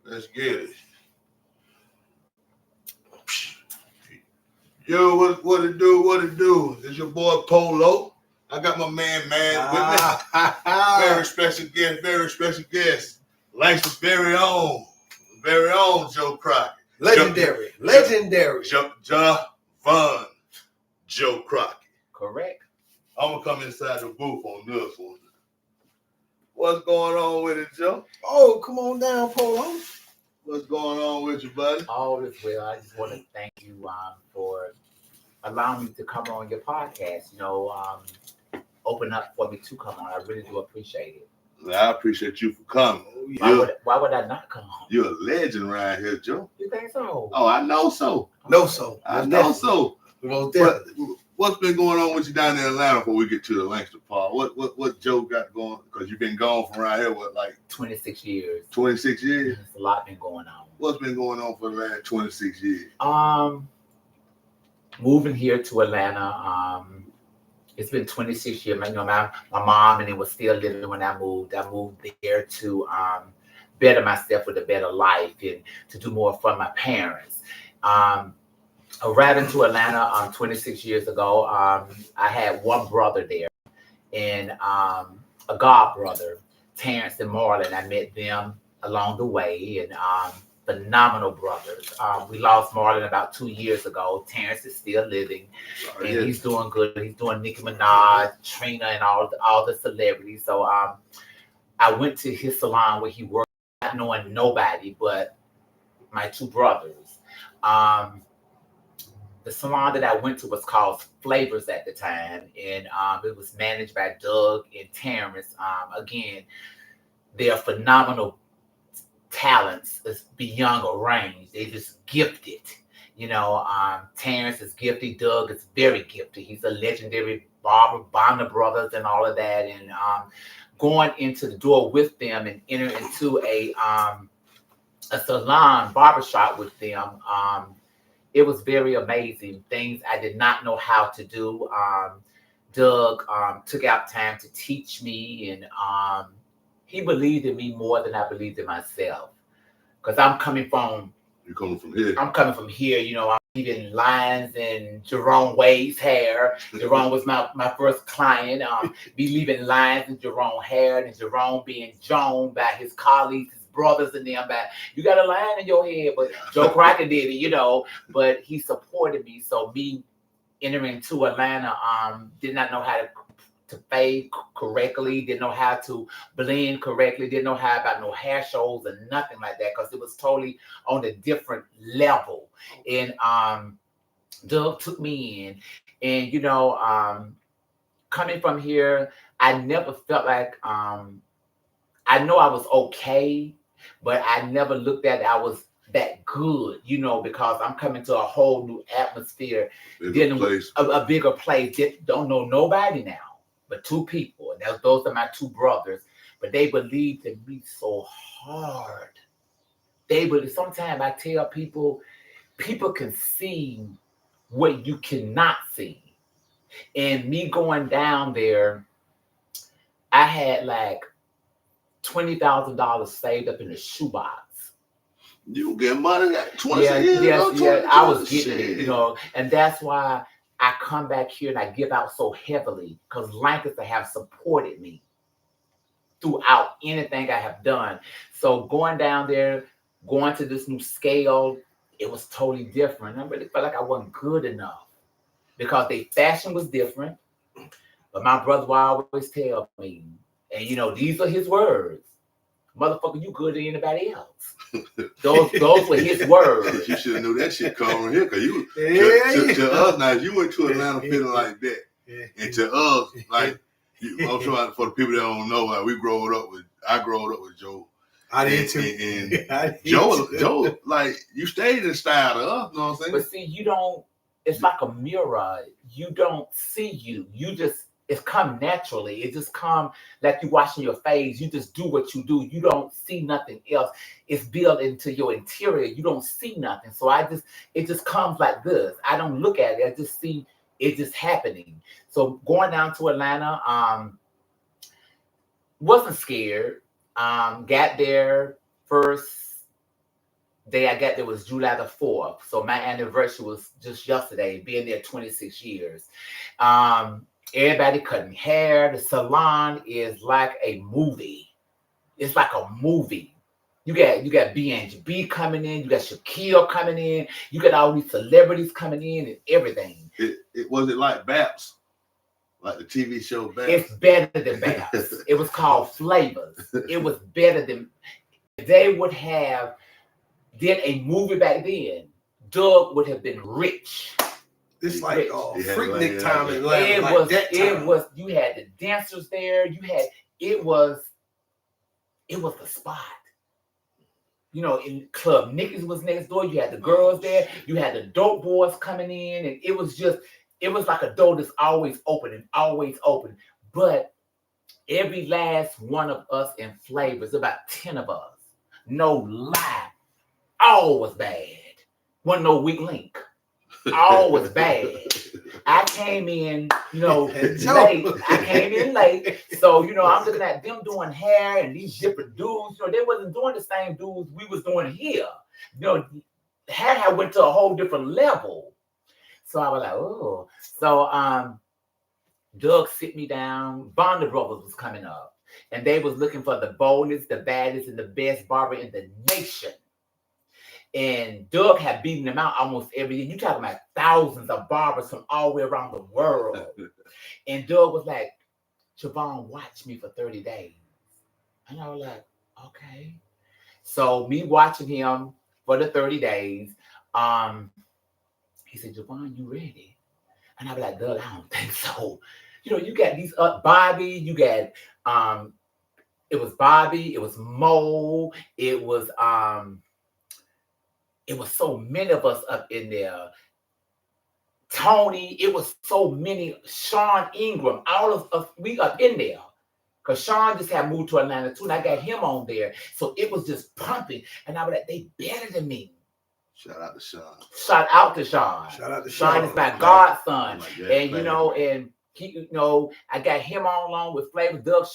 Let's get it. Yo, what it do? What it do? It's your boy Polo. I got my man with me. Very special guest. Langston's very own Joe Crockett. Legendary. Von Joe Crockett. Correct. I'm gonna come inside the booth on this one. What's going on with it, Joe? Oh, come on down, Polo. What's going on with you, buddy? All is well. I just want to thank you for allowing me to come on your podcast. Open up for me to come on. I really do appreciate it. I appreciate you for coming. Why would I not come on? You're a legend around here, Joe. You think so? Oh, I know so. I know so. What's been going on with you down in Atlanta before we get to the Langston part? What Joe got going? Because you've been gone from around here, 26 years. 26 years? There's a lot been going on. What's been going on for the last 26 years? Moving here to Atlanta, it's been 26 years. My mom and it was still living when I moved. I moved there to better myself with a better life and to do more for my parents. Arriving to Atlanta 26 years ago, I had one brother there and a god brother, Terrence and Marlon. I met them along the way and phenomenal brothers. We lost Marlon about 2 years ago. Terrence is still living and he's doing good. He's doing Nicki Minaj, Trina, and all the celebrities. So I went to his salon where he worked, not knowing nobody but my two brothers. The salon that I went to was called Flavors at the time, and it was managed by Doug and Terrence. Again, they are phenomenal talents. It's beyond a range. They just gifted. Terrence is gifted. Doug is very gifted. He's a legendary barber, Bonner Brothers, and all of that. And going into the door with them and entering into a salon barbershop with them. It was very amazing. Things I did not know how to do. Doug took out time to teach me, and he believed in me more than I believed in myself. Because I'm coming from... You're coming from here? I'm coming from here. I'm leaving lines in Jerome Wade's hair. Jerome was my first client. Be leaving lines in Jerome's hair, and Jerome being Joan by his colleagues, brothers and them back. You got a line in your head, but Joe Crockett did it, but he supported me. So me entering to Atlanta, did not know how to fade correctly, didn't know how to blend correctly, didn't know how about no hair shows or nothing like that, because it was totally on a different level. And Doug took me in, and coming from here, I never felt like I know I was okay, but I never looked at it, I was that good, because I'm coming to a whole new atmosphere, a bigger place. Don't know nobody now, but two people. And those are my two brothers, but they believed in me so hard. Sometimes I tell people can see what you cannot see. And me going down there, I had like $20,000 saved up in the shoebox. You get money that 20 years ago? Yeah, I was getting it, and that's why I come back here and I give out so heavily, because Lancaster have supported me throughout anything I have done. So going down there, going to this new scale, it was totally different. I really felt like I wasn't good enough because their fashion was different. But my brother will always tell me, and these are his words, motherfucker, you good than anybody else. Those were his words. You should have knew that shit coming here, because to us now, you went to Atlanta feeling like that, and to us, like, I'm trying for the people that don't know, like I grew up with Joe. I did too. And Joe, like, you stayed in style to us, you know what I'm saying? But see, it's like a mirror. You don't see you. It's come naturally. It just come like you washing your face. You just do what you do. You don't see nothing else. It's built into your interior. You don't see nothing. So it just comes like this. I don't look at it. I just see it just happening. So going down to Atlanta, wasn't scared. Got there first day I got there was July the 4th. So my anniversary was just yesterday, being there 26 years. Everybody cutting hair. The salon is like a movie. It's like a movie. You got B&B coming in. You got Shaquille coming in. You got all these celebrities coming in and everything. It was it like Baps? Like the TV show Baps? It's better than Baps. It was called Flavors. It was better than... They would have did a movie back then. Doug would have been rich. It's like Freaknik time in It like was. That time. It was. You had the dancers there. You had. It was the spot. You know, in Club Nicky's was next door. You had the girls there. You had the dope boys coming in, and it was like a door that's always open and always open. But every last one of us in Flavors, about 10 of us, no lie, all was bad. Wasn't no weak link. All was bad. I came in, late. I came in late. So, I'm looking at them doing hair and these different dudes. They wasn't doing the same dudes we was doing here. Hair had went to a whole different level. So I was like, oh. So Doug sit me down. Bonder Brothers was coming up. And they was looking for the boldest, the baddest, and the best barber in the nation. And Doug had beaten them out almost every year. You talking about thousands of barbers from all the way around the world. And Doug was like, Javon, watch me for 30 days. And I was like, okay. So me watching him for the 30 days, he said, Javon, you ready? And I was like, Doug, I don't think so. You got these Bobby, you got it was Bobby, it was Mo, it was so many of us up in there. Tony, it was so many. Sean Ingram, all of us, we up in there. Because Sean just had moved to Atlanta too, and I got him on there. So it was just pumping. And I was like, they better than me. Shout out to Sean. Shout out to Sean. Shout out to Sean. Sean is my godson. And and he, I got him on along with Flavor. Doug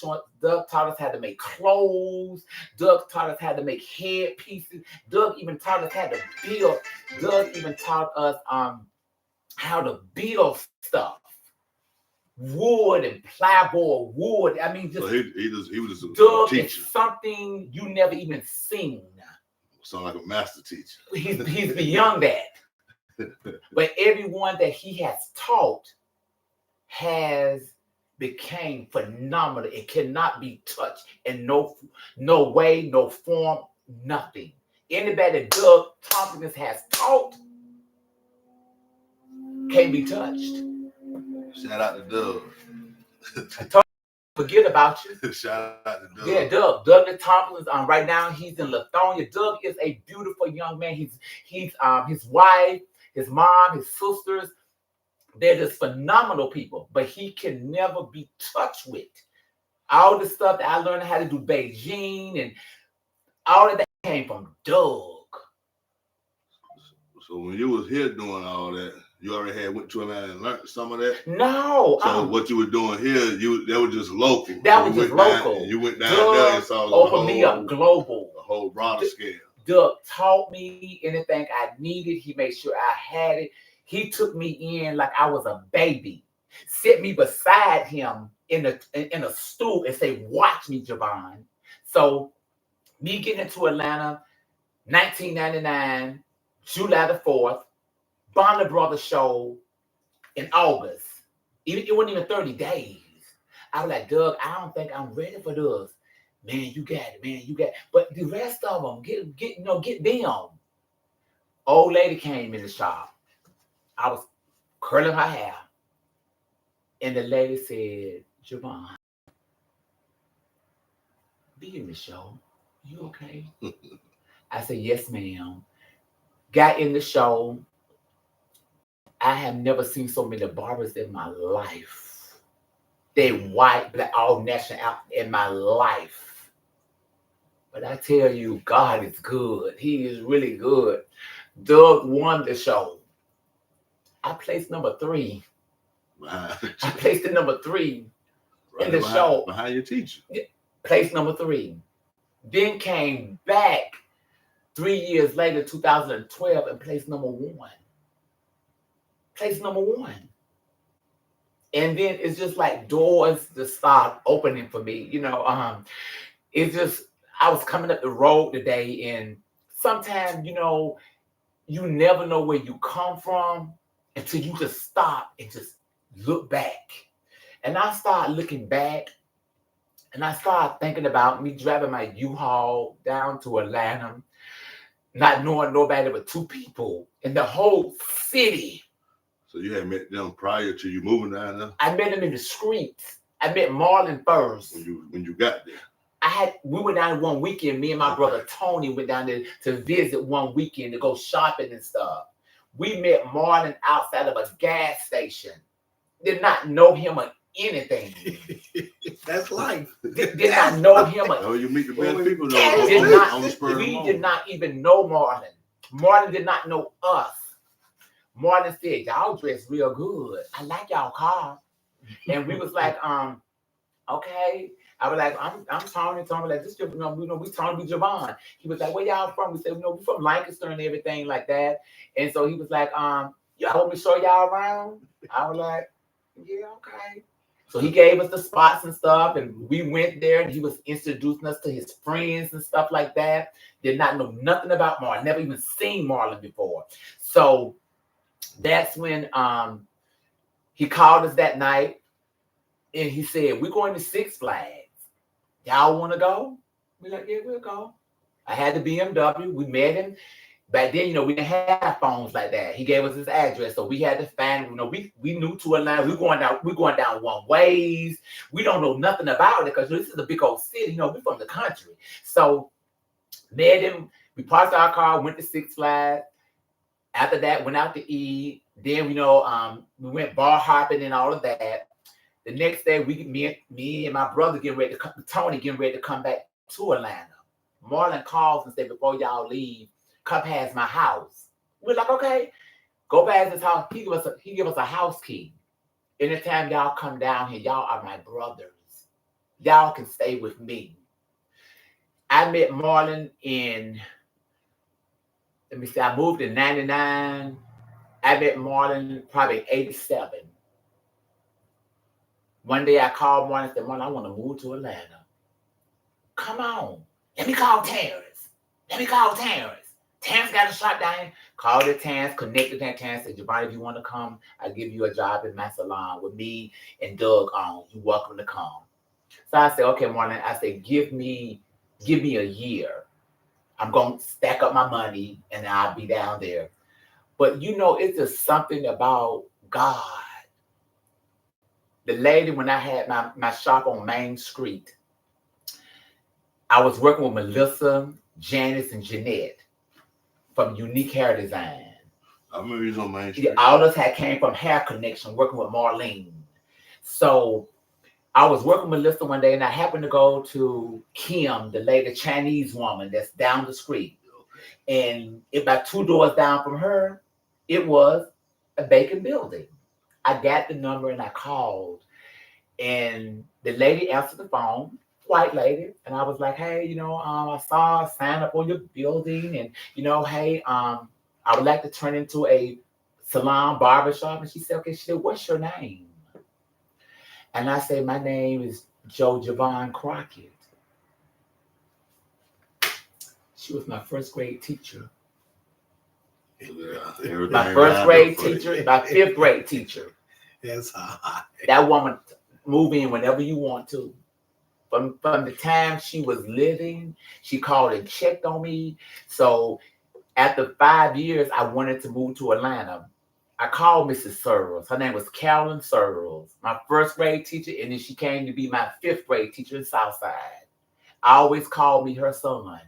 taught us how to make clothes. Doug taught us how to make headpieces. Doug even taught us how to build. Doug even taught us how to build stuff. Wood and plyboard wood. I mean, just so he was a Doug teacher. is something you never even seen. Sound like a master teacher. He's beyond that. But everyone that he has taught has became phenomenal. It cannot be touched in no way, no form, nothing. Anybody that Doug Tompkins has taught can't be touched. Shout out to Doug. Forget about you. Shout out to Doug. Yeah, Douglas Tompkins. Right now he's in Lithonia. Doug is a beautiful young man. He's his wife, his mom, his sisters. They're just phenomenal people, but he can never be touched with. All the stuff that I learned how to do Beijing and all of that came from Doug. So when you was here doing all that, you already went to Atlanta and learned some of that? No. So what you were doing here, that was just local. That was just local. You went down Doug there and saw opened me up global. The whole broader scale. Doug taught me anything I needed. He made sure I had it. He took me in like I was a baby, set me beside him in a stool and say, watch me, Javon. So me getting into Atlanta, 1999, July the 4th, Bonder Brothers show in August. It wasn't even 30 days. I was like, Doug, I don't think I'm ready for this. Man, you got it, man, you got it. But the rest of them, get them. Old lady came in the shop. I was curling her hair. And the lady said, Javon, be in the show. You okay? I said, yes, ma'am. Got in the show. I have never seen so many barbers in my life. They white, black, all national out in my life. But I tell you, God is good. He is really good. Doug won the show. I placed number 3. I placed the number 3 in the show. Behind your teacher. Place number 3. Then came back 3 years later, 2012, and place number 1. Place number 1. And then it's just like doors just start opening for me. It's just, I was coming up the road today, and sometimes, you never know where you come from until you just stop and just look back. And I started looking back, and I started thinking about me driving my U-Haul down to Atlanta, not knowing nobody but 2 people in the whole city. So you had met them prior to you moving down there? I met them in the streets. I met Marlon first. When you got there? We went down one weekend. Me and my brother Tony went down there to visit one weekend to go shopping and stuff. We met Marlon outside of a gas station. Did not know him or anything. That's life. Did not know him. You meet the best people though. We did not even know Marlon. Marlon did not know us. Marlon said, y'all dress real good. I like y'all car. And we was like, okay. I was like, I'm Tony. Tony like, this, we Tony, we Javon. He was like, where y'all from? We said, we from Lancaster and everything like that. And so he was like, y'all want me to show y'all around? I was like, yeah, okay. So he gave us the spots and stuff, and we went there, and he was introducing us to his friends and stuff like that. Did not know nothing about Marlon. Never even seen Marlon before. So that's when he called us that night, and he said, we're going to Six Flags. Y'all want to go? We're like, yeah, we'll go. I had the BMW. We met him. Back then, we didn't have phones like that. He gave us his address, so we had to find. We knew to Atlanta. We're going down one ways. We don't know nothing about it because this is a big old city. We're from the country. So met him. We parked our car, went to Six Flags. After that, went out to eat. Then we went bar hopping and all of that. The next day, me and my brother Tony getting ready to come back to Atlanta. Marlon calls and said, before y'all leave, come past my house. We're like, okay, go past his house. He give us a house key. Anytime y'all come down here, y'all are my brothers. Y'all can stay with me. I met Marlon I moved in 99. I met Marlon probably 87. One day I called Marlon and said, Marlon, I want to move to Atlanta. Come on. Let me call Terrence. Terrence got a shop down here. Called it Terrence, connected that Terrence, said, Javon, if you want to come, I'll give you a job in my salon with me and Doug on. You're welcome to come. So I said, okay, Marlon. I said, give me a year. I'm going to stack up my money and I'll be down there. But it's just something about God. The lady, when I had my shop on Main Street, I was working with Melissa, Janice, and Jeanette from Unique Hair Design. I remember you was on Main Street. All of us came from Hair Connection, working with Marlene. So I was working with Melissa one day, and I happened to go to Kim, the Chinese woman that's down the street. And about 2 doors down from her, it was a vacant building. I got the number and I called, and the lady answered the phone, white lady, and I was like, hey, I saw a sign up on your building, and hey, I would like to turn into a salon barbershop. And she said, okay. She said, what's your name? And I said, my name is Joe Crockett. She was my first grade teacher. My first grade teacher, my 5th grade teacher. That's hot. That woman move in whenever you want to. From the time she was living, she called and checked on me. So after 5 years, I wanted to move to Atlanta. I called Mrs. Searles. Her name was Carolyn Searles, my first grade teacher, and then she came to be my 5th grade teacher in Southside. I always called me her son.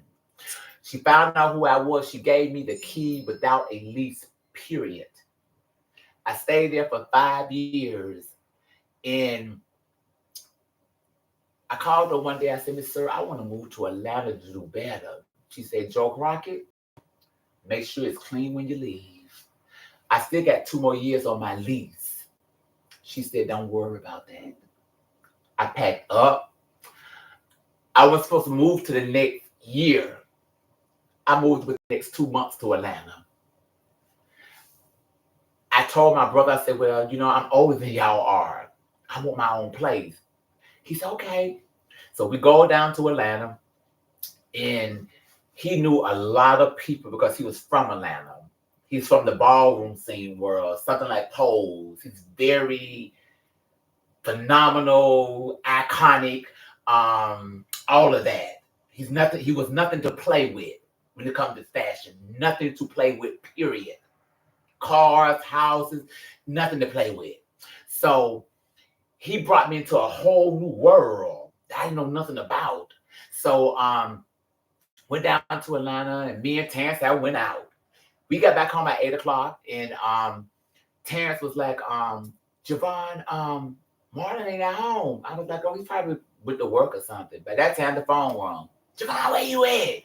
She found out who I was. She gave me the key without a lease, period. I stayed there for 5 years, and I called her one day. I said, Miss Sir, I want to move to Atlanta to do better. She said, Joe Crockett, make sure it's clean when you leave. I still got 2 more years on my lease. She said, don't worry about that. I packed up. I was supposed to move to the next year. I moved within the next 2 months to Atlanta. I told my brother, I said, well, I'm older than y'all are. I want my own place. He said, okay. So we go down to Atlanta, and he knew a lot of people because he was from Atlanta. He's from the ballroom scene world, something like Pose. He's very phenomenal, iconic, all of that. He was nothing to play with when it comes to fashion. Nothing to play with, period. Cars, houses, nothing to play with. So he brought me into a whole new world that I didn't know nothing about. So went down to Atlanta, and me and Terrence, I went out. We got back home at 8 o'clock, and Terrence was like, Javon, Marlon ain't at home. I was like, oh, he's probably with the work or something. By that time, the phone rang. Javon, where you at?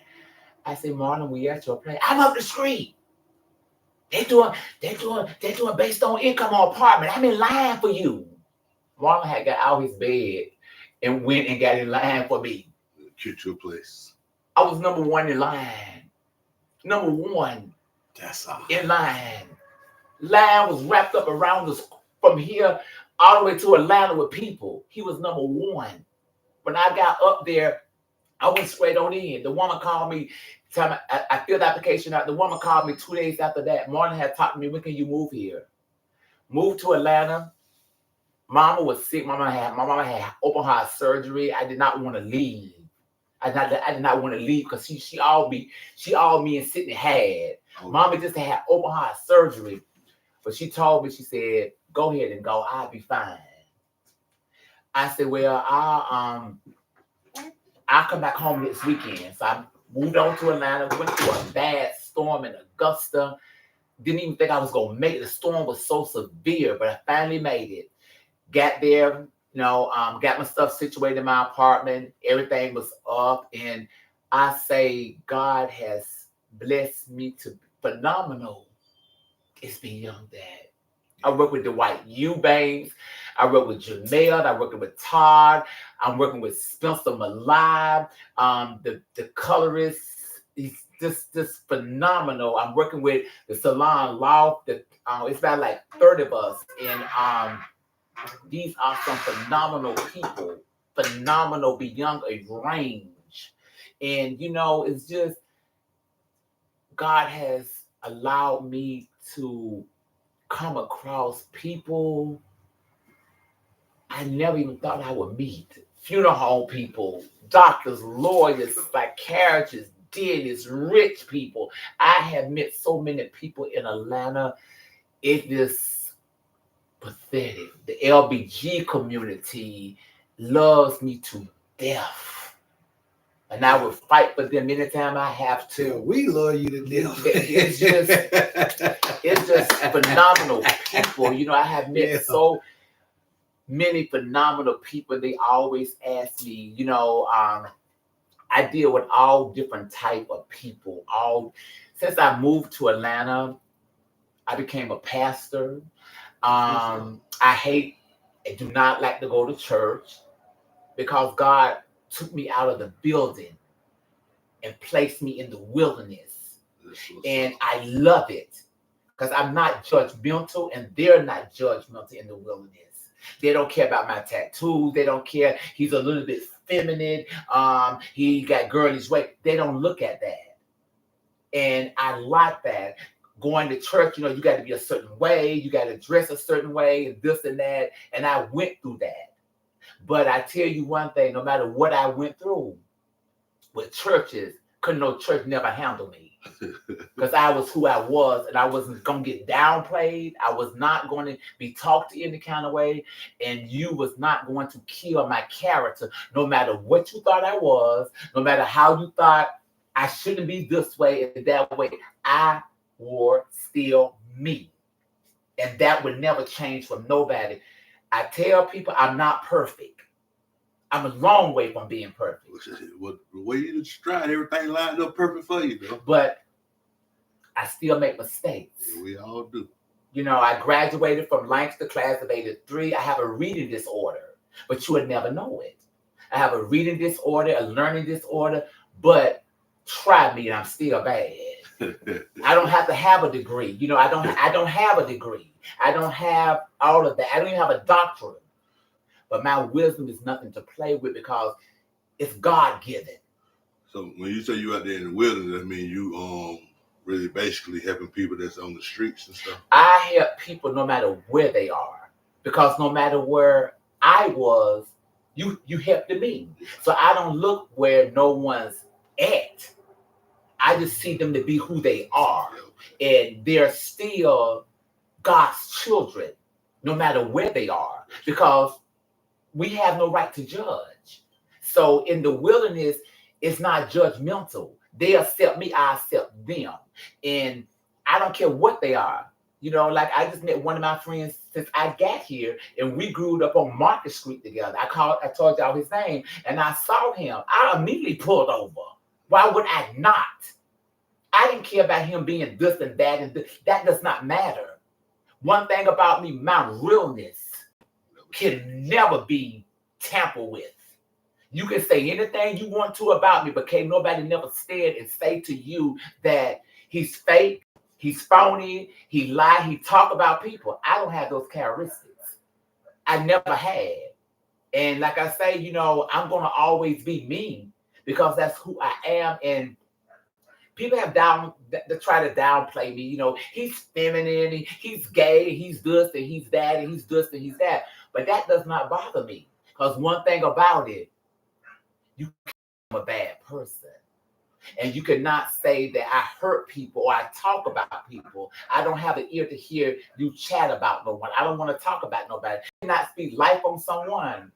I said, Marlon, we at your place. I'm up the street. They doing based on income on apartment. I'm in line for you. Marlon had got out his bed and went and got in line for me. Get your place. I was number one in line. Number one. That's all. In line. Line was wrapped up around us from here all the way to Atlanta with people. He was number one. When I got up there, I went straight on in. The woman called me. I filled the application out. The woman called me 2 days after that. Marlon had talked to me, when can you move here? Moved to Atlanta. Mama was sick. My mama had open heart surgery. I did not want to leave. I did not want to leave because she all me and Sydney had. Oh. Mama just had open heart surgery. But she told me, she said, go ahead and go. I'll be fine. I said, well, I'll come back home this weekend. So I moved on to Atlanta, went through a bad storm in Augusta. Didn't even think I was going to make it. The storm was so severe, but I finally made it. Got there, got my stuff situated in my apartment. Everything was up. And I say God has blessed me to be phenomenal. It's beyond that. I work with Dwight Eubanks. I work with Jamel. I'm working with Todd. I'm working with Spencer Malab. The colorist. He's just phenomenal. I'm working with the Salon Loft. It's about like 30 of us. And these are some phenomenal people. Phenomenal beyond a range. And, it's just God has allowed me to come across people I never even thought I would meet. Funeral home people, doctors, lawyers, psychiatrists, dentists, rich people. I have met so many people in Atlanta. It is pathetic. The LBG community loves me to death. And I will fight for them anytime I have to. We love you to death. It's just phenomenal people. I have met so many phenomenal people. They always ask me, I deal with all different type of people. Since I moved to Atlanta, I became a pastor. I do not like to go to church because God took me out of the building and placed me in the wilderness. And I love it because I'm not judgmental and they're not judgmental in the wilderness. They don't care about my tattoos. They don't care. He's a little bit feminine. He got girlish way. They don't look at that. And I like that. Going to church, you got to be a certain way. You got to dress a certain way and this and that. And I went through that. But I tell you one thing, no matter what I went through with churches, no church never handle me. Because I was who I was and I wasn't going to get downplayed. I was not going to be talked to any kind of way. And you was not going to kill my character, no matter what you thought I was, no matter how you thought I shouldn't be this way and that way. I was still me. And that would never change for nobody. I tell people I'm not perfect. I'm a long way from being perfect. Well, the way you tried, everything lined up perfect for you, though. But I still make mistakes. We all do. I graduated from Lancaster class of 83. I have a reading disorder, but you would never know it. I have a reading disorder, a learning disorder, but try me and I'm still bad. I don't have to have a degree. You know, I don't have a degree. I don't have all of that. I don't even have a doctorate. But my wisdom is nothing to play with because it's God-given. So when you say you out there in the wilderness, I mean you really basically helping people that's on the streets and stuff. I help people no matter where they are, because no matter where I was, you helped me. So I don't look where no one's at. I just see them to be who they are, and they're still God's children, no matter where they are, because we have no right to judge. So in the wilderness, it's not judgmental. They accept me, I accept them. And I don't care what they are. You know, like I just met one of my friends since I got here, and we grew up on Market Street together. I told y'all his name, and I saw him. I immediately pulled over. Why would I not? I didn't care about him being this and that, and this. That does not matter. One thing about me, my realness can never be tampered with. You can say anything you want to about me, but can't nobody never stand and say to you that he's fake, he's phony, he lied, he talk about people. I don't have those characteristics. I never had. And like I say, you know, I'm going to always be me because that's who I am. And people have try to downplay me. You know, he's feminine, he's gay, he's this and he's that, and he's this and he's that. But that does not bother me. Because one thing about it, you become a bad person. And you cannot say that I hurt people or I talk about people. I don't have an ear to hear you chat about no one. I don't want to talk about nobody. I cannot speak life on someone.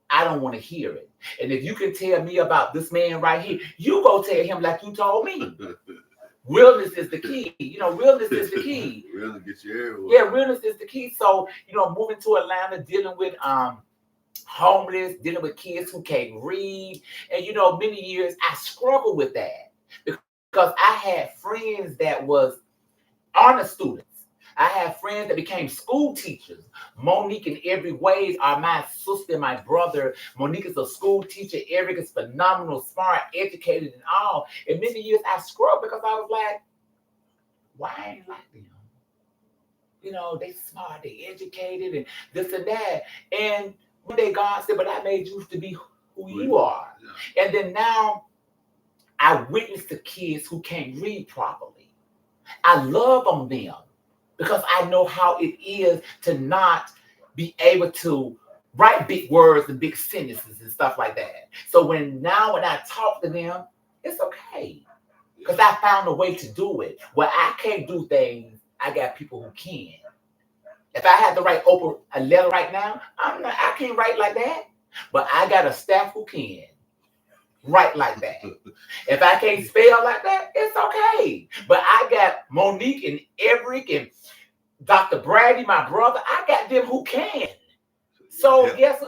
I don't want to hear it. And if you can tell me about this man right here, you go tell him like you told me. Realness is the key. You know, realness is the key. Realness gets you everywhere. Yeah, realness is the key. So, you know, moving to Atlanta, dealing with homeless, dealing with kids who can't read. And, you know, many years I struggled with that because I had friends that was honor students. I have friends that became school teachers. Monique and Every Ways are my sister and my brother. Monique is a school teacher. Eric is phenomenal, smart, educated, and all. And many years I struggled because I was like, why I ain't like them? You know, they smart, they educated, and this and that. And one day God said, but I made you to be who you are. Yeah. And then now I witness the kids who can't read properly. I love on them because I know how it is to not be able to write big words and big sentences and stuff like that. So when I talk to them, it's okay. Because I found a way to do it. Where I can't do things, I got people who can. If I had to write a letter right now, I can't write like that. But I got a staff who can write like that. If I can't spell like that, it's okay. But I got Monique and Eric and Dr. Brady, my brother. I got them who can. So yes,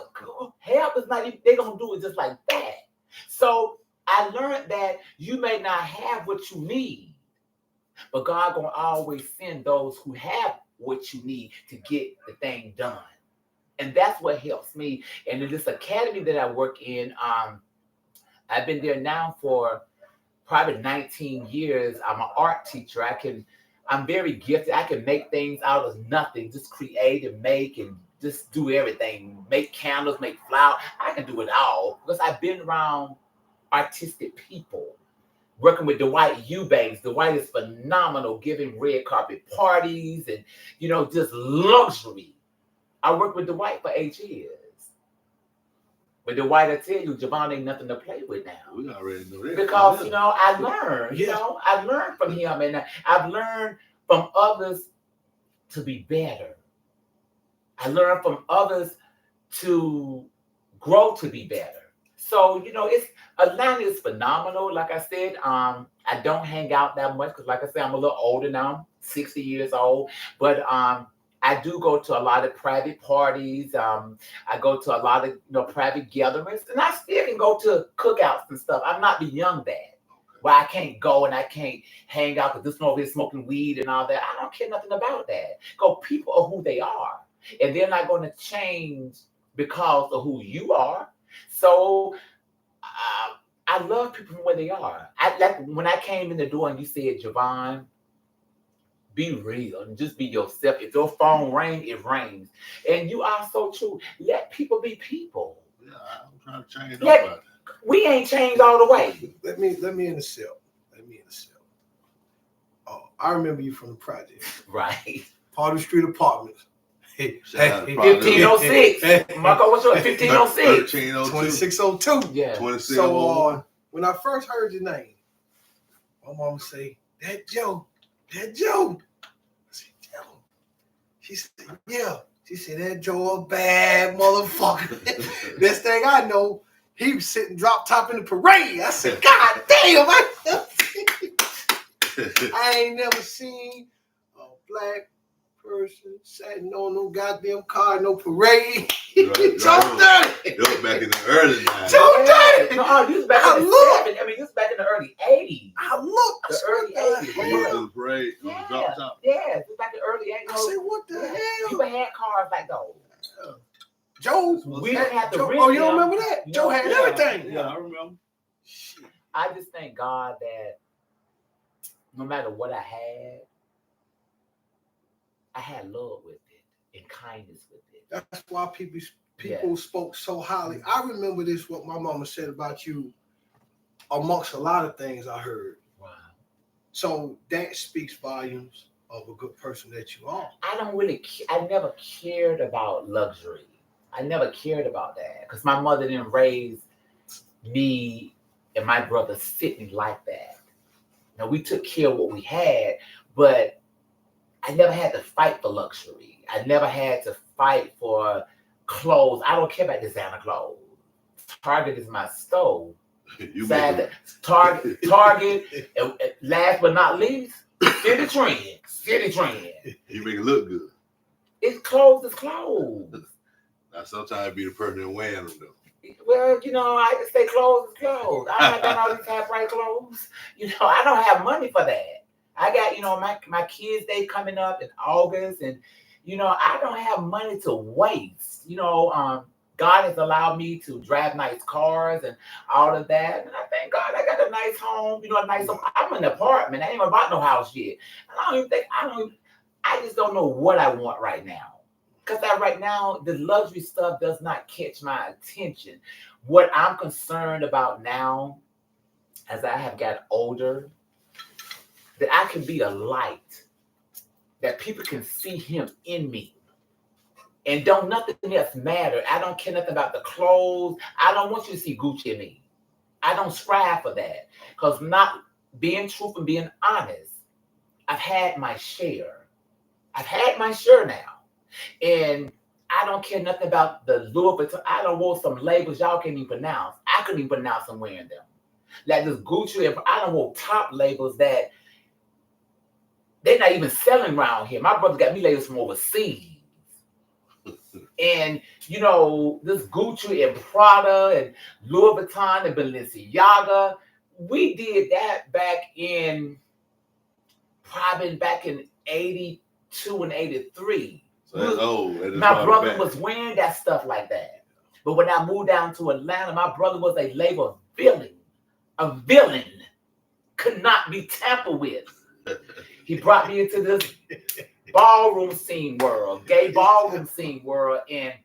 help is not even, they're going to do it just like that. So I learned that you may not have what you need, but God going to always send those who have what you need to get the thing done. And that's what helps me. And in this academy that I work in, I've been there now for probably 19 years. I'm an art teacher. I'm very gifted. I can make things out of nothing, just create and make and just do everything. Make candles, make flowers. I can do it all because I've been around artistic people. Working with Dwight Eubanks. Dwight is phenomenal, giving red carpet parties and, you know, just luxury. I worked with Dwight for 8 years. But Dwight, I tell you, Javon ain't nothing to play with now. We already know that. Because, you know, I learned, I learned from him, and I've learned from others to be better. I learned from others to grow to be better. So, you know, Atlanta is phenomenal. Like I said, I don't hang out that much because, like I said, I'm a little older now. I'm 60 years old. But I do go to a lot of private parties. I go to a lot of private gatherings. And I still can go to cookouts and stuff. I'm not beyond that. Where I can't go and I can't hang out because this one over here smoking weed and all that. I don't care nothing about that. Because people are who they are. And they're not going to change because of who you are. So I love people from where they are. I like when I came in the door and you said, Javon, be real and just be yourself. If your phone rings, it rings. And you are so true. Let people be people. Yeah, I'm trying to change that. We ain't changed all the way. Let me in the cell. Oh, I remember you from the project. Right. Party Street Apartments. Hey, 1506. Marco, what's your 1506? 2602. Yeah. 2602. So when I first heard your name, my mama say, that Joe. I said, Joe. She said, yeah. She said, that Joe a bad motherfucker. Next thing I know, he was sitting drop top in the parade. I said, God damn. I ain't never seen a black person sitting on no goddamn car, no parade. Right. So dirty. That was back in the early 90s. So dirty. No, you was back in the 70s. I mean, you was back in the early 80s. I looked. The early 80s. Going to the parade on the drop top. Yeah, it was back in the early 80s. I said, what the hell? People had cars like those. Joe, we didn't have to rent oh, you them. don't remember that? Joe had everything. Yeah, I remember. I just thank God that no matter what I had love with it and kindness with it. That's why people spoke so highly. I remember this, what my mama said about you, amongst a lot of things I heard. Wow. So that speaks volumes of a good person that you are. I never cared about luxury. I never cared about that because my mother didn't raise me and my brother Sydney like that. Now, we took care of what we had, but I never had to fight for luxury. I never had to fight for clothes. I don't care about designer clothes. Target is my stove. Target, and last but not least, City Trend. You make it look good. It's clothes is clothes. Now, sometimes it be the person that wearing them, though. Well, I can say clothes is clothes. I ain't got all these half-price clothes. I don't have money for that. I got, my kids, they coming up in August, and, I don't have money to waste. God has allowed me to drive nice cars and all of that. And I thank God I got a nice home, a nice home. I'm in an apartment. I ain't even bought no house yet. And I just don't know what I want right now. Because right now, the luxury stuff does not catch my attention. What I'm concerned about now, as I have got older, that I can be a light, that people can see him in me. And don't nothing else matter. I don't care nothing about the clothes. I don't want you to see Gucci in me. I don't strive for that. Because not being truthful and being honest, I've had my share. I've had my share now. And I don't care nothing about the Louis Vuitton. I don't want some labels y'all can't even pronounce. I couldn't even pronounce them wearing them. Like this Gucci, I don't want top labels that they're not even selling around here. My brother got me labels from overseas. And, this Gucci and Prada and Louis Vuitton and Balenciaga, we did that back in 82 and 83. So that's old. My brother was wearing that stuff like that. But when I moved down to Atlanta, my brother was a label villain. A villain could not be tampered with. He brought me into this ballroom scene world, gay ballroom scene world, and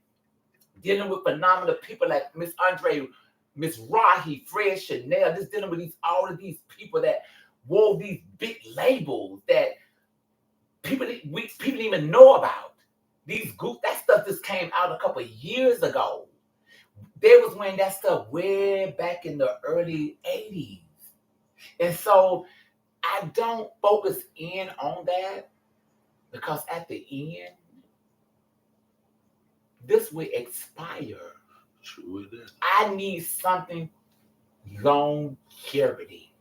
dealing with phenomenal people like Miss Andre, Miss Rahi, Fred Chanel, just dealing with all of these people that wore these big labels that people didn't even know about. That stuff just came out a couple of years ago. They was wearing that stuff way back in the early 80s. And so I don't focus in on that because at the end, this will expire. True it is. I need something longevity.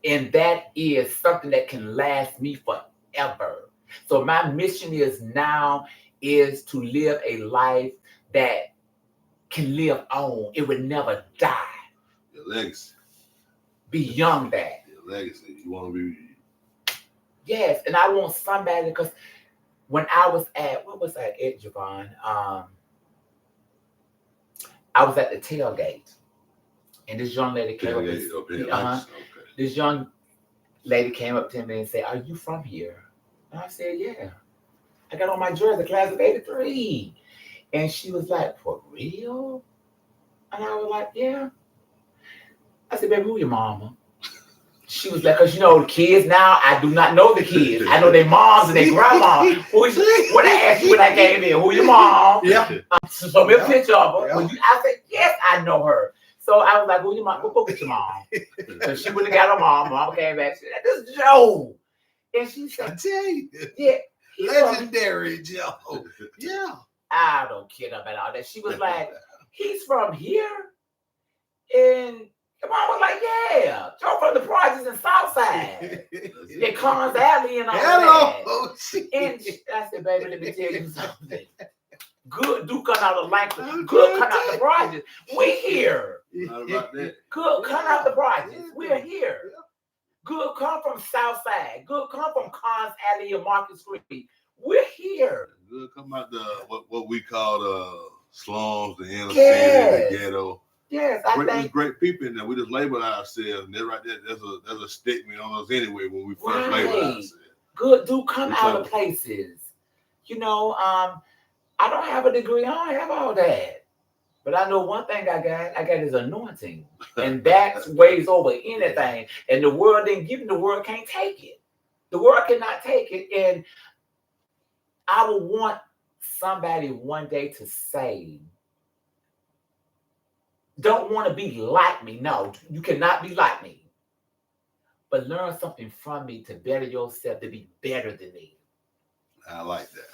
And that is something that can last me forever. So my mission is to live a life that can live on. It would never die. Your legacy. Beyond that. Your legacy. You want to be. Yes, and I want somebody, because when I was at, Javon? I was at the tailgate And this young lady came up. Okay. This young lady came up to me and said, "Are you from here?" And I said, "Yeah. I got on my jersey, class of '83." And she was like, "For real?" And I was like, "Yeah." I said, "Baby, who your mama?" She was like, "Cause the kids now, I do not know the kids. I know their moms and their grandma." When I asked you when I came in, who your mom? Yeah. Show me a picture of her. Yeah. I said, "Yes, I know her." So I was like, "Who your mom? Go get your mom." So she went and got her mom. Mom came back. She said, "This is Joe." And she I said, tell you. "Yeah. Legendary Joe. Yeah. I don't care about all that." She was like, "He's from here?" And your mom was like, "Yeah. Joe from the projects in Southside. In Collins Alley and all that." And I said, "Baby, let me tell you something. Good do come out of Langford. Good come out the projects. We here. Not about that. Good come out the projects. We're here. Good come from Southside. Good come from Collins Alley and Market Street. We're here. Good come out the what we call the slums, the inner Yes. city, the ghetto. Yes, There's great people in there. We just label ourselves, and right there, there's a statement on us anyway when we first label ourselves. Good do come out of places. I don't have a degree. I don't have all that. But I know one thing I got his anointing. And that weighs over anything. And the world didn't give him, the world can't take it. The world cannot take it. And I would want somebody one day to say, don't want to be like me. No, you cannot be like me. But learn something from me to better yourself, to be better than me. I like that.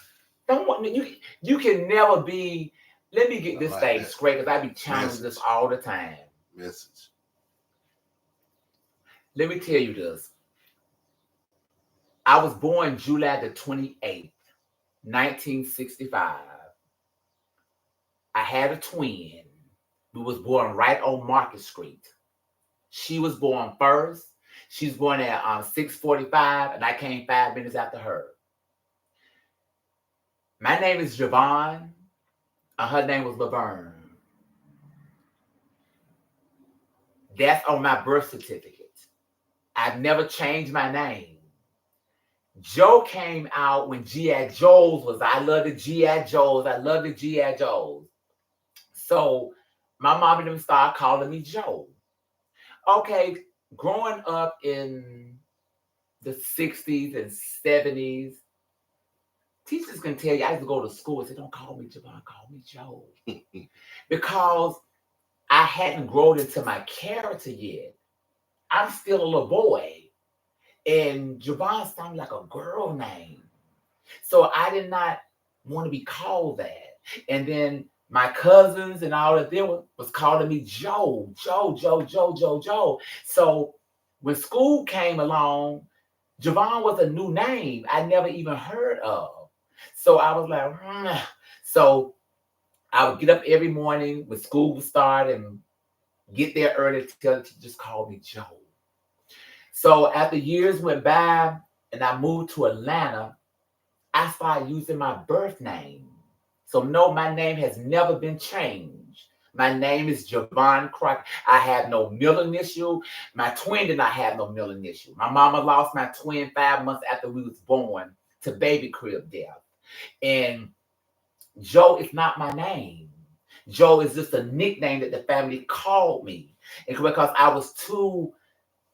Don't want me. You can never be. Let me get this thing straight, because I be challenging this all the time. Message. Let me tell you this. I was born July the 28th, 1965. I had a twin. We was born right on Market Street. She was born first. She was born at 6:45, and I came 5 minutes after her. My name is Javon. Her name was Laverne. That's on my birth certificate. I've never changed my name. Joe came out when G.I. Joe's was. I love the G.I. Joe's. I love the G.I. Joe's. So my mom and them started calling me Joe. Okay, growing up in the 60s and 70s, teachers can tell you, I used to go to school and say, "Don't call me Javon, call me Joe." Because I hadn't grown into my character yet. I'm still a little boy. And Javon sounded like a girl name. So I did not want to be called that. And then my cousins and all of them was calling me Joe. So when school came along, Javon was a new name I never even heard of. So I was like, So I would get up every morning when school would start and get there early to tell the teacher, just call me Joe. So after years went by and I moved to Atlanta, I started using my birth name. So no, my name has never been changed. My name is Joe Crockett. I have no middle initial. My twin did not have no middle initial. My mama lost my twin 5 months after we was born to baby crib death. And Joe is not my name. Joe is just a nickname that the family called me. And because I was too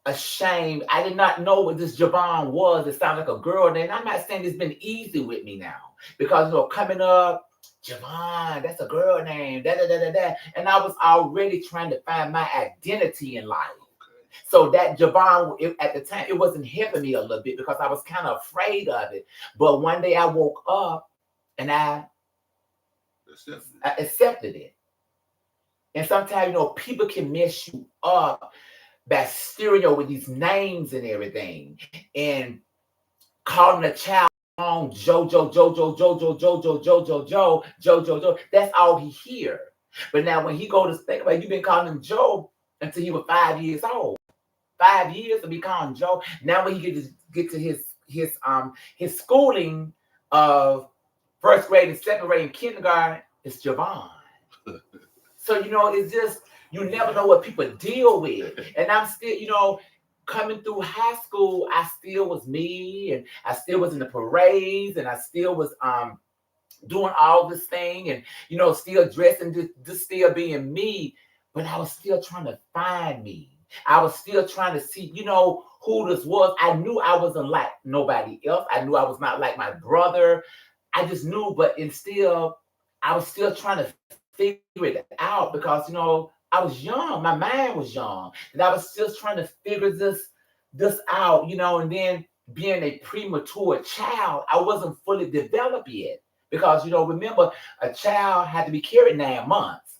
ashamed, I did not know what this Javon was. It sounded like a girl name. I'm not saying it's been easy with me now. Because, coming up, Javon, that's a girl name, And I was already trying to find my identity in life. So that Javon, at the time, it wasn't helping me a little bit because I was kind of afraid of it. But one day I woke up and I accepted it. And sometimes, people can mess you up by steering with these names and everything. And calling a child on Joe. That's all he hear. But now when he go to think about it, you've been calling him Joe until he was 5 years old. 5 years to be calling Joe. Now when he get to his schooling of first grade and second grade and kindergarten, it's Javon. So it's just You never know what people deal with. And I'm still, coming through high school, I still was me, and I still was in the parades, and I still was doing all this thing, and still dressing, just still being me. But I was still trying to find me. I was still trying to see, who this was. I knew I wasn't like nobody else. I knew I was not like my brother. I just knew, but I was still trying to figure it out because, I was young. My mind was young. And I was still trying to figure this out, and then being a premature child, I wasn't fully developed yet. Because, remember, a child had to be carried 9 months.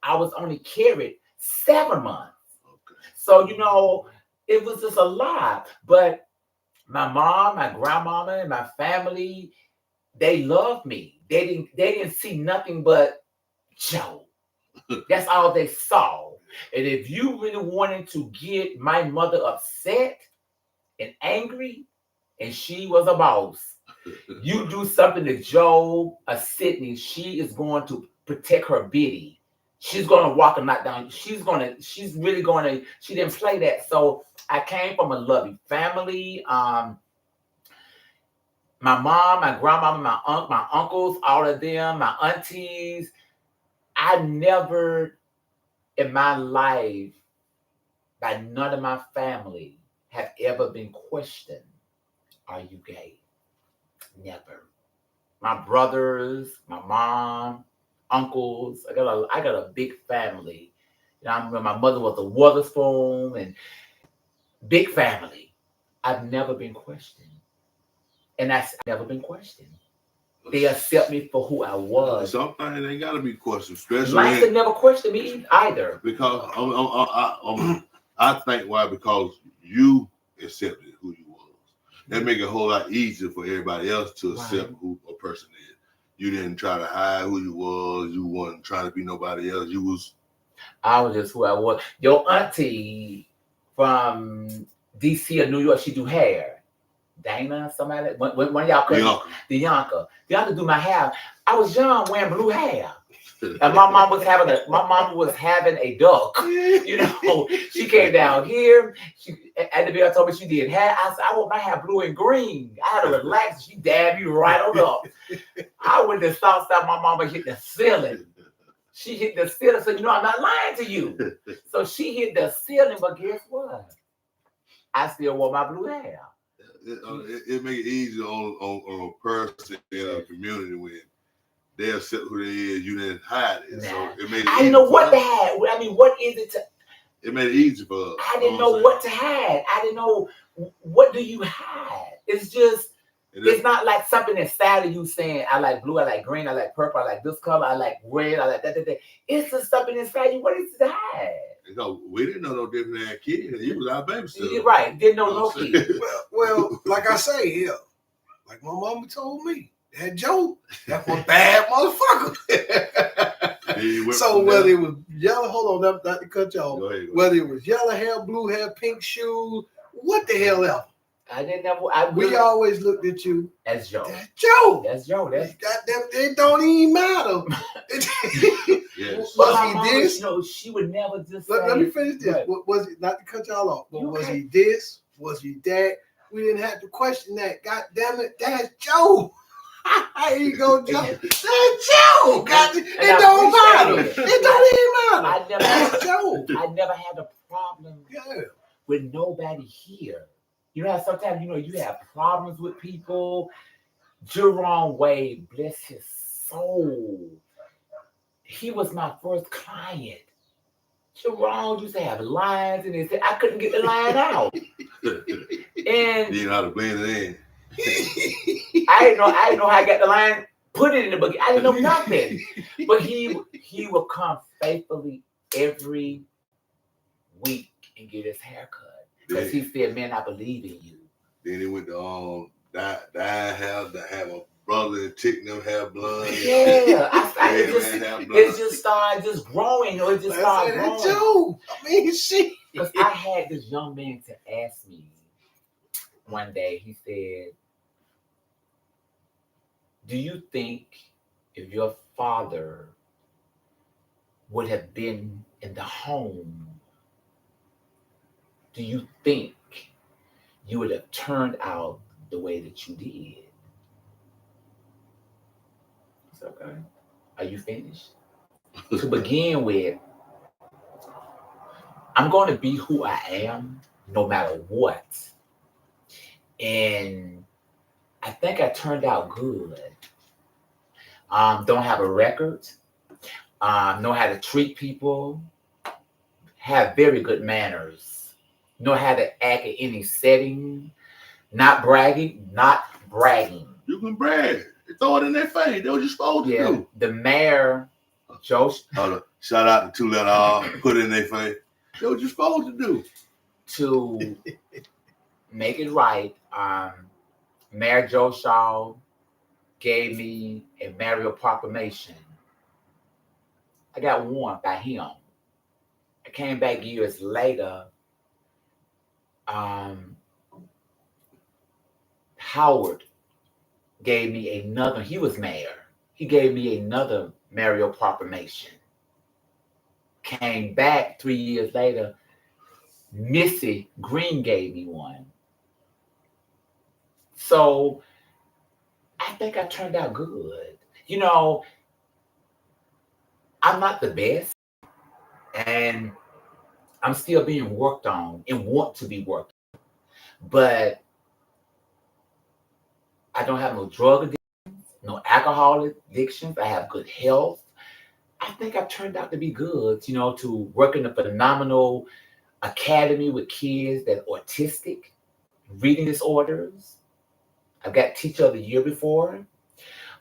I was only carried 7 months. Okay. So, it was just a lot. But my mom, my grandmama, and my family, they loved me. They didn't see nothing but Joe. That's all they saw. And if you really wanted to get my mother upset and angry, and she was a boss, you do something to Joe or Sydney, she is going to protect her Biddy. She's going to walk and knock down. She didn't play that. So I came from a loving family. My mom, my grandmama, my uncles, all of them, my aunties. I never in my life, by none of my family, have ever been questioned, are you gay? Never. My brothers, my mom, uncles. I got a big family. I remember my mother was a Witherspoon, and big family. I've never been questioned. And I've never been questioned. They accept me for who I was. Sometimes they gotta be questioned, especially. Life never questioned me either. Because I think why? Because you accepted who you was. That make it a whole lot easier for everybody else to accept who a person is. You didn't try to hide who you was. You wasn't trying to be nobody else. I was just who I was. Your auntie from DC or New York, she do hair. Dana, somebody, one of y'all cousins, Bianca do my hair. I was young wearing blue hair. And my mom was having a duck. She came down here. And the girl told me she did hair. I said, I want my hair blue and green. I had to relax. She dabbed me right on up. I went to stop my mama hit the ceiling. She hit the ceiling. So, I'm not lying to you. So she hit the ceiling, but guess what? I still wore my blue hair. It make it easier on a person in a community when they accept who they is. You didn't hide it. Nah. So it made it I didn't know what to hide. I mean, what is it to? It made it easy for us. I didn't know what to hide. I didn't know what do you hide. It's just, it's not like something inside of you saying, I like blue, I like green, I like purple, I like this color, I like red, I like that. It's just something inside you. What is it to hide? We didn't know no different than a kid. He was our babysitter. You're right. Didn't know no kid. Well, like I say, yeah, like my mama told me, that Joe, that's one bad motherfucker. So whether it was yellow, hold on, not to cut you off. Go ahead. Whether it was yellow hair, blue hair, pink shoes, what the hell ever. I didn't know. We always looked at you. That's Joe. That's Joe. That's Joe. It don't even matter. Yes. Was he this? She would never just Let me finish this. What was it? Not to cut y'all off, but was he this? Was he that? We didn't have to question that. God damn it, that's Joe. Here you go, Joe. That's Joe. It don't matter. It don't even matter. That's Joe. I never had a problem with nobody here. How sometimes you have problems with people. Jerome Wade, bless his soul. He was my first client. Jerome used to have lines in his head. I couldn't get the line out. And you know how to blend it in. I didn't know how I got the line, put it in the book. I didn't know nothing. But he would come faithfully every week and get his haircut. Because he said, man, I believe in you. Then he went to dye hair, to have a brother and tick them hair blonde. Yeah. It just started just growing. It just started growing. Joe. I mean, shit. Because I had this young man to ask me one day, he said, do you think if your father would have been in the home, do you think you would have turned out the way that you did? It's okay. Are you finished? To begin with, I'm going to be who I am no matter what. And I think I turned out good. Don't have a record. Know how to treat people. Have very good manners. Know how to act in any setting. Not bragging. You can brag. Throw it in their face. That's what you're supposed to do. The mayor, Joe. Hold on. Shout out to 2-letter R. Put it in their face. That's what you're supposed to do. To make it right, Mayor Joe Shaw gave me a mayoral proclamation. I got warned by him. I came back years later. Howard gave me another, he was mayor. He gave me another mayoral proclamation. Came back 3 years later, Missy Green gave me one. So I think I turned out good. You know, I'm not the best, and I'm still being worked on and want to be worked on. But I don't have no drug addictions, no alcohol addictions. I have good health. I think I've turned out to be good, you know, to work in a phenomenal academy with kids that are autistic, reading disorders. I've got Teacher of the Year before. You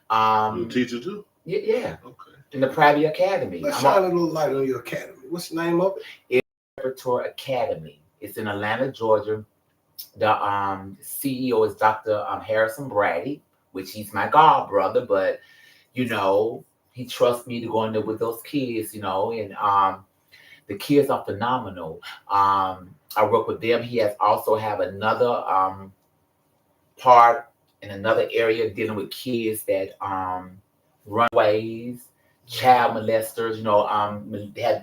a teacher too? Yeah. Okay. In the private academy. Let's shine a little light on your academy. What's the name of it? It's Preparatory Academy. It's in Atlanta, Georgia. The CEO is Dr. Harrison Brady, which he's my god brother, but you know, he trusts me to go in there with those kids, you know, and the kids are phenomenal. I work with them. He has also have another part in another area dealing with kids that runaways, child molesters, you know,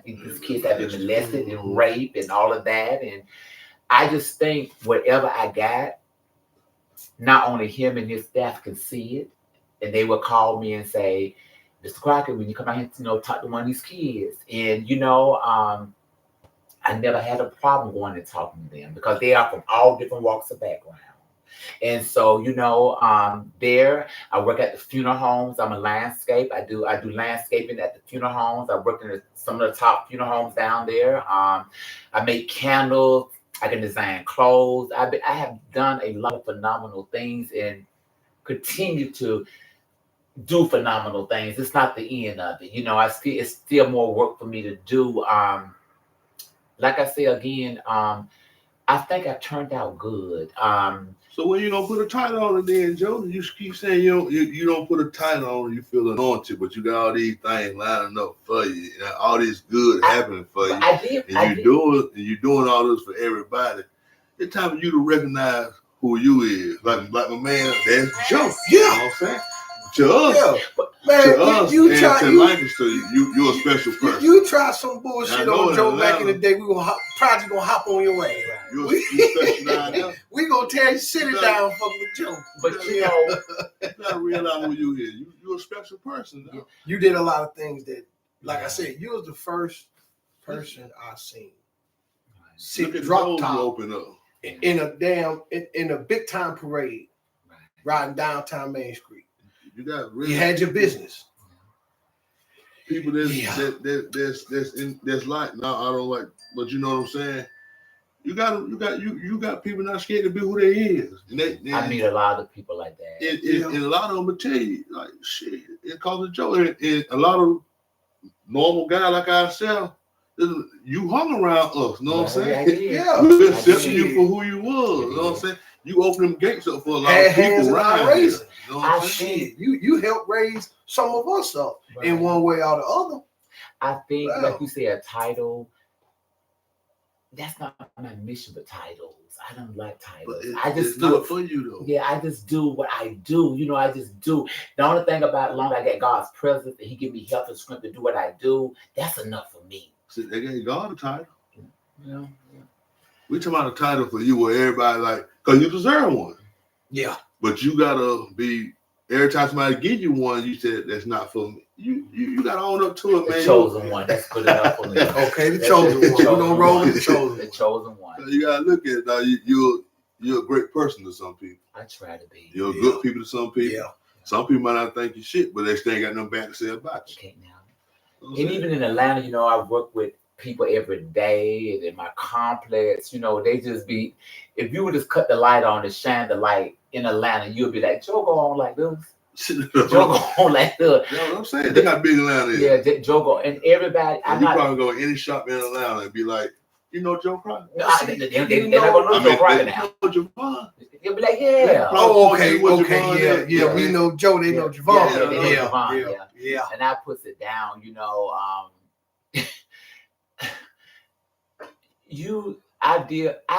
these kids have been molested and raped and all of that. And I just think whatever I got, not only him and his staff can see it, and they will call me and say, Mr. Crockett, when you come out here, you know, talk to one of these kids. And, you know, I never had a problem going and talking to them because they are from all different walks of background. And so, you know, there, I work at the funeral homes. I'm a landscape. I do landscaping at the funeral homes. I work in some of the top funeral homes down there. I make candles. I can design clothes. I have done a lot of phenomenal things and continue to do phenomenal things. It's not the end of it. You know, it's still more work for me to do. Like I say again, I think I turned out good. So when you gonna put a title on it then, Joe? You keep saying you don't put a title on it, you feel anointed, but you got all these things lining up for you, and all this good happening for you. I did. You're doing all this for everybody. It's time for you to recognize who you is. Like my man, that's Joe. Yeah. You know what I'm saying? To us, man, to us, you and try, to Lancaster, you're a special person. You try some bullshit on Joe Atlanta, back in the day, we probably gonna hop on your ass. You're special down there. We gonna tear your city down fucking with Joe. But you know, you gotta realize who you is. You're a special person. Though. You did a lot of things that, like I said, you was the first person I seen sit drop top open up in a big time parade, riding downtown Main Street. You had your business. People that's like, no, I don't like, but you know what I'm saying? You got people not scared to be who they is. And I meet a lot of people like that. And a lot of them will tell you, like, shit, it causes a joke. And a lot of normal guys like ourselves, you hung around us, you know what I'm saying? Yeah. We accepted you for who you was, you know what I'm saying? You open them gates up for a lot of people around here. You know what I'm saying? You helped raise some of us up in one way or the other. I think, like you said, a title, that's not my mission with titles. I don't like titles. But I just do do it for you, though. Yeah, I just do what I do. You know, I just do. The only thing about as long as I get God's presence and He give me health and strength to do what I do, that's enough for me. See, they gave God a title. Yeah. We talking about a title for you where everybody like, because you deserve one. Yeah. But you gotta be, every time somebody give you one, you said that's not for me. You gotta own up to it, man. The chosen one. That's good enough for me. Okay, the chosen one. We're gonna roll with the chosen The one. chosen one. You gotta look at it now. You're a great person to some people. I try to be. You're a good people to some people. Yeah. Some people might not think you shit, but they still ain't got nothing bad to say about you. Okay, now. And even in Atlanta, I work with people every day, and in my complex, they just be. If you would just cut the light on and shine the light in Atlanta, you'll be like, Joe go on like this. Joe go on like this. You know what I'm saying? They got big Atlanta. Yeah, Joe go, and everybody. And you probably go in any shop in Atlanta and be like, Joe Crockett. No, they're not gonna know Joe Crockett now. Javon. They'll be like, yeah. Oh, okay. Yeah. We know Joe. They know Javon. Yeah. And I puts it down. I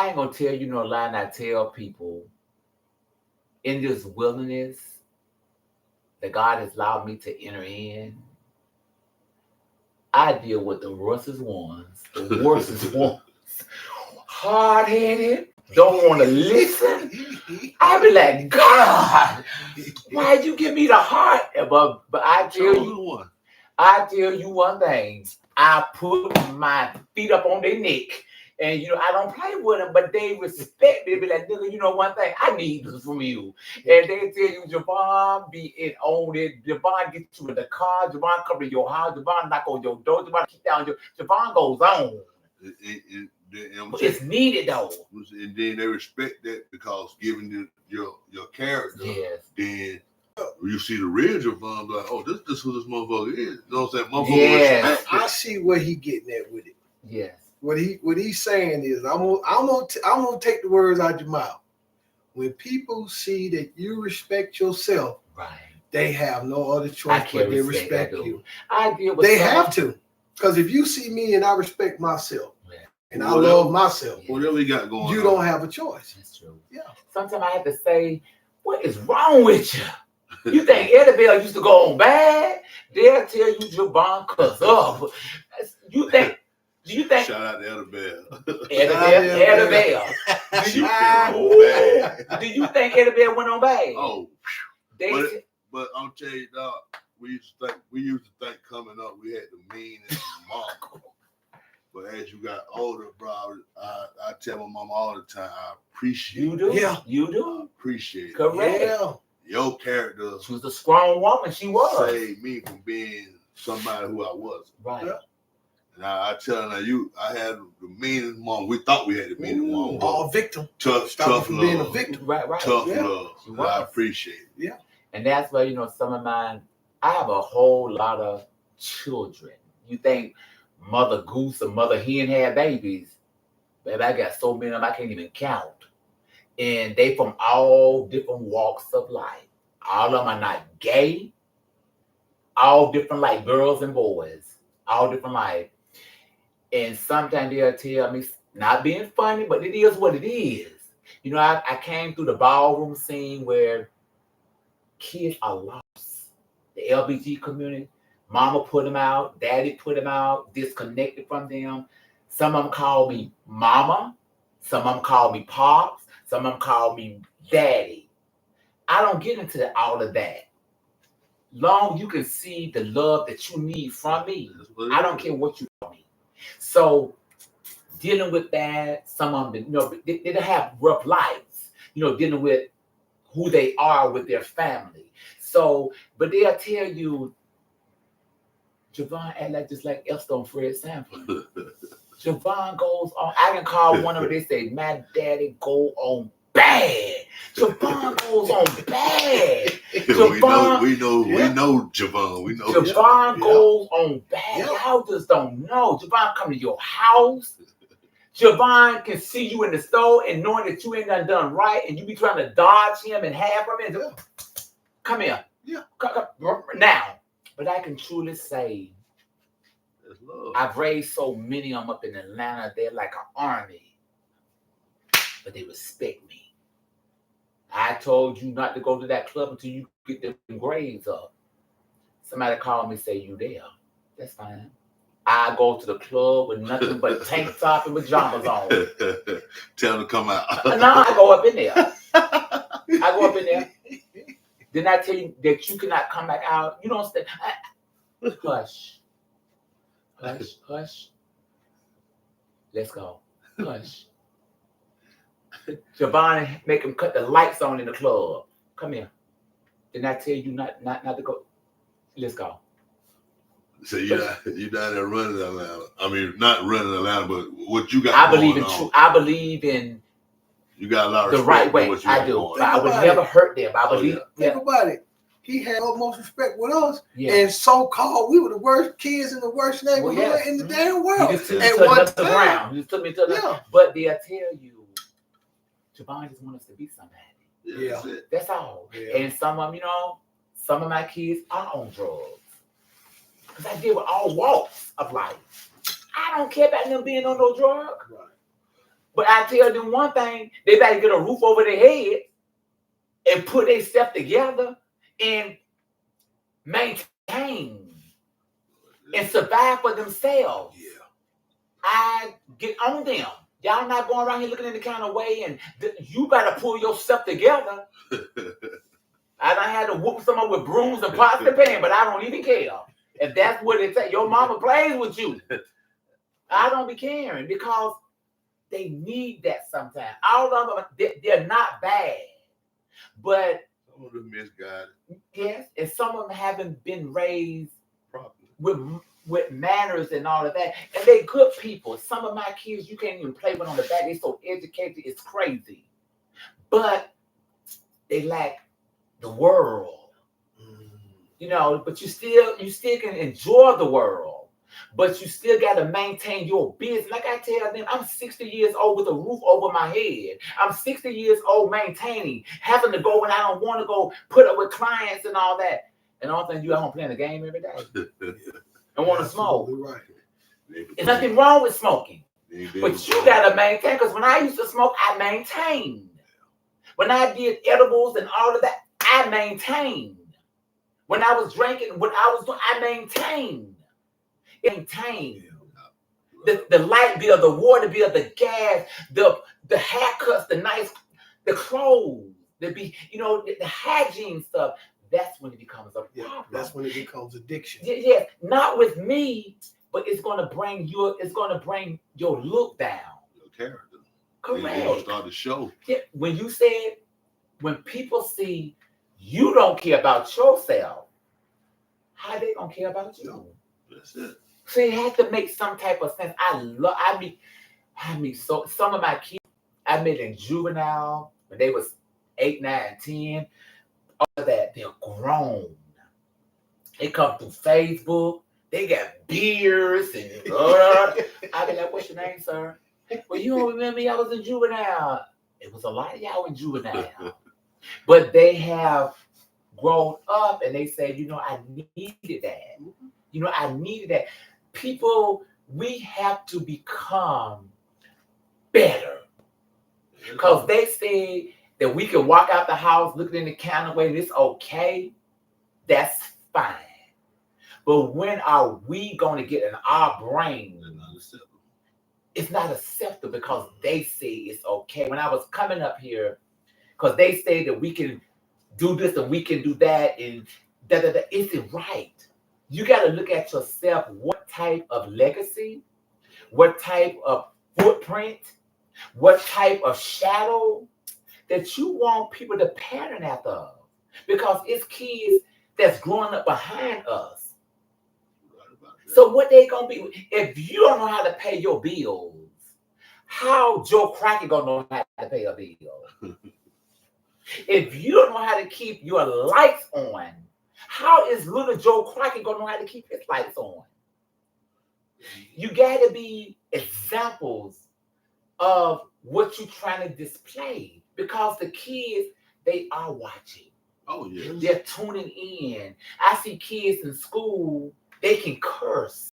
ain't gonna tell you no lie. And I tell people in this wilderness that God has allowed me to enter in. I deal with the worstest ones, hard-headed, don't want to listen. I be like, God, why you give me the heart? But I tell you one thing. I put my feet up on their neck. And, I don't play with them, but they respect me. They be like, nigga, one thing, I need this from you. And they tell you, Javon, be it on it. Javon get you in the car. Javon come to your house. Javon knock on your door. Javon keep down your. Javon goes on. It's needed, though. And then they respect that because given your character, then you see the real Javon, like, oh, this is who this motherfucker is. You know what I'm saying? Motherfucker respect. I see where he getting at with it. Yes. What he's saying is, I'm gonna take the words out your mouth. When people see that you respect yourself, right, they have no other choice but they respect you. They have to, because if you see me and I respect myself, and I love myself, whatever we got going, you don't have a choice. That's true. Yeah. Sometimes I have to say, what is wrong with you? You think Eddie Bell used to go on bad? They'll tell you Javon cuss up. Do you think? Shout out to Eddie Bell. Eddie Bell. Do you think Eddie Bell went on bad? Oh, but I'm telling you, dog, we used to think coming up we had the mean and remarkable. But as you got older, bro, I tell my mom all the time, I appreciate you. Do? Yeah, you do. I appreciate it. Correct. Yeah. Your character. She was a strong woman. She was. Saved me from being somebody who I wasn't. Right. Yeah. And I tell her now, I had the meanest mom. We thought we had the meanest mom. All victim. Tough love. Being a victim. Right. Tough love. I appreciate it. Yeah. And that's why, some of mine, I have a whole lot of children. You think Mother Goose or Mother Hen had babies? Baby, I got so many of them I can't even count. And they from all different walks of life. All of them are not gay. All different like girls and boys. All different life. And sometimes they'll tell me, not being funny, but it is what it is. I came through the ballroom scene where kids are lost. The LBG community, mama put them out, daddy put them out, disconnected from them. Some of them call me mama. Some of them call me pops. Some of them call me daddy. I don't get into all of that. Long you can see the love that you need from me, I don't care what you tell me. So dealing with that, some of them, they have rough lives, dealing with who they are with their family. So, but they'll tell you, Javon act just like Esther and Fred Sanford. Javon goes on. I can call one of them. They say, my daddy go on bad. Javon goes on bad. Javon, we know Javon. We know Javon goes on bad. Y'all just don't know. Javon come to your house. Javon can see you in the store and knowing that you ain't done right, and you be trying to dodge him and have him. And come here. Yeah. Come now. But I can truly say, I've raised so many of them up in Atlanta. They're like an army, but they respect me. I told you not to go to that club until you get them grades up. Somebody called me, say, you there. That's fine. I go to the club with nothing but tank top and pajamas on. Tell them to come out. No, I go up in there. I go up in there. Then I tell you that you cannot come back out. You don't stay. Hush. Hush. Hush. Let's go. Hush. Javon, make him cut the lights on in the club. Come here. Didn't I tell you not to go? Let's go. So you're not there running around. I mean, not running around, but what you got. I believe in true. I believe in. You got a lot of the right way. I do. I would never hurt them. I believe. Think about it. He had utmost respect with us, and so-called we were the worst kids in the worst neighborhood in the damn world. He just took me to another ground. He just took me to another. But they'll tell you, Javon just wants us to be somebody. Yeah, that's all. Yeah. And some of them, some of my kids are on drugs because I deal with all walks of life. I don't care about them being on no drug. Right. But I tell them one thing: they better get a roof over their head and put their stuff together and maintain and survive for themselves. Yeah. I get on them. Y'all not going around here looking in the kind of way, and you better pull yourself together. I done had to whoop someone with brooms and pots and pans, but I don't even care. If that's what it takes, your mama plays with you. I don't be caring because they need that sometimes. All of them, they're not bad, but some of them misguided. Yes, and some of them haven't been raised properly with manners and all of that. And they good people. Some of my kids, you can't even play with on the back. They're so educated, it's crazy. But they lack the world. But you still can enjoy the world. But you still got to maintain your business. Like I tell them, I'm 60 years old with a roof over my head. I'm 60 years old maintaining, having to go when I don't want to go, put up with clients and all that. And all things you at home playing the game every day. And want to smoke. Right. There's nothing wrong with smoking. But you got to maintain. Because when I used to smoke, I maintained. When I did edibles and all of that, I maintained. When I was drinking, what I was doing, I maintained. The light bill, the water bill, the gas, the haircuts, the clothes, the hygiene stuff. That's when it becomes a problem. That's when it becomes addiction. Yes, not with me, but it's gonna bring your look down. Your character. Correct. You're gonna start to show. Yeah, when people see you don't care about yourself, how they gonna care about you? No, that's it. So it has to make some type of sense. So some of my kids I met in juvenile when they was 8, 9, 10. All of that, they're grown. They come through Facebook. They got beers and I be like, "What's your name, sir?" "Well, you don't remember me? I was in juvenile." It was a lot of y'all in juvenile, but they have grown up and they say, I needed that. I needed that. People, we have to become better. Because they say that we can walk out the house looking in the counter way and it's okay. That's fine. But when are we going to get in our brain? It's not acceptable because they say it's okay. When I was coming up here, because they say that we can do this and we can do that and da-da-da. Is it right? You got to look at yourself. What type of legacy? What type of footprint? What type of shadow that you want people to pattern after? Because it's kids that's growing up behind us. So what they gonna be? If you don't know how to pay your bills, how Joe Crockett gonna know how to pay a bill? If you don't know how to keep your lights on, how is little Joe Crockett gonna know how to keep his lights on? You gotta be examples of what you're trying to display because the kids, they are watching. Oh, yeah. They're tuning in. I see kids in school, they can curse,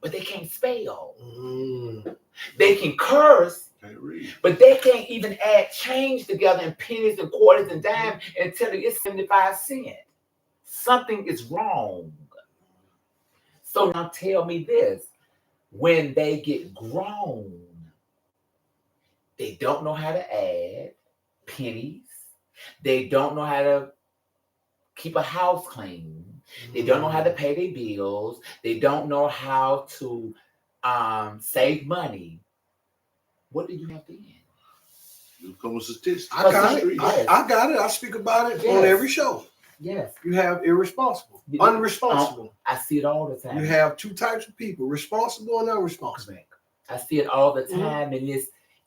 but they can't spell. They can curse, but they can't even add change together in pennies and quarters and dimes and tell you it's 75 cents. Something is wrong. So now tell me this. When they get grown, they don't know how to add pennies. They don't know how to keep a house clean. They don't know how to pay their bills. They don't know how to save money. What do you have then? You become a statistic. I got it. I got it. I speak about it on every show. Yes. You have irresponsible, unresponsible. I see it all the time. You have two types of people, responsible and unresponsible. Correct. I see it all the time, and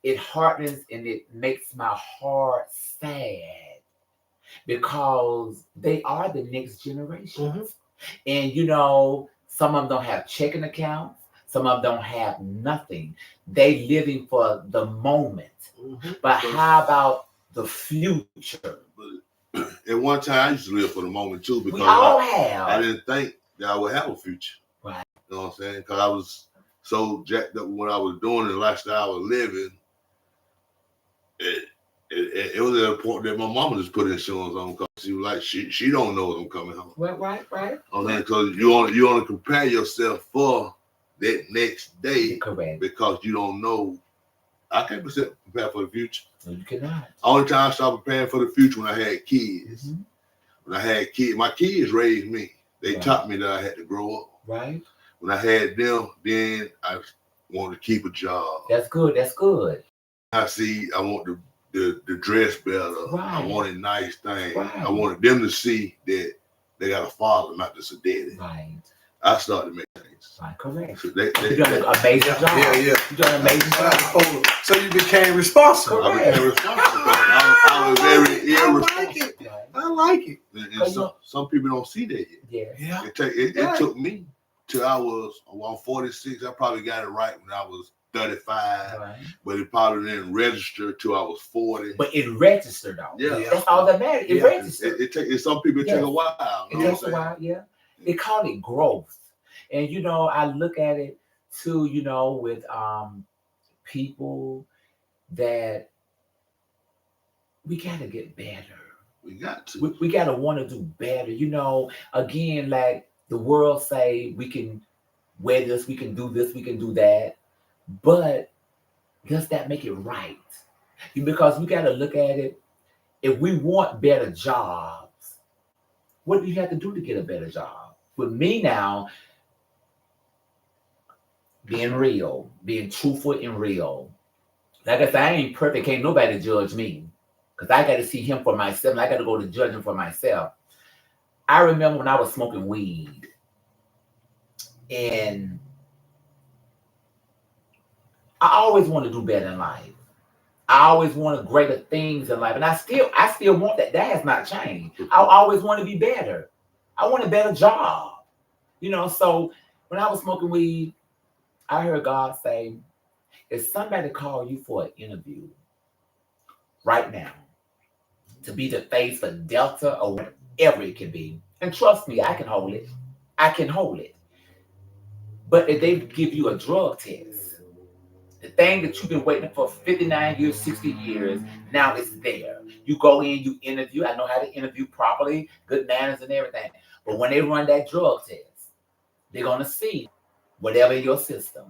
it hardens and it makes my heart sad because they are the next generation. And you know, some of them don't have checking accounts, some of them don't have nothing. They living for the moment. But how about the future? At one time, I used to live for the moment too because I didn't think that I would have a future. Right. You know what I'm saying? Because I was so jacked up when I was doing the lifestyle I was living. It was at a point that my mama just put insurance on because she was like, she don't know when I'm coming home. Right. Okay, because you only compare yourself for that next day. Correct. Because you don't know. I can't prepare for the future. No, you cannot. Only time I started preparing for the future when I had kids. When I had kids, my kids raised me. They taught me that I had to grow up. Right. When I had them, then I wanted to keep a job. That's good. I want the dress better. Right. I wanted nice things. Right. I wanted them to see that they got a father, not just a daddy. Right. I started to make things. Right, correct. So you done an amazing job. Yeah. You done an amazing job. So you became responsible. I became responsible. I was very irresponsible. I like it. And some people don't see that yet. Yeah. It took me till I'm 46. I probably got it right when I was 35. Right. But it probably didn't register till I was 40. But it registered though. Yeah. That's all that matters. It registered. Some people take a while. It takes a while, yeah. They call it growth. And you know, I look at it too, you know, with people that we gotta get better. We got to. We gotta want to do better. You know, again, like the world say we can wear this, we can do this, we can do that. But does that make it right? Because we gotta look at it. If we want better jobs, what do you have to do to get a better job? With me now, being real, being truthful and real. Like I said, I ain't perfect. Can't nobody judge me. Because I got to see him for myself. And I got to go to judge him for myself. I remember when I was smoking weed. And I always want to do better in life. I always wanted greater things in life. And I still want that. That has not changed. I always want to be better. I want a better job. You know, so when I was smoking weed, I heard God say, if somebody call you for an interview right now to be the face for Delta or whatever it can be, and trust me, I can hold it. I can hold it. But if they give you a drug test, the thing that you've been waiting for 59 years, 60 years, now it's there. You go in, you interview. I know how to interview properly, good manners and everything. But when they run that drug test, they're going to see whatever in your system.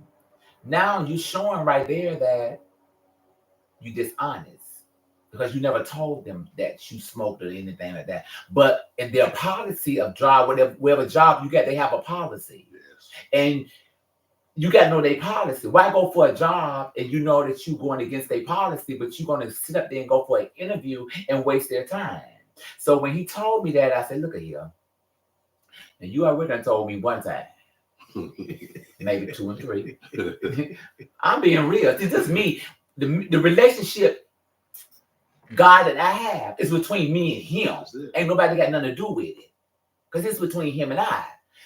Now you're showing right there that you're dishonest because you never told them that you smoked or anything like that. But in their policy of job, whatever job you got, they have a policy. Yes. And you got to know their policy. Why go for a job and you know that you're going against their policy, but you're going to sit up there and go for an interview and waste their time? So when he told me that, I said, look at here. And you already done told me one time. Maybe 2 and 3. I'm being real. This is me. The relationship God that I have is between me and him. Ain't nobody got nothing to do with it. Because it's between him and I.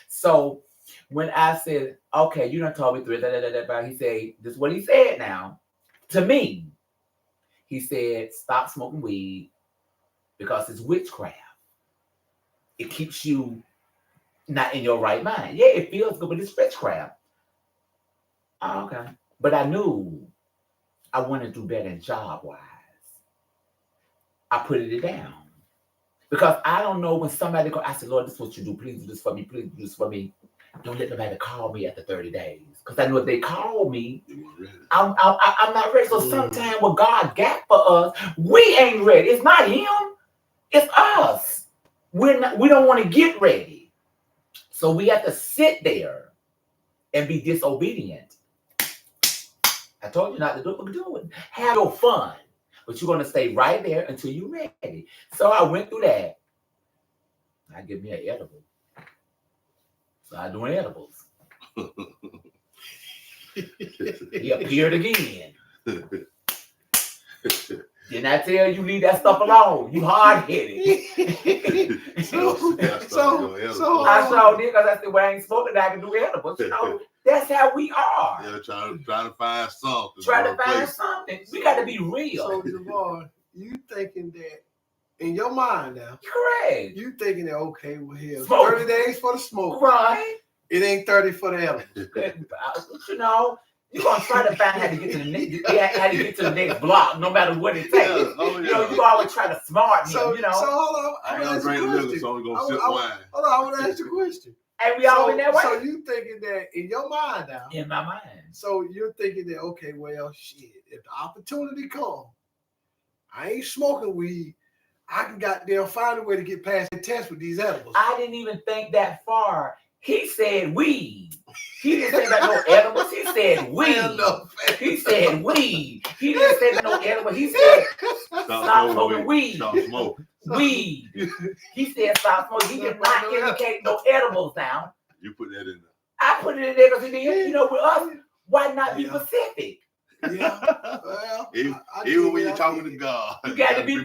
So when I said, okay, you done told me 3, he said, this is what he said now to me. He said, stop smoking weed because it's witchcraft. It keeps you not in your right mind. Yeah, it feels good, but it's witchcraft. Oh, okay. But I knew I wanted to do better job-wise. I put it down. Because I don't know when somebody go, I said, Lord, this is what you do. Please do this for me. Please do this for me. don't let nobody call me after 30 days. Because I know if they call me, You weren't ready. I'm not ready. So sometimes what God got for us, we ain't ready. It's not him. It's us. We don't want to get ready. So we have to sit there and be disobedient. I told you not to do it, but do it. Have your fun. But you're going to stay right there until you're ready. So I went through that. I give me an edible. So I doing edibles. He appeared again. Didn't I tell you leave that stuff alone? You hard-headed. so I saw it because I said, well, I ain't smoking, I can do edibles. You know, that's how we are. Yeah, trying to find something. Try to find something. We got to be real. So, Javon, you thinking that in your mind now? Correct. You thinking that, okay, well, here, Smoke. 30 days for the smoke. Right. It ain't 30 for the edibles. You know, you're going to try to find how to get to the next block, no matter what it takes. Yeah. Oh, yeah. You know, you always try to smart him, So, you know. so hold on. I I'm ain't gonna gonna ask you drink a liquor, question. so I'm gonna sip wine. Hold on, I want to ask you a question. And we all in that way. So you thinking that in your mind now? In my mind. So you're thinking that, okay, well, shit, if the opportunity comes, I ain't smoking weed, I can goddamn find a way to get past the test with these edibles. I didn't even think that far. He said weed. He didn't say about no edibles. He said weed. He said weed. He didn't say about no edibles. He said stop smoking weed. Stop smoking. Weed. He said stop smoking. He did not indicate no edibles now. You put that in there. I put it in there because you know, with us, why not be specific? Yeah. Well, even when you're talking to God, you got to be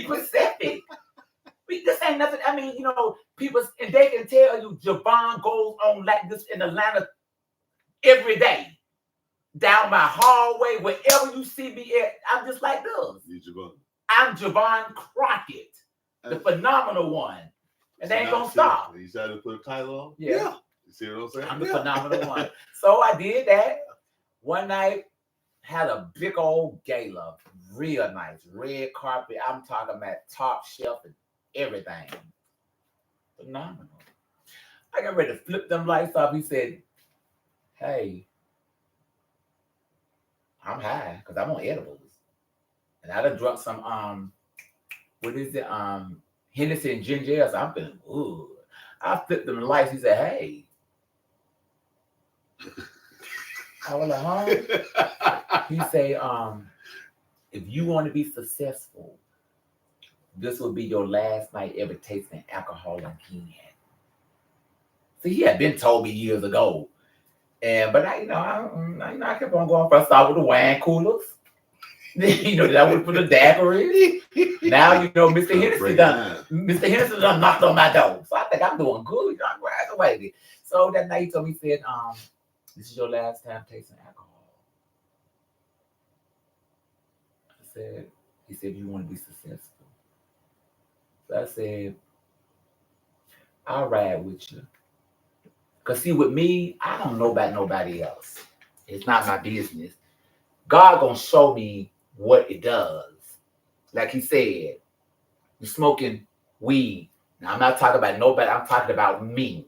specific. This ain't nothing. I mean, you know, people, and they can tell you Javon goes on like this in Atlanta every day. Down my hallway, wherever you see me at, I'm just like this. I'm Javon Crockett, the phenomenal one. And they ain't going to stop. You decided to put a title on? Yeah. You see what I'm saying? I'm the phenomenal one. So I did that. One night, had a big old gala, real nice, red carpet. I'm talking about top shelf and everything. Phenomenal. I got ready to flip them lights off. He said, hey, I'm high because I'm on edibles. And I done drunk some, what is it? Hennessy and ginger ale. So I'm feeling good. I flipped them lights. He said, hey. I was like, huh? He say, if you want to be successful, this will be your last night ever tasting alcohol again. See, he had been told me years ago. But I kept on going. First, I started with the wine coolers. You know, that was for the daiquiris. Now, you know, Mr. Hennessy done knocked on my door. So I think I'm doing good. I graduated. So that night he told me, he said, this is your last time tasting alcohol. He said, you want to be successful. So I said, I'll ride with you. Because see, with me, I don't know about nobody else. It's not my business. God gonna show me what it does. Like he said, you're smoking weed. Now, I'm not talking about nobody. I'm talking about me.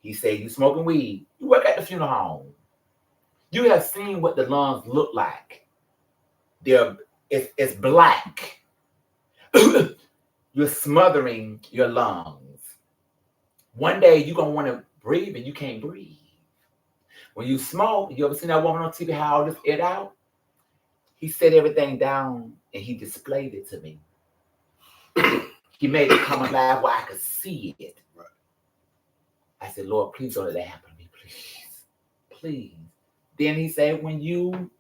He said, you smoking weed. You work at the funeral home. You have seen what the lungs look like. It's black. You're smothering your lungs. One day you're going to want to breathe and you can't breathe. When you smoke, you ever seen that woman on TV, how all this it out? He set everything down and he displayed it to me. He made it come alive where I could see it. Right. I said, Lord, please don't let that happen to me, please. Please. Then he said, when you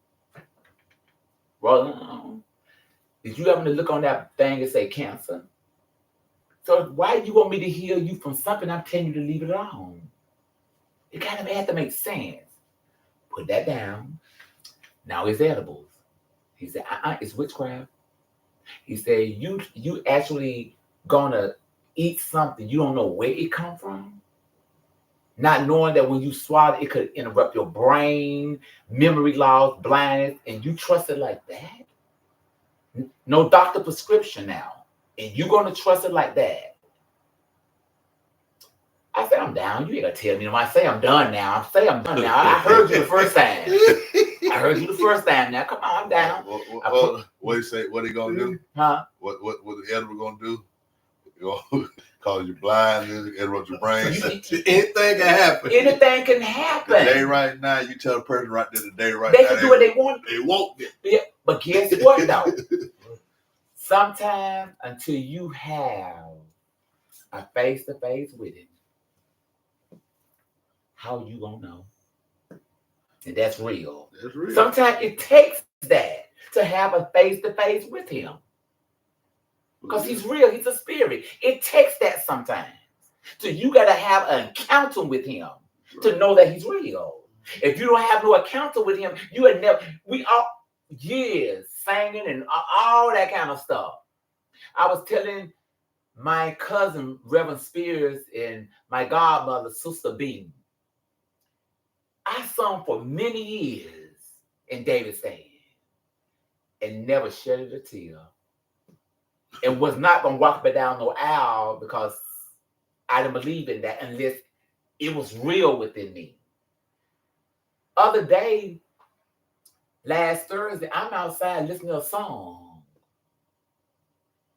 roll on, did you ever look on that thing and say cancer? So why do you want me to heal you from something I'm telling you to leave it alone? It kind of had to make sense. Put that down. Now it's edibles. He said, it's witchcraft. He said, you actually gonna eat something you don't know where it come from, not knowing that when you swallow it could interrupt your brain, memory loss, blindness, and you trust it like that? No doctor prescription now, and you're gonna trust it like that? I said, I'm down. You ain't gonna tell me. I say I'm done now. I say I'm done now. I heard you the first time. I heard you the first time. Now, come on, I'm down. What he say? What he gonna do? Huh? What the editor gonna do? You gonna cause you blind, interrupt your brain. Anything can happen. Anything can happen. The day right now, you tell the person right there, the day right they now. They can do what they want. They won't get. Yeah, but guess what though? Sometimes until you have a face-to-face with him, how you gonna know? And that's real. That's real. Sometimes it takes that to have a face-to-face with him. Because he's real, he's a spirit. It takes that sometimes. So you gotta have an encounter with him to know that he's real. If you don't have no encounter with him, you would never, we all years singing and all that kind of stuff. I was telling my cousin, Reverend Spears, and my godmother, Sister B, I sung for many years in David's stand and never shedded a tear. And was not going to walk me down no aisle because I didn't believe in that unless it was real within me. Other day, last Thursday, I'm outside listening to a song.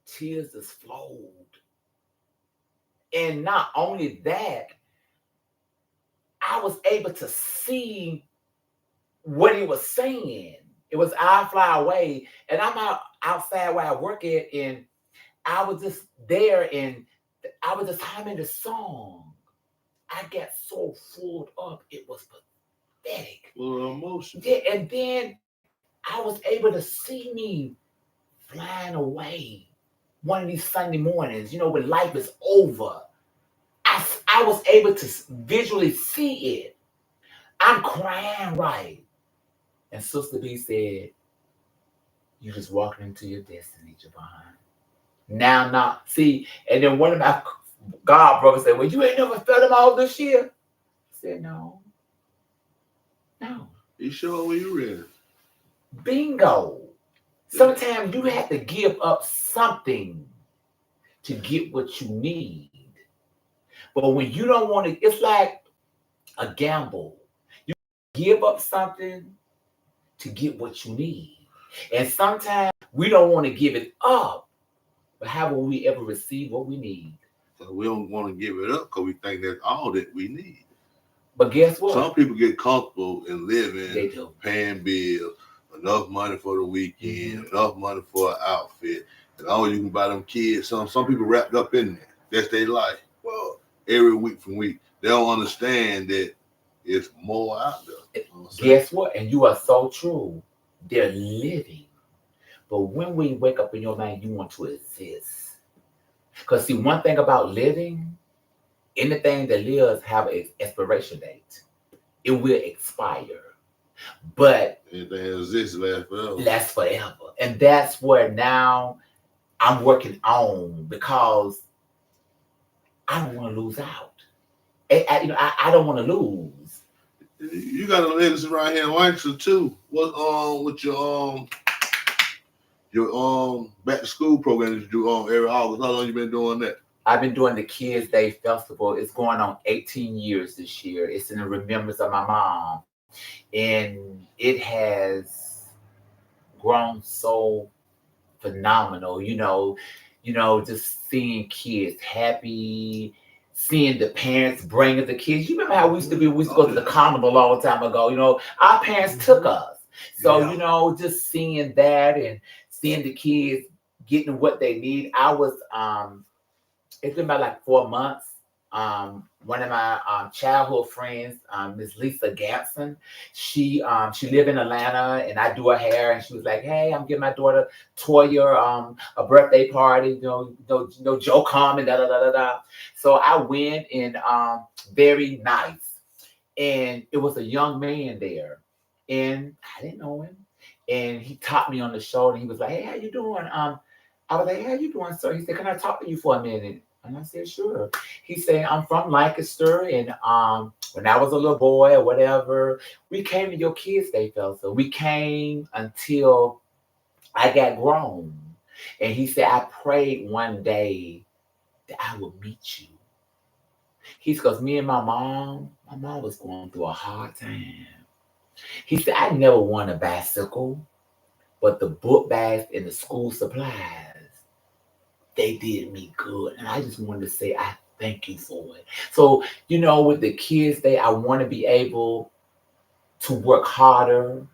Tears just flowed. And not only that, I was able to see what he was saying. It was I Fly Away. And I'm outside where I work at, and I was just there and I was just humming the song. I got so full up, it was pathetic. Full of emotion. Yeah, and then I was able to see me flying away one of these Sunday mornings, when life is over. I was able to visually see it. I'm crying right. And Sister B said, you just walking into your destiny, Javon. Now, see, and then one of my God brothers said, well, you ain't never felt him all this year? I said, no. You sure when you ready? Bingo. Sometimes you have to give up something to get what you need. But when you don't want to, it's like a gamble. You give up something to get what you need. And sometimes we don't want to give it up. But how will we ever receive what we need? So we don't want to give it up because we think that's all that we need. But guess what? Some people get comfortable in living, they do. Paying bills, enough money for the weekend, enough money for an outfit, and all you can buy them kids. Some people wrapped up in there. That's their life. Well, every week from week, they don't understand that it's more out there. Guess what? And you are so true. They're living. But when we wake up in your mind, you want to exist. Because see, one thing about living, anything that lives have an expiration date. It will expire. But anything that exists lasts forever. And that's where now I'm working on, because I don't want to lose out. I don't want to lose. You got a ladies around here in Lancaster too. What with your back to school program that you do every August? How long you been doing that? I've been doing the Kids Day Festival. It's going on 18 years this year. It's in the remembrance of my mom. And it has grown so phenomenal, just seeing kids happy, seeing the parents bringing the kids. You remember how we used to go to the carnival a long time ago, our parents took us. So, just seeing that and seeing the kids getting what they need. I was, it's been about like 4 months. One of my childhood friends, Miss Lisa Ganson, she lived in Atlanta, and I do her hair, and she was like, hey, I'm giving my daughter Toya a birthday party, Joe Crockett, da. So I went, and very nice. And it was a young man there, and I didn't know him. And he tapped me on the shoulder. He was like, hey, how you doing? I was like, how you doing, sir? He said, can I talk to you for a minute? And I said, sure. He said, I'm from Lancaster, and when I was a little boy or whatever, we came to your Kids Day Festival. We came until I got grown. And he said, I prayed one day that I would meet you. He's because me and my mom was going through a hard time. He said, I never won a bicycle, but the book bags and the school supplies, they did me good. And I just wanted to say, I thank you for it. So, with the kids, I want to be able to work harder.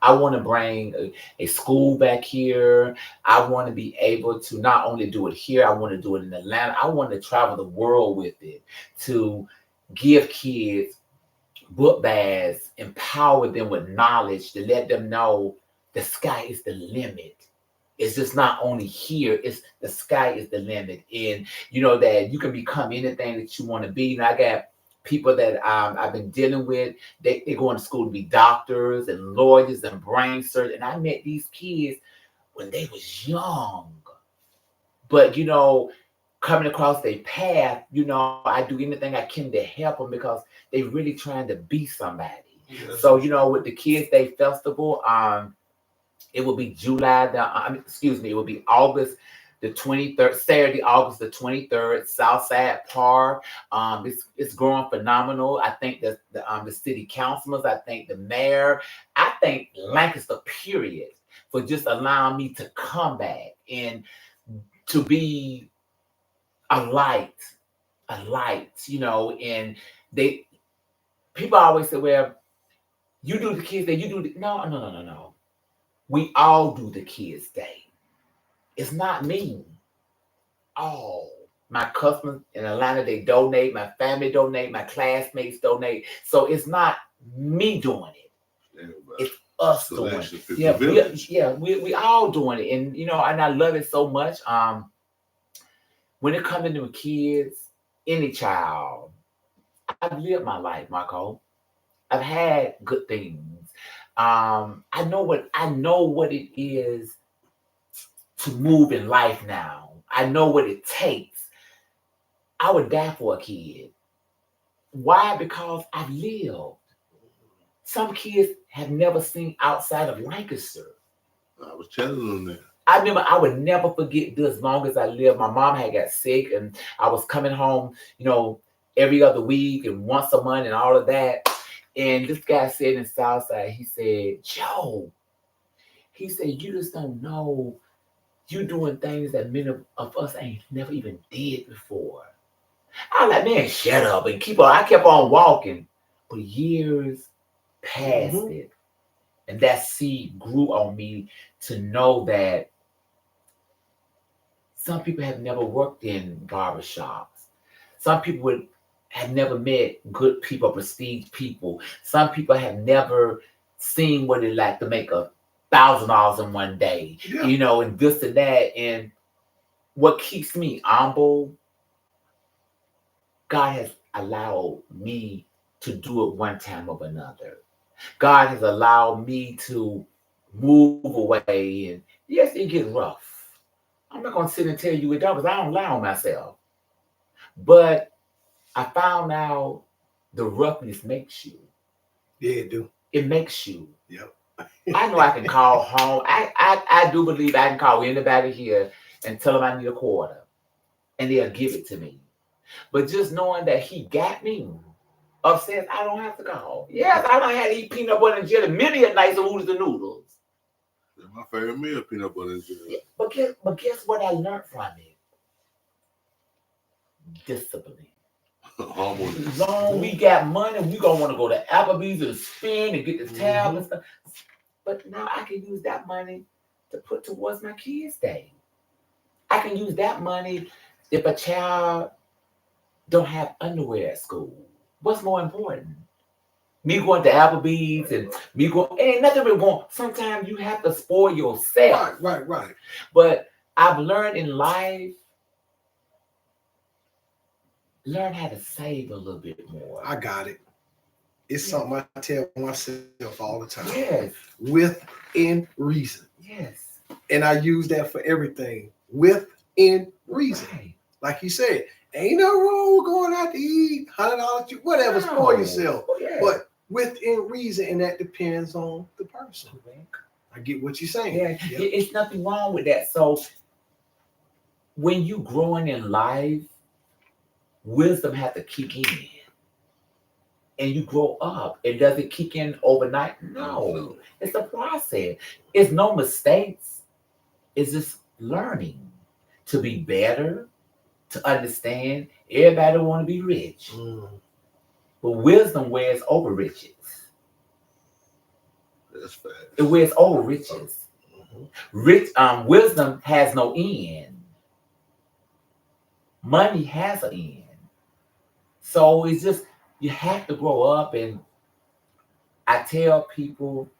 I want to bring a school back here. I want to be able to not only do it here, I want to do it in Atlanta. I want to travel the world with it to give kids book bags, empower them with knowledge, to let them know the sky is the limit. It's just not only here, it's the sky is the limit. And that you can become anything that you want to be. I got people that I've been dealing with, they're going to school to be doctors and lawyers and brain surgeons. And I met these kids when they was young. But coming across their path, I do anything I can to help them because they really trying to be somebody. Yes. So, with the Kids Day Festival, it will be it will be August the 23rd, Saturday, August the 23rd, Southside Park. It's growing phenomenal. I think that the city councilors, I think the mayor, I thank Lancaster, period, for just allowing me to come back and to be a light, and people always say, well, you do the Kids Day, no. We all do the Kids Day. It's not me. Oh, my customers in Atlanta, they donate, my family donate, my classmates donate. So it's not me doing it. It's us doing it. We all doing it. And and I love it so much. When it comes to kids, any child, I've lived my life, Marco. I've had good things. I know what it is to move in life now. I know what it takes. I would die for a kid. Why? Because I've lived. Some kids have never seen outside of Lancaster. I was telling them that. I remember I would never forget this as long as I lived. My mom had got sick and I was coming home, every other week and once a month and all of that. And this guy said in Southside, he said, Joe, he said, you just don't know. You doing things that many of us ain't never even did before. I was like, man, shut up and keep on. I kept on walking. But years passed it. And that seed grew on me to know that some people have never worked in barbershops. Some people have never met good people, prestige people. Some people have never seen what it's like to make $1,000 in one day, and this and that. And what keeps me humble, God has allowed me to do it one time or another. God has allowed me to move away. And yes, it gets rough. I'm not going to sit and tell you it don't, because I don't lie on myself. But I found out the roughness makes you. Yeah, it do. It makes you. Yep. I know I can call home. I do believe I can call anybody here and tell them I need a quarter. And they'll give it to me. But just knowing that he got me upset, I don't have to call. Yes, I don't have to eat peanut butter and jelly many a nights of oodles and noodles. That's my favorite meal, peanut butter and jelly. Yeah, but guess what I learned from it? Discipline. As long as we got money, we gonna want to go to Applebee's and spend and get the tab and stuff. But now I can use that money to put towards my kids' day. I can use that money if a child don't have underwear at school. What's more important? Me going to Applebee's and me going, ain't nothing really going. Sometimes you have to spoil yourself. Right. But I've learned in life, learn how to save a little bit more. I got it. It's something I tell myself all the time. Yes. Within reason. Yes. And I use that for everything. Within reason. Right. Like you said, ain't no wrong with going out to eat, $100, whatever, spoil yourself. Yeah. But within reason, and that depends on the person. I get what you're saying. Yeah. Yep. It's nothing wrong with that. So when you growing in life, wisdom has to kick in. And you grow up. And does it kick in overnight? No. It's a process. It's no mistakes. It's just learning to be better, to understand. Everybody want to be rich. But wisdom wears over riches. That's fact. It wears over riches. Wisdom has no end. Money has an end. So it's just, you have to grow up. And I tell people,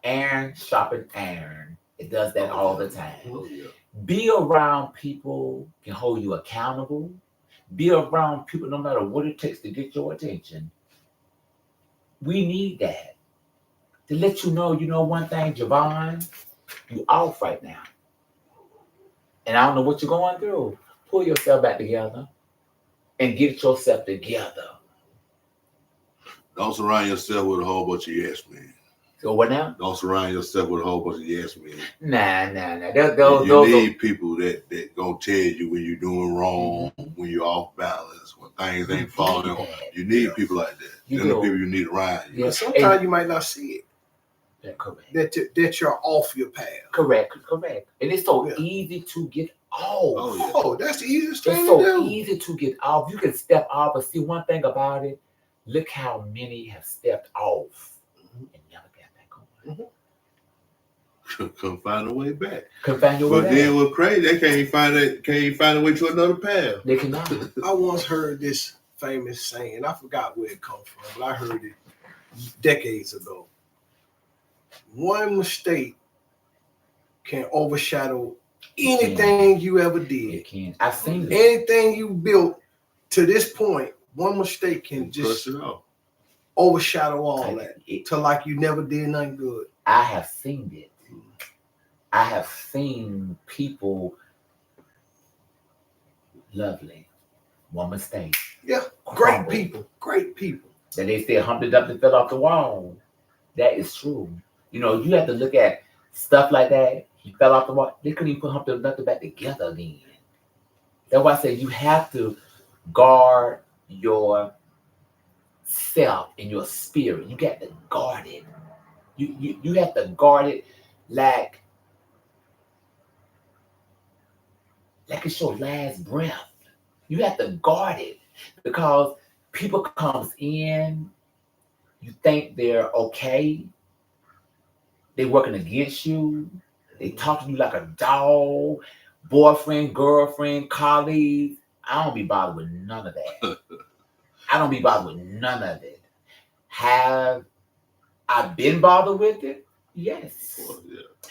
iron sharpen iron. It does that all the time. Be around people can hold you accountable. Be around people no matter what it takes to get your attention. We need that. To let you know one thing, Javon, you off right now. And I don't know what you're going through. Pull yourself back together and get yourself together. Don't surround yourself with a whole bunch of yes men. So what now? Don't surround yourself with a whole bunch of yes men. Nah. You need people that gonna tell you when you're doing wrong, when you're off balance, when things ain't falling on. You need people like that. They're the people you need around you. Yeah, sometimes you might not see it. Yeah, correct. That you're off your path. Correct. And it's so easy to get off. Oh, that's the easiest thing It's to so do. easy to get off. You can step off, but see one thing about it, look how many have stepped off and never got back on. Couldn't find a way back. Couldn't find your way back. But then what's crazy, they can't even find a way to another path. They cannot. I once heard this famous saying. I forgot where it comes from, but I heard it decades ago. One mistake can overshadow anything you ever did. It can. I've seen it. Anything you built to this point, one mistake can just overshadow all that to like you never did nothing good. I have seen it. I have seen people lovely. One mistake. Yeah. Crumble. Great people. That they said Humpty Dumpty fell off the wall. That is true. You have to look at stuff like that. He fell off the wall. They couldn't even put Humpty Dumpty back together again. That's why I say you have to guard your self and your spirit. You got to guard it. You have to guard it like it's your last breath. You have to guard it because people comes in, you think they're okay. They're working against you. They talk to you like a dog, boyfriend, girlfriend, colleague. I don't be bothered with none of that. I don't be bothered with none of it. Have I been bothered with it? Yes.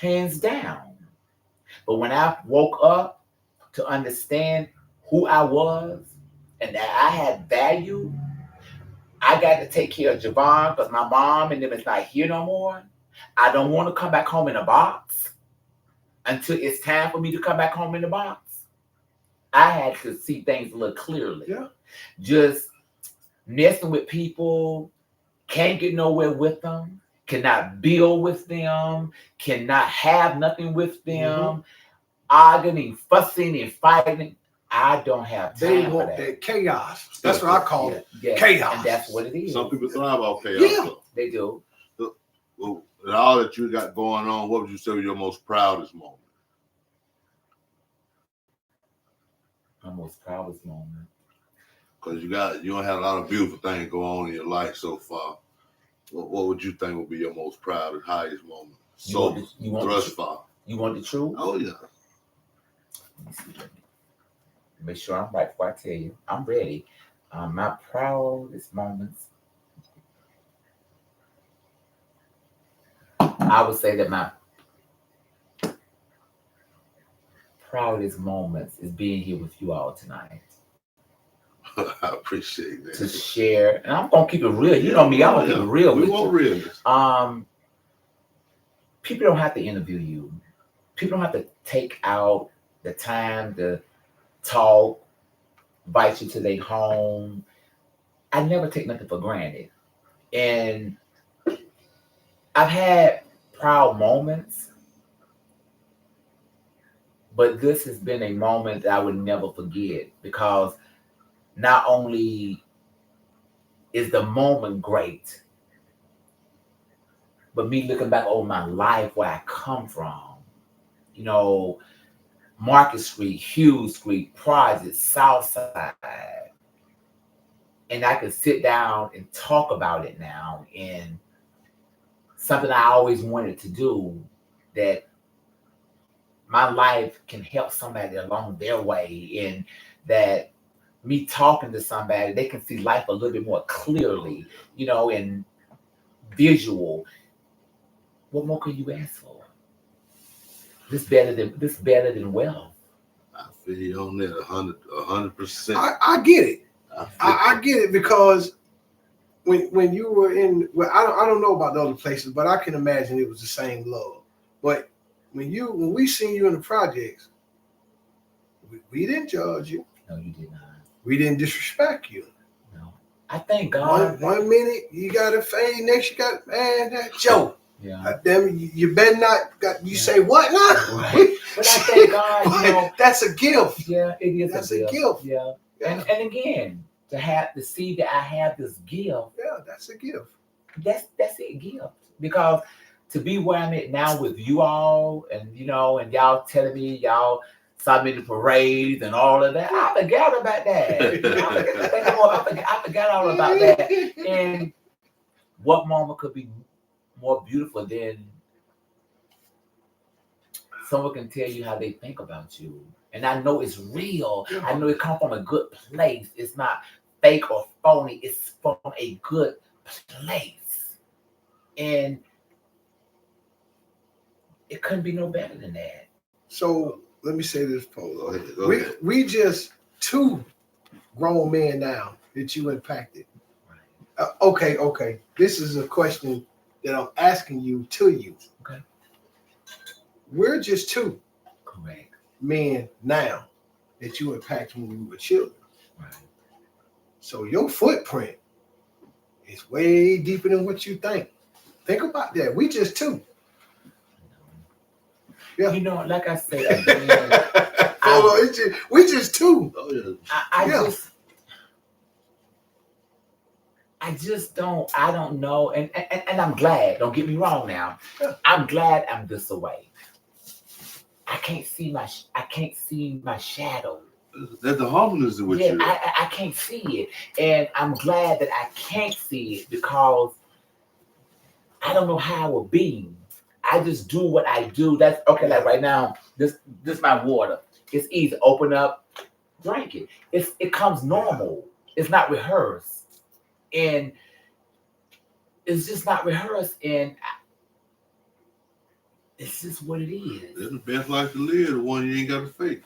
Hands down. But when I woke up to understand who I was and that I had value, I got to take care of Javon because my mom and them is not here no more. I don't want to come back home in a box until it's time for me to come back home in the box. I had to see things a little clearly. Yeah. Just messing with people, can't get nowhere with them, cannot build with them, cannot have nothing with them, arguing, fussing, and fighting. I don't have time. They want that chaos. That's what I call it. Yeah. Chaos. And that's what it is. Some people thrive off chaos. Yeah. They do. Well, with all that you got going on, what would you say was your most proudest moment? My most proudest moment. Because you don't have a lot of beautiful things going on in your life so far. What would you think would be your most proudest, highest moment? Thus far. You want the truth? Oh, yeah. Let me see. Make sure I'm right before I tell you. I'm ready. My proudest moments. I would say that my proudest moments is being here with you all tonight. I appreciate that. To share, and I'm gonna keep it real. You know me, I'm gonna keep it real. We want realness. People don't have to interview you. People don't have to take out the time to talk, invite you to their home. I never take nothing for granted. And I've had proud moments, but this has been a moment that I would never forget because not only is the moment great, but me looking back over my life, where I come from, you know, Market Street, Hughes Street, Project, Southside, and I could sit down and talk about it now, and something I always wanted to do, that my life can help somebody along their way, and that me talking to somebody, they can see life a little bit more clearly, and visual. What more could you ask for? This better than wealth. I feel you on that 100%. I get it. I get it, because when you were in, well, I don't know about the other places, but I can imagine it was the same love. But when we seen you in the projects, we didn't judge you. No, you did not. We didn't disrespect you. No, I thank God. One minute you got a fade, next you got, man, that Joe. Yeah. Damn, you better not. You say what now? Right. But I thank God. That's a gift. Yeah, it is. That's a gift. Yeah. And see that I have this gift. Yeah, that's a gift. That's it, gift. Because to be where I'm at now with you all, and and y'all telling me y'all saw me in the parades and all of that, I forgot about that. I forgot all about that. And what moment could be more beautiful than someone can tell you how they think about you? And I know it's real. I know it comes from a good place. It's not fake or phony. It's from a good place. And it couldn't be no better than that. So let me say this, Polo. Go ahead. We just 2 grown men now that you impacted. Okay. This is a question that I'm asking you to you. Okay. We're just 2 Correct. men now that you impacted when we were children. Right. So your footprint is way deeper than what you think. Think about that. We just 2. Yeah. Like I said again, we just 2. Oh yeah. I don't know, and I'm glad. Don't get me wrong now. Yeah. I'm glad I'm this away. I can't see my shadow. That's the harmonies with you. I can't see it, and I'm glad that I can't see it, because I don't know how I will be. I just do what I do. That's okay. Like right now, this my water. It's easy. Open up, drink it. It comes normal. It's not rehearsed, and it's just not rehearsed, and it's just what it is. It's the best life to live, the one you ain't got to fake.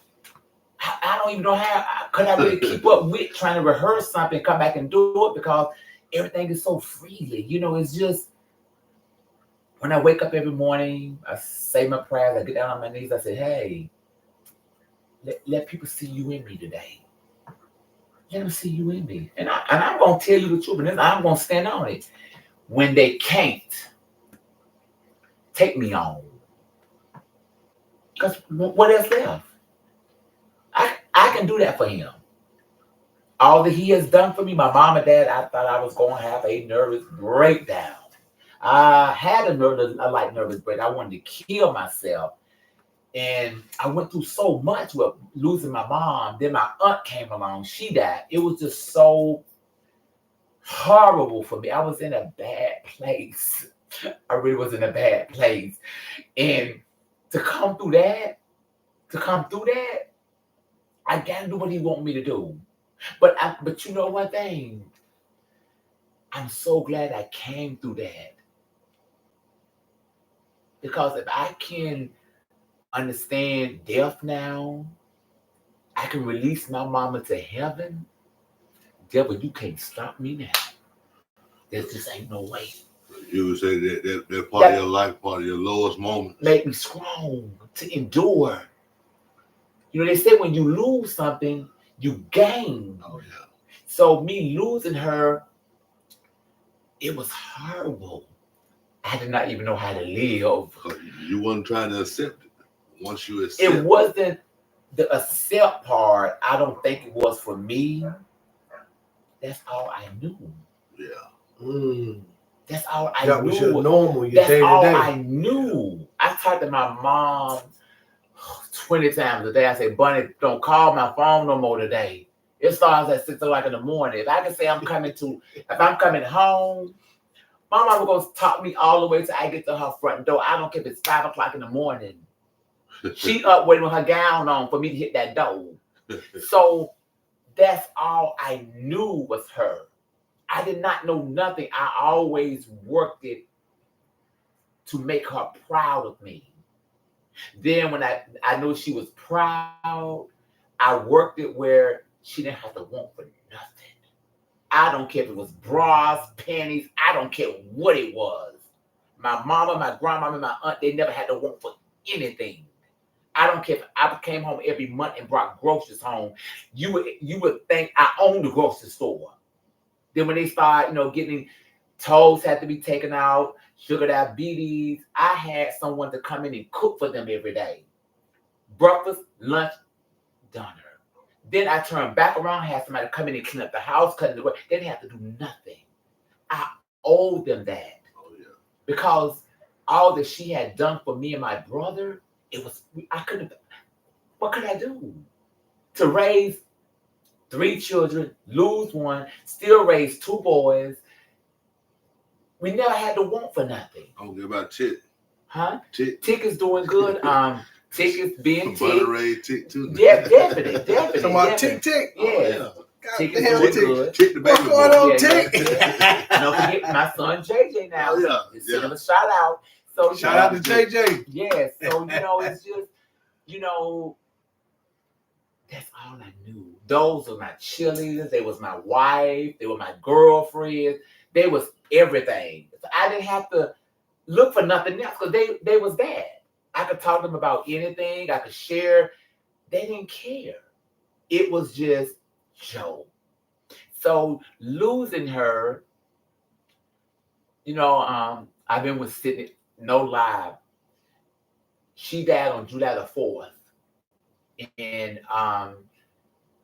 I don't even know how could I really keep up with trying to rehearse something, come back and do it, because everything is so freely. It's just, when I wake up every morning, I say my prayers, I get down on my knees, I say, hey, let people see you in me today. Let them see you in me. And I'm going to tell you the truth, and I'm going to stand on it. When they can't take me on, because what else left? I can do that for him. All that he has done for me, my mom and dad, I thought I was going to have a nervous breakdown. I had a light nervous breakdown. I wanted to kill myself. And I went through so much with losing my mom. Then my aunt came along. She died. It was just so horrible for me. I was in a bad place. I really was in a bad place. And to come through that, I got to do what he want me to do. But you know one thing? I'm so glad I came through that. Because if I can understand death now, I can release my mama to heaven. Devil, you can't stop me now. There just ain't no way. You would say that part of your life, part of your lowest moment. Make me strong to endure. They say when you lose something, you gain. Oh, yeah. So me losing her, it was horrible. I did not even know how to live. You wasn't trying to accept it. Once you accept it wasn't the accept part. I don't think it was for me. That's all I knew. Yeah. That's all I That knew. was your normal, your That's day to all day. I knew. I talked to my mom 20 times a day. I say, Bunny, don't call my phone no more today. It starts at 6 o'clock in the morning. If I can say if I'm coming home, my mama gonna talk me all the way till I get to her front door. I don't care if it's 5 o'clock in the morning. She up waiting with her gown on for me to hit that door. So that's all I knew was her. I did not know nothing. I always worked it to make her proud of me. Then when I knew she was proud, I worked it where she didn't have to want for nothing. I don't care if it was bras, panties, I don't care what it was. My mama, my grandmama, and my aunt, they never had to want for anything. I don't care if I came home every month and brought groceries home. You would think I owned the grocery store. Then when they start, getting toes had to be taken out, sugar diabetes, I had someone to come in and cook for them every day. Breakfast, lunch, dinner. Then I turned back around, had somebody come in and clean up the house, cutting the grass. They didn't have to do nothing. I owed them that. Oh, yeah. Because all that she had done for me and my brother, what could I do? To raise 3 children, lose 1, still raise 2 boys. We never had to want for nothing. I don't care about Tick. Huh? Tick. Tick is doing good. Tick is being Tick. Monterey Tick too. Yeah, definitely. Talking about Tick. Yeah. God Tick is damn, doing Tick. good. Tick the baby What's going on, boy. Tick? Don't forget my son JJ now. Oh, yeah. Send him a shout out. So Shout out to JJ. Yes. So it's just that's all I knew. Those were my cheerleaders. They was my wife. They were my girlfriends. They was everything. So I didn't have to look for nothing else because they was that. I could talk to them about anything. I could share. They didn't care. It was just Joe. So losing her, I've been with Sydney, no lie. She died on July the 4th. And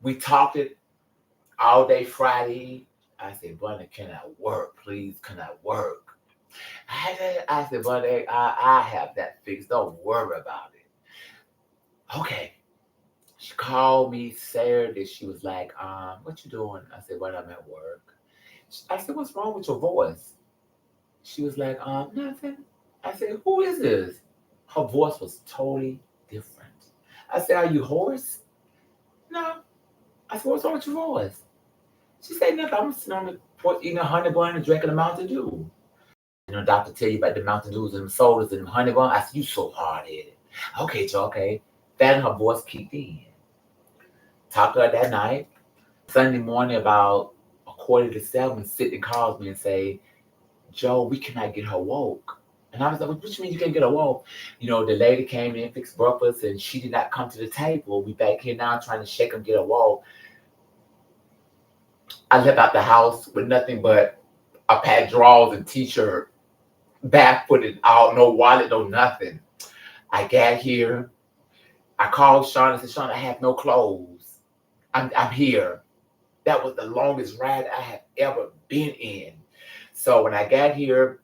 we talked it all day Friday. I said, Bunny, can I work? Please, can I work? I said, Bunny, I have that fixed. Don't worry about it. Okay. She called me Saturday. She was like, what you doing? I said, Bunny, I'm at work. I said, what's wrong with your voice? She was like, nothing. I said, who is this? Her voice was totally different. I said, are you hoarse? No. I said, what's wrong with your voice? She said, nothing. I'm sitting on the porch eating a honey bun and drinking a Mountain Dew. Doctor tell you about the Mountain Dews and the sodas and the honey bun. I said, you so hard-headed. Okay, Joe, okay. Then her voice kicked in. Talked to her that night. Sunday morning about 6:45, Sydney calls me and say, Joe, we cannot get her woke. And I was like, what you mean you can't get her woke? The lady came in, fixed breakfast, and she did not come to the table. We back here now trying to shake them, get her woke. I left out the house with nothing but a pair of drawers and t-shirt, barefooted, no wallet, no nothing. I got here. I called Sean and said, Sean, I have no clothes. I'm here. That was the longest ride I have ever been in. So when I got here,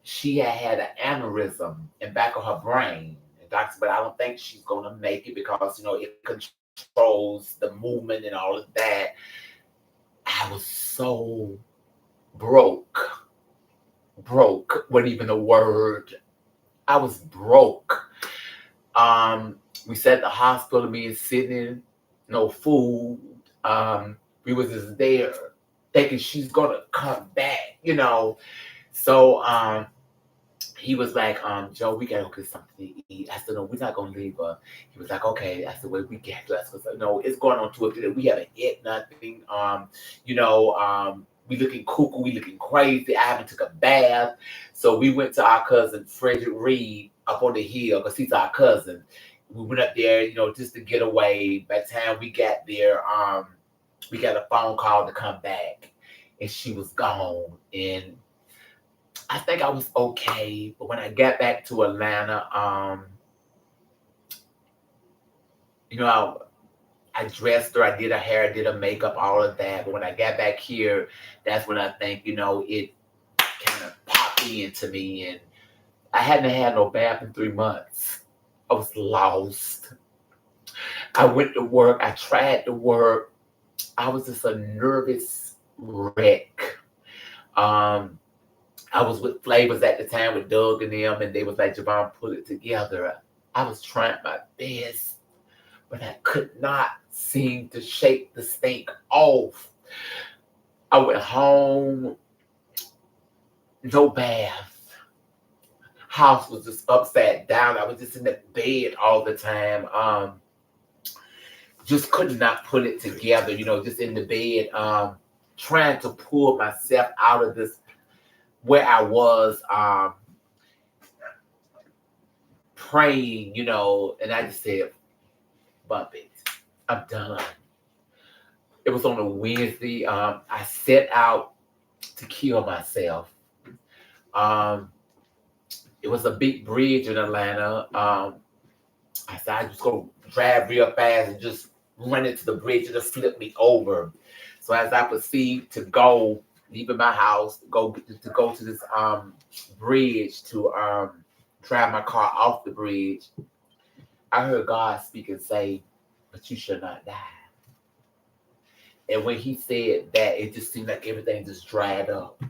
she had an aneurysm in back of her brain. And doctor said, but I don't think she's going to make it because, it controls the movement and all of that. I was so broke. Broke wasn't even a word. I was broke. We sat at the hospital, me and Sydney, no food. We was just there thinking she's gonna come back, So he was like, Joe, we gotta go get something to eat. I said, no, we're not gonna leave her. He was like, okay. I said, well, we get dressed. I said, no, it's going on 2 or 3 days. We haven't ate nothing. We looking cuckoo, we looking crazy. I haven't took a bath. So we went to our cousin Frederick Reed up on the hill because he's our cousin. We went up there, just to get away. By the time we got there, we got a phone call to come back, and she was gone. And I think I was okay, but when I got back to Atlanta, I I dressed her, I did her hair, did her makeup, all of that. But when I got back here, that's when I think, it kind of popped into me. And I hadn't had no bath in 3 months. I was lost. I went to work. I tried to work. I was just a nervous wreck. I was with Flavors at the time with Doug and them, and they was like, Javon, put it together. I was trying my best, but I could not seem to shake the stink off. I went home, no bath. House was just upside down. I was just in the bed all the time. Just could not put it together, just in the bed, trying to pull myself out of this where I was praying, and I just said, bump it. I'm done. It was on a Wednesday. I set out to kill myself. It was a big bridge in Atlanta. I said, I just go drive real fast and just run into the bridge and just flip me over. So as I proceed to go, leaving my house, go to this bridge to drive my car off the bridge, I heard God speak and say, but you shall not die. And when he said that, it just seemed like everything just dried up.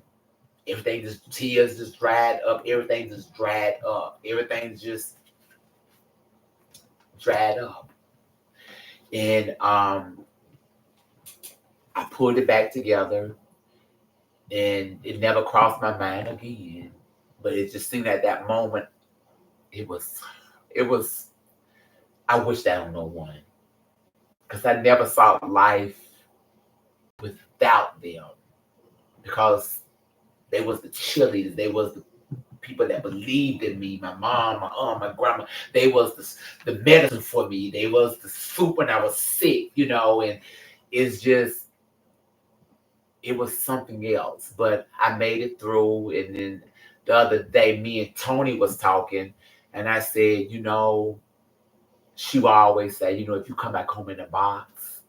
Everything just, tears just dried up. Everything just dried up. Everything just dried up. And I pulled it back together, and it never crossed my mind again. But it just seemed at that moment, it was, I wished that on no one. Because I never saw life without them. Because they was the cheerleaders. They was the people that believed in me. My mom, my aunt, my grandma. They was the medicine for me. They was the soup when I was sick, and it's just, it was something else. But I made it through. And then the other day, me and Tony was talking, and I said, she would always say, if you come back home in a box,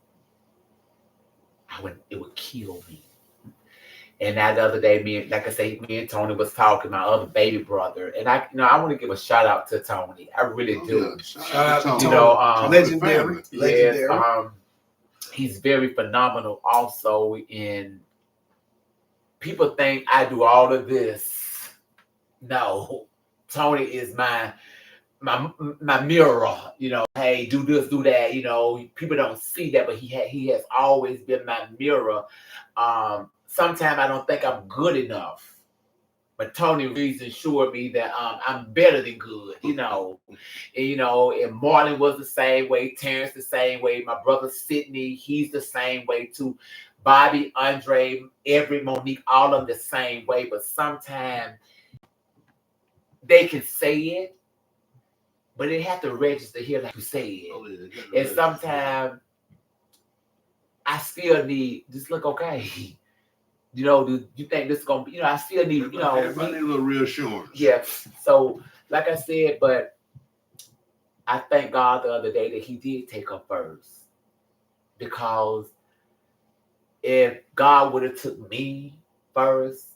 it would kill me. And that other day, me and Tony was talking, my other baby brother, and I want to give a shout out to Tony. I really do. Yeah. Shout out to Tony. Legendary. Yes, he's very phenomenal. Also, in people think I do all of this. No, Tony is my mirror. Hey, do this, do that. People don't see that, but he has always been my mirror. Sometimes I don't think I'm good enough, but Tony reassured me that I'm better than good, And Marlon was the same way, Terrence the same way, my brother Sidney, he's the same way too. Bobby, Andre, Monique, all of them the same way, but sometimes they can say it, but they have to register here like you say it. And sometimes I still need, just look okay. Do you think this is going to be, I still need, Everybody need a little reassurance. Yeah. So, like I said, but I thank God the other day that he did take her first. Because if God would have took me first,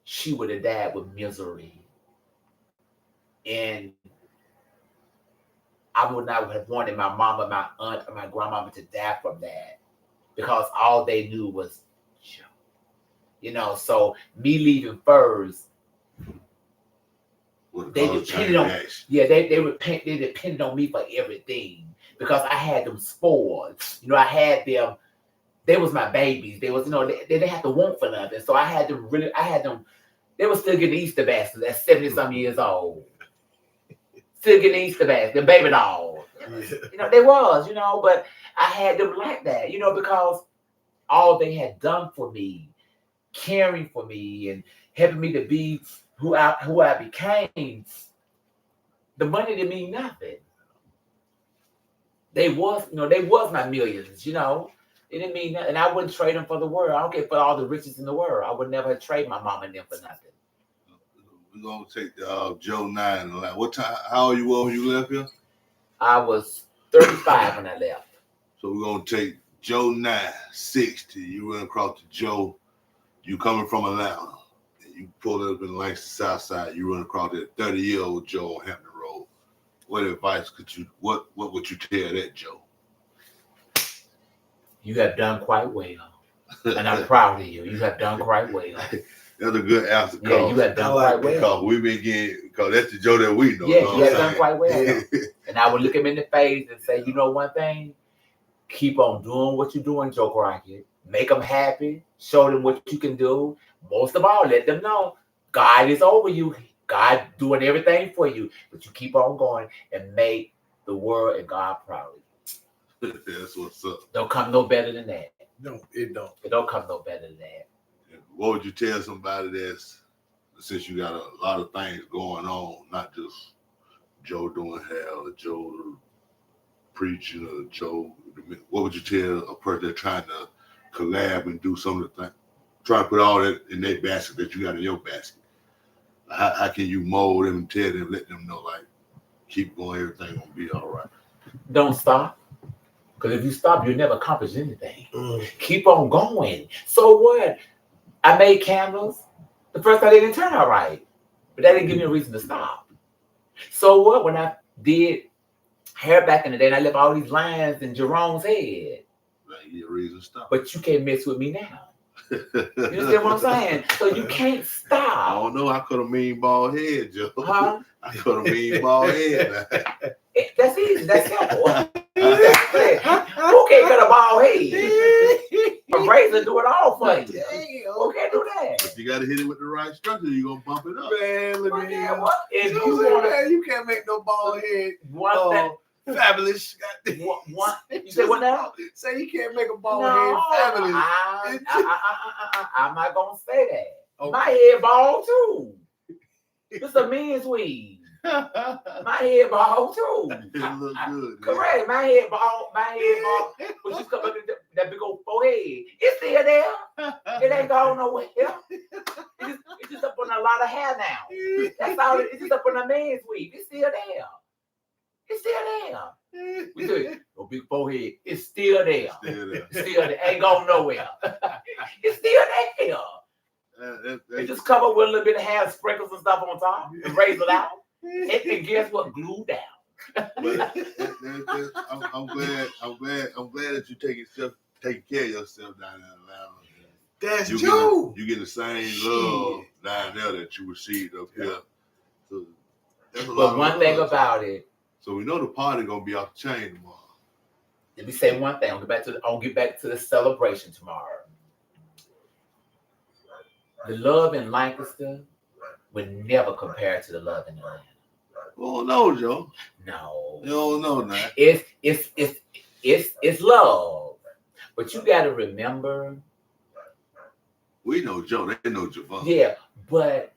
she would have died with misery. And I would not have wanted my mama, my aunt, or my grandmama to die from that. Because all they knew was, so me leaving first, they depended on, they depended on me for everything, because I had them spoiled. I had them, they was my babies. They was, they didn't have to want for nothing. So I had them, they were still getting Easter baskets at 70-some years old. Still getting Easter baskets, the baby dolls. They was, but I had them like that, because all they had done for me, caring for me and helping me to be who I became, the money didn't mean nothing. They was my millions, It didn't mean nothing. And I wouldn't trade them for the world. I don't care for all the riches in the world. I would never trade my mom and them for nothing. We're gonna take Joe 9 in the line. What time? How old you were when you left here? I was 35 when I left. So we're gonna take Joe 960. You run across to Joe. You coming from Atlanta. And you pull up in Langston South Side. You run across that 30-year-old Joe on Hampton Road. What advice what would you tell that Joe? You have done quite well. And I'm proud of you. You have done quite well. That's a good answer. Yeah, you have done quite well. Because we've been because that's the Joe that we know. Yeah, you know you have done quite well. And I would look him in the face and say, you know one thing? Keep on doing what you're doing, Joe Crockett. Make them happy. Show them what you can do. Most of all, let them know God is over you. God doing everything for you. But you keep on going and make the world and God proud of you. That's what's up. Don't come no better than that. No, it don't. It don't come no better than that. What would you tell somebody that's, since you got a lot of things going on, not just Joe doing hair or Joe preaching or Joe, what would you tell a person that's trying to collab and do some of the things, try to put all that in their basket that you got in your basket? How can you mold them and tell them, let them know, like, keep going, everything gonna be all right? Don't stop. Because if you stop, you'll never accomplish anything. Keep on going. So what? I made candles. The first time they didn't turn out right. But that didn't give me a reason to stop. So what? When I did hair back in the day, and I left all these lines in Jerome's head. That give a reason to stop. But you can't mess with me now. You understand what I'm saying? So you can't I stop. don't know. I could have mean bald head, Joe. Huh? I could have mean bald head. That's easy. That's simple. Who can't cut a bald head? A razor do it all for you. Who can't do that? If you got to hit it with the right structure, you're going to bump it up. Man, let me hear. If You, you want man, you can't make no bald head. one thing, Fabulous. you say what now? Say you can't make a bald No, head fabulous. I'm not gonna say that. Okay. My head bald too. It's a men's weave. My head bald too. It look good. Correct. My head bald. But you come up with that big old forehead. It's still there. It ain't going nowhere. It's just up on a lot of hair now. That's all. It's just up on a man's weave. It's still there. It's still there. We do it. No big forehead. It's still there. Still there. Ain't going nowhere. It's still there. It just covered with a little bit of hair, sprinkles and stuff on top, and raise it out. And guess what? Glue down. But I'm glad that you're taking care of yourself down in Atlanta. That's Joe. You get the same love down there that you received up here. So but one thing about it. So we know the party gonna be off the chain tomorrow. Let me say one thing. I'll get back to the celebration tomorrow. The love in Lancaster would never compare to the love in Atlanta. Oh no, Joe. No. You don't know that. It's love. But you gotta remember. We know Joe, they know Javon. Yeah, but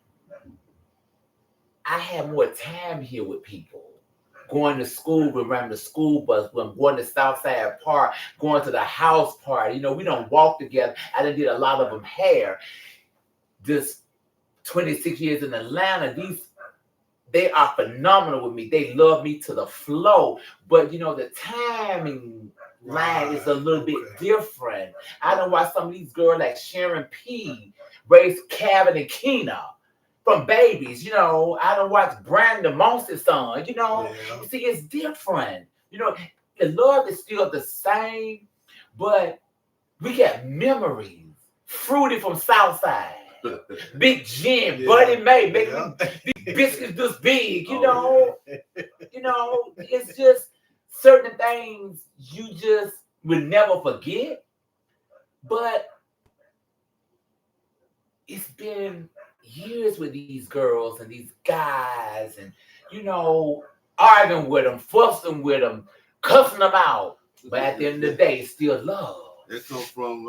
I have more time here with people. Going to school, around the school bus, going to Southside Park, going to the house party. You know, we don't walk together. I done did a lot of them hair. This 26 years in Atlanta, they are phenomenal with me. They love me to the flow. But, you know, the timing line is a little bit different. I know why some of these girls like Sharon P. raised Calvin and Keena from babies. You know, I don't watch Brandon Moses' son. You know, You see, it's different. You know, the love is still the same, but we got memories. Fruity from Southside. Big Jim, Buddy May, making these biscuits this big, you know. You know, it's just certain things you just would never forget. But it's been years with these girls and these guys, and you know, arguing with them, fussing with them, cussing them out. But at the end of the day, it's still love. They come from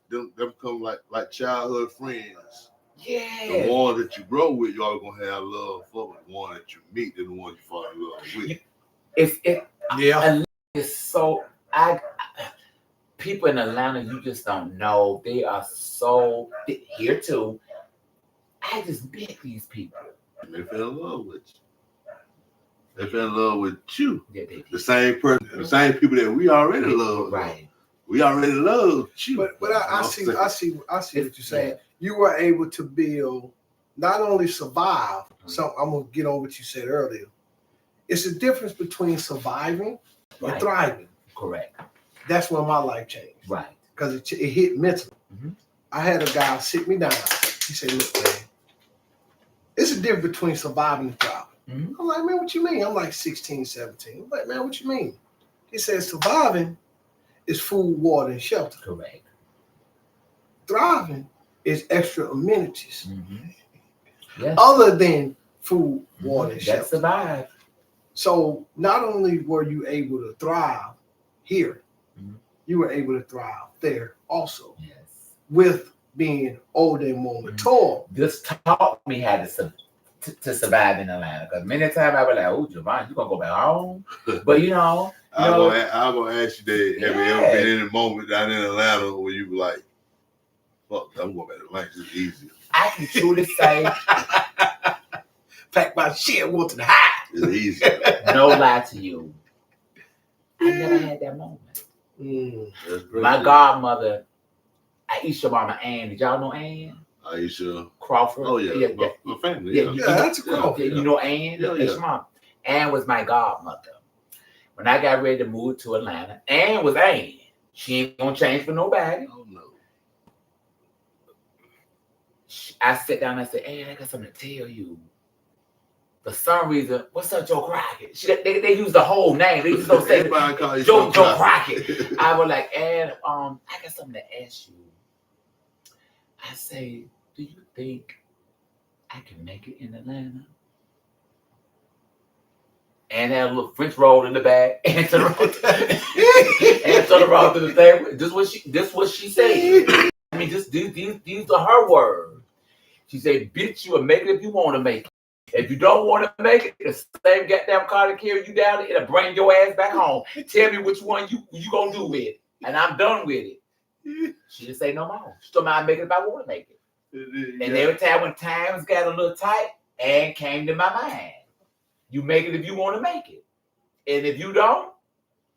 them come like childhood friends. Yeah. The one that you grow with, y'all gonna have love for. The one that you meet, and the one you fall in love with. It's so people in Atlanta, you just don't know. They are so here too. I just met these people. They fell in love with you. They fell in love with you. Yeah, they did. The same person, the same people that we already love. Right. We already love you. But I see what you're saying. You were able to build, not only survive. So I'm gonna get on what you said earlier. It's a difference between surviving and thriving. Correct. That's when my life changed. Right. Because it hit mentally. Mm-hmm. I had a guy sit me down. He said, "Look, man, it's a difference between surviving and thriving." Mm-hmm. I'm like, "Man, what you mean?" I'm like 16, 17. I'm like, "Man, what you mean?" He said, "Surviving is food, water, and shelter. Correct. Thriving is extra amenities, Yes. other than food, water, and shelter." That's survive. So not only were you able to thrive here, you were able to thrive there also. Yes. With being older and more mature. This taught me how to survive in Atlanta. Because many times I was like, "Oh, Javon, you gonna go back home?" But I'm gonna ask you that. Have you ever been in a moment down in Atlanta where you were like, "Fuck, I'm going back to Atlanta. It's easier." I can truly say, Pack my shit, went to the high. It's easier. no lie to you, I never had that moment. My godmother, Aisha Mama Ann. Did y'all know Ann? Aisha Crawford. Oh yeah, my family. Yeah, that's a Crawford. You know Ann? Yeah. Aisha Mama. Ann was my godmother. When I got ready to move to Atlanta, Ann was Ann. She ain't gonna change for nobody. Oh no. I sat down and I said, "Ann, I got something to tell you." For some reason, what's up, Joe Crockett? They use the whole name. They just don't say Joe Crockett. I was like, "And I got something to ask you." I say, "Do you think I can make it in Atlanta?" And had a little French roll in the back, and turned around to the table. This what she said. I mean, these are her words. She said, "Bitch, you will make it if you want to make it. If you don't want to make it, the same goddamn car to carry you down, it'll bring your ass back home. Tell me which one you gonna do with it, and I'm done with it." She didn't say no more. She told me I'd make it if I want to make it. And every time when times got a little tight, and came to my mind, you make it if you want to make it, and if you don't,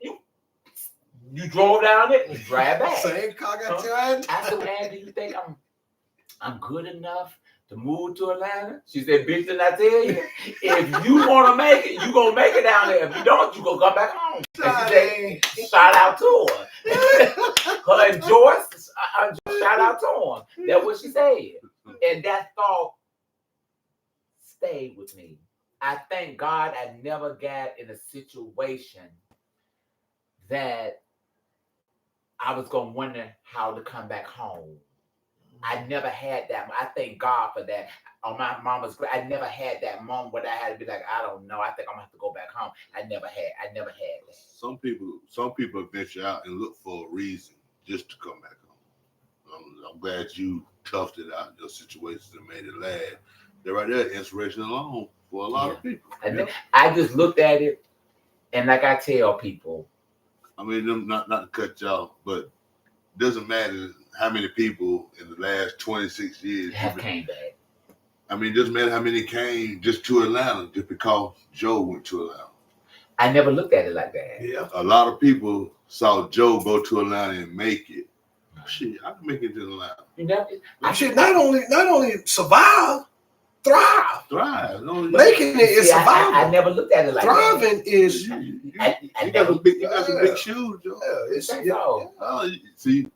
you drove down it and you drive back. Same car got your I said, "Man, do you think I'm good enough to move to Atlanta?" She said, "Bitch, didn't I tell you? If you want to make it, you gonna make it down there. If you don't, you gonna come back home." And she said, shout out to her. Her and Joyce, shout out to them. That's what she said. And that thought stayed with me. I thank God I never got in a situation that I was gonna wonder how to come back home. I never had that. I thank God for that. On my mama's grave, I never had that moment where I had to be like, "I don't know. I think I'm gonna have to go back home." I never had that. Some people venture out and look for a reason just to come back home. I'm glad you toughed it out in your situations and made it last. They're right there, inspiration alone for a lot of people. I just looked at it, and like I tell people, I mean, not to cut y'all, but it doesn't matter how many people in the last 26 years have came back. I mean, it doesn't matter how many came just to Atlanta just because Joe went to Atlanta. I never looked at it like that. Yeah. A lot of people saw Joe go to Atlanta and make it. Shit, I can make it to Atlanta. You know, I should not only survive, thrive. Making it is survival. I never looked at it like thriving that. is. You got some big shoes, Joe. See.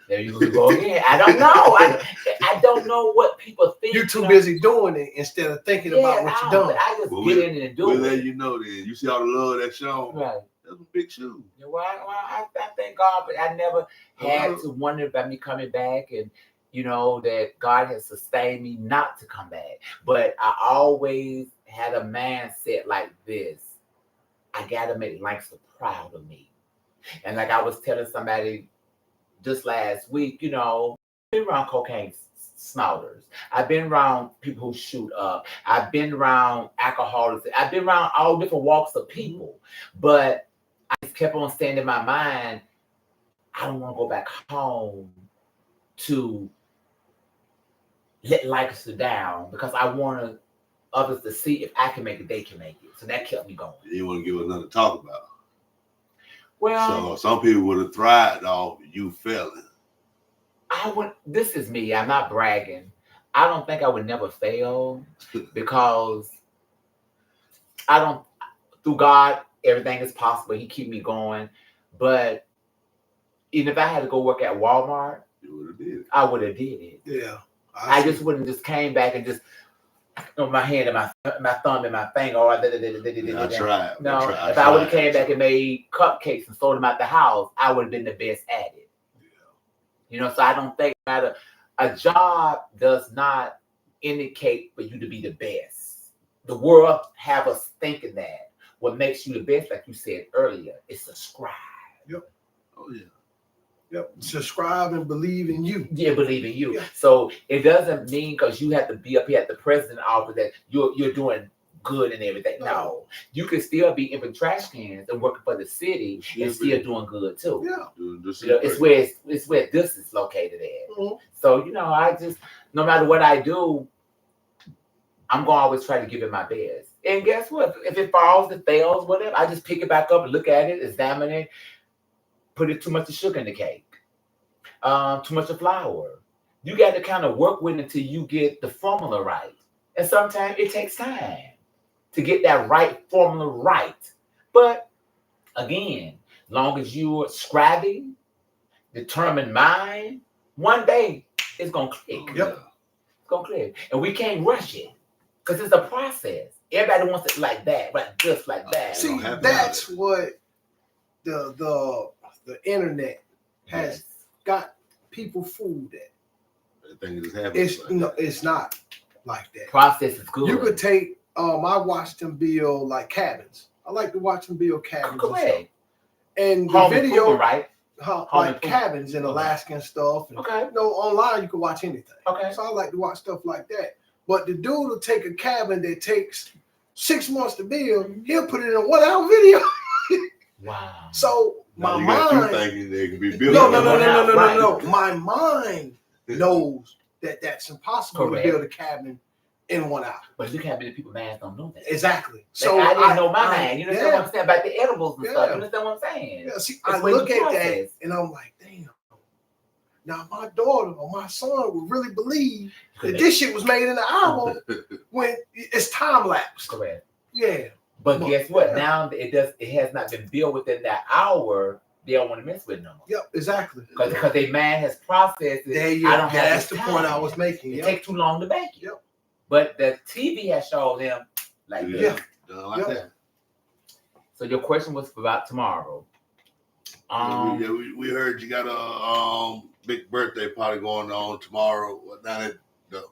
There you go again. I don't know. I don't know what people think. You're too busy doing it instead of thinking about what you're doing. I just get in and do it. Well, you know, then you see all the love that's shown. Right. That's some big shoes. Well, I thank God, but I never had to wonder about me coming back, and that God has sustained me not to come back. But I always had a mindset like this: I gotta make Langston proud of me. And like I was telling somebody just last week, I've been around cocaine snorters. I've been around people who shoot up. I've been around alcoholics. I've been around all different walks of people. But I just kept on saying in my mind, I don't want to go back home to let Lancaster down, because I want to others to see if I can make it, they can make it. So that kept me going. You want to give us nothing to talk about. Well, So some people would have thrived off you failing. This is me. I'm not bragging. I don't think I would never fail because through God, everything is possible. He keep me going. But even if I had to go work at Walmart, You would have did it. I would have did it. Yeah. I just wouldn't just came back and just my hand and my thumb and my finger. Or I tried. No, if I would have came back and made cupcakes and sold them out the house, I would have been the best at it. Yeah. So I don't think a job does not indicate for you to be the best. The world have us thinking that. What makes you the best, like you said earlier, is subscribe. Yep. Oh yeah. Yep. Subscribe and believe in you. Yeah, believe in you. Yeah. So it doesn't mean because you have to be up here at the president office that you're doing good and everything. No, you can still be in trash cans and working for the city and still doing good too. Yeah. It's where this is located at. Mm-hmm. So I just no matter what I do, I'm gonna always try to give it my best. And guess what? If it falls, it fails, whatever, I just pick it back up and look at it, examine it. Put it too much of sugar in the cake, too much of flour. You got to kind of work with it until you get the formula right. And sometimes it takes time to get that right formula right. But again, long as you're scribing, determined mind, one day it's gonna click. Yep. It's gonna click, and we can't rush it because it's a process. Everybody wants it like that, like just like that. See, that's what the internet has got people fooled at. I think it happens. It's not like that. Process is good. You could take I watched them build like cabins. I like to watch them build cabins. Correct. And the video, right? Like cabins in Alaska and stuff. And, online you can watch anything. Okay. So I like to watch stuff like that. But the dude will take a cabin that takes 6 months to build, he'll put it in a 1 hour video. Wow. So my mind, they can be built. No. My mind knows that that's impossible to build a cabin in 1 hour. But you can't be the people minds don't know that. Exactly. So I didn't know my mind. You understand what I'm saying about the edibles and stuff. You understand what I'm saying? Yeah. See, I look at that and I'm like, damn. Now my daughter or my son would really believe that this shit was made in an hour when it's time lapse. Correct. Yeah. But guess what? Now it has not been built within that hour. They don't want to mess with it no more. Yep, exactly. Because their man has processed it. There you go. That's the point I was making. It takes too long to bake it. Yep. But the TV has shown them like that. Like that. So your question was about tomorrow. We heard you got a big birthday party going on tomorrow. Down at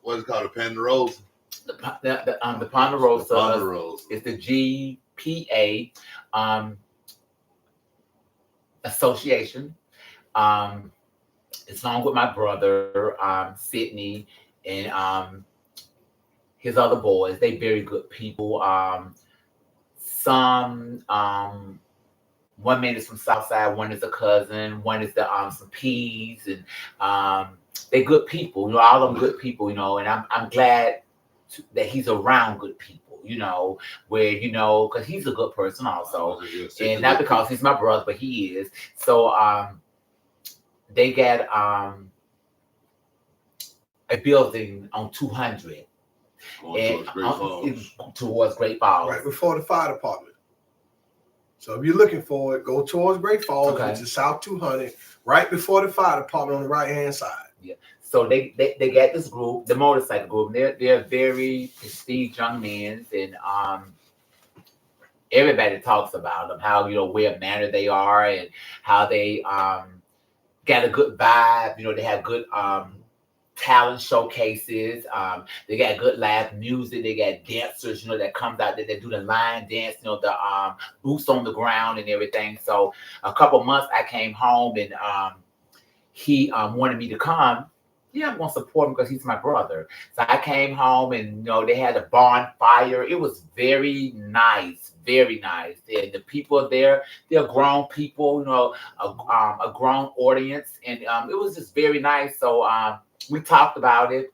what's it called, the Ponderosa? The Ponderosa is the GPA association. It's along with my brother, Sydney, and his other boys. They very good people. One man is from Southside, one is a cousin, one is the some P's, and they're good people. All of them good people. And I'm glad that he's around good people. Where because he's a good person also, and not because he's my brother, but he is. So they got a building on 200 towards Great Falls, right before the fire department. So if you're looking for it, go towards Great Falls, which is South 200, right before the fire department on the right hand side. Yeah. So they got this group, the motorcycle group. They're very prestigious young men, and everybody talks about them, how well mannered they are, and how they got a good vibe. They have good talent showcases. They got good live music. They got dancers, that comes out there that do the line dance, the boots on the ground and everything. So a couple months I came home and he wanted me to come. Yeah, I'm gonna support him because he's my brother. So I came home and they had a bonfire. It was very nice, very nice. And the people there, they're grown people, a grown audience, and it was just very nice. So we talked about it,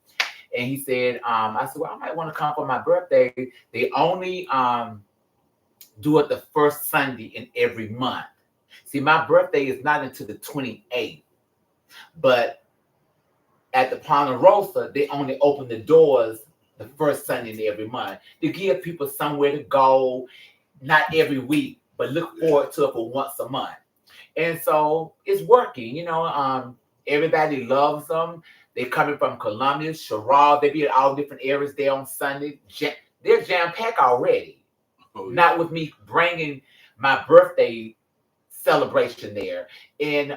And he said, I said, well, I might want to come for my birthday. They only do it the first Sunday in every month. See, my birthday is not until the 28th, but at the Ponderosa, they only open the doors the first Sunday in every month to give people somewhere to go, not every week, but look forward to it for once a month. And so it's working, everybody loves them. They're coming from Columbia, Sherrod, they be at all different areas there on Sunday. They're jam-packed already. Oh, yeah. Not with me bringing my birthday celebration there. And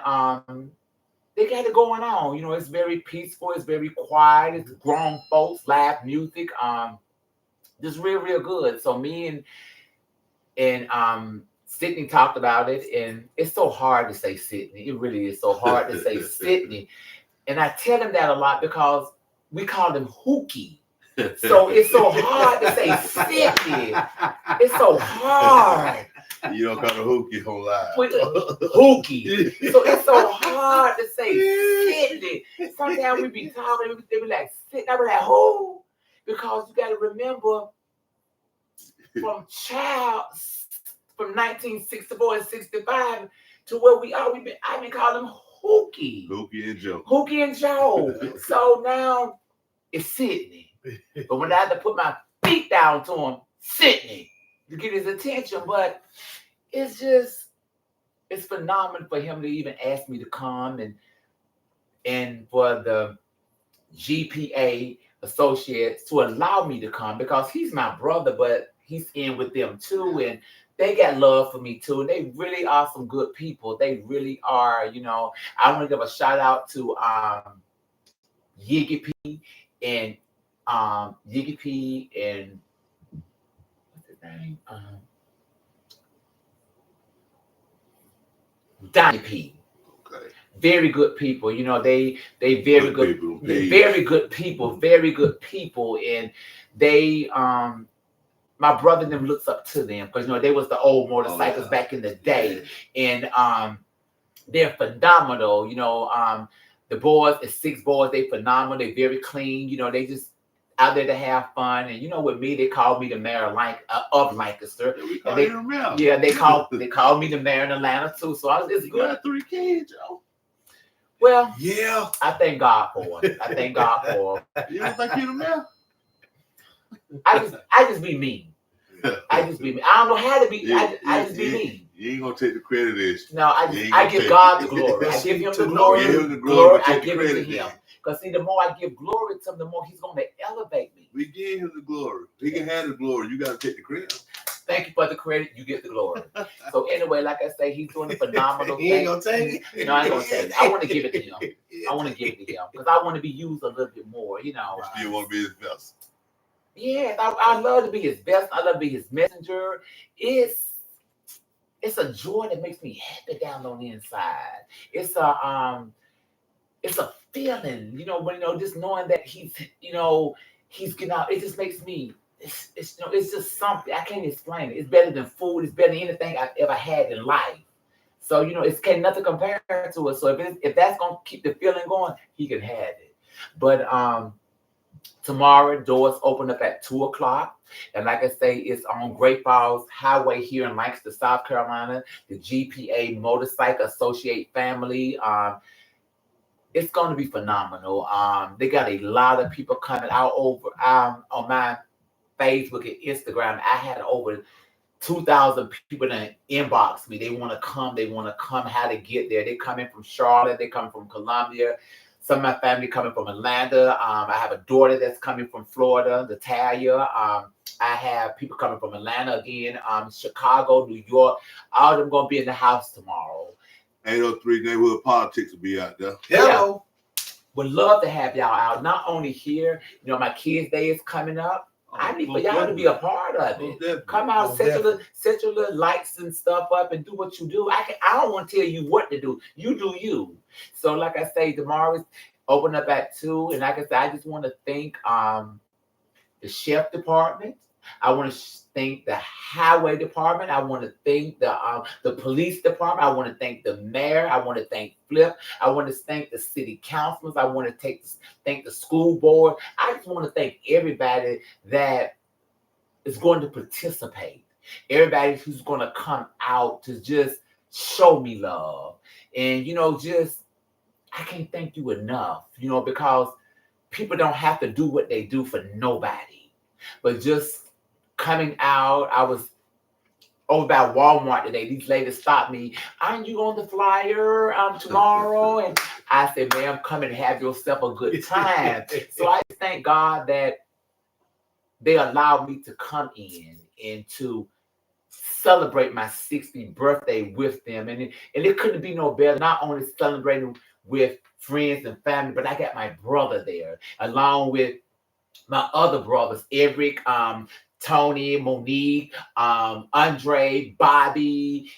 they got it going on. It's very peaceful. It's very quiet. It's grown folks, live music. Just real, real good. So me and Sydney talked about it, and it's so hard to say Sydney. It really is so hard to say Sydney. And I tell him that a lot because we call him Hookie. So it's so hard to say Sydney. It's so hard. You don't call him Hookie on live. Hookie. So it's so hard to say Sydney. Sometimes we be talking, they be like, Sydney. I be like, who? Because you got to remember, from 1964 and 65 to where we are, I've been calling him Hookie. Hookie and Joe. Hookie and Joe. So now it's Sydney. But when I had to put my feet down to him, Sydney, to get his attention. But it's phenomenal for him to even ask me to come and for the GPA associates to allow me to come, because he's my brother, but he's in with them too. And they got love for me too. And they really are some good people. They really are, I want to give a shout out to Yiggy P and what's his name? Donnie P. Okay. Very good people. They very good people. Very good people. Very good people. And they my brother and them looks up to them because they was the old motorcycles back in the day. And they're phenomenal. The boys, it's 6 boys, they phenomenal, they very clean, they just out there to have fun. And with me, they called me the mayor of Lancaster. Yeah, they called me the mayor in Atlanta too. So it's good. You got 3 kids, Joe. Well, yeah, I thank God for it. I thank God for it. You don't think you're the mayor? I just be mean. I just be mean. I don't know how to be. I just be mean. You ain't gonna take the credit. No, I give God the glory. I give him the glory. I give it to him. Because see, the more I give glory to him, the more he's gonna elevate me. We give him the glory. He can have the glory. You gotta take the credit. Thank you for the credit. You get the glory. So anyway, like I say, he's doing a phenomenal thing. He ain't gonna take it. No, I ain't gonna take it. I want to give it to him. I want to give it to him because I want to be used a little bit more. You still want to be his best. Yes, I love to be his best. I love to be his messenger. It's a joy that makes me happy down on the inside. It's a feeling, when just knowing that he's getting out. It just makes me. It's just something I can't explain it. It's better than food. It's better than anything I've ever had in life. So it's can't nothing compare to it. So if that's gonna keep the feeling going, he can have it. But tomorrow doors open up at 2:00, and like I say, it's on Great Falls Highway here in Lancaster, South Carolina. The GPA Motorcycle Associate family. It's going to be phenomenal. They got a lot of people coming out over on my Facebook and Instagram. I had over 2,000 people that inbox me. They want to come. How to get there. They coming from Charlotte. They coming from Columbia. Some of my family coming from Atlanta. I have a daughter that's coming from Florida, Natalia. I have people coming from Atlanta again, Chicago, New York. All of them going to be in the house tomorrow. 803 Neighborhood Politics will be out there. Hello. Yeah. Would love to have y'all out. Not only here, my kids' day is coming up. I need for y'all to be a part of it. Come out, set your little lights and stuff up and do what you do. I don't want to tell you what to do. You do you. So like I say, tomorrow is open up at 2. And like I said, I just want to thank the chef department. I want to thank the highway department. I want to thank the police department. I want to thank the mayor. I want to thank Flip. I want to thank the city councilors. I want to thank the school board. I just want to thank everybody that is going to participate. Everybody who's going to come out to just show me love. And, just, I can't thank you enough, because people don't have to do what they do for nobody. But just coming out, I was over by Walmart today. These ladies stopped me. Aren't you on the flyer tomorrow? And I said, ma'am, come and have yourself a good time. So I thank God that they allowed me to come in and to celebrate my 60th birthday with them. And it couldn't be no better, not only celebrating with friends and family, but I got my brother there, along with my other brothers, Eric, Tony, Monique, Andre, Bobby.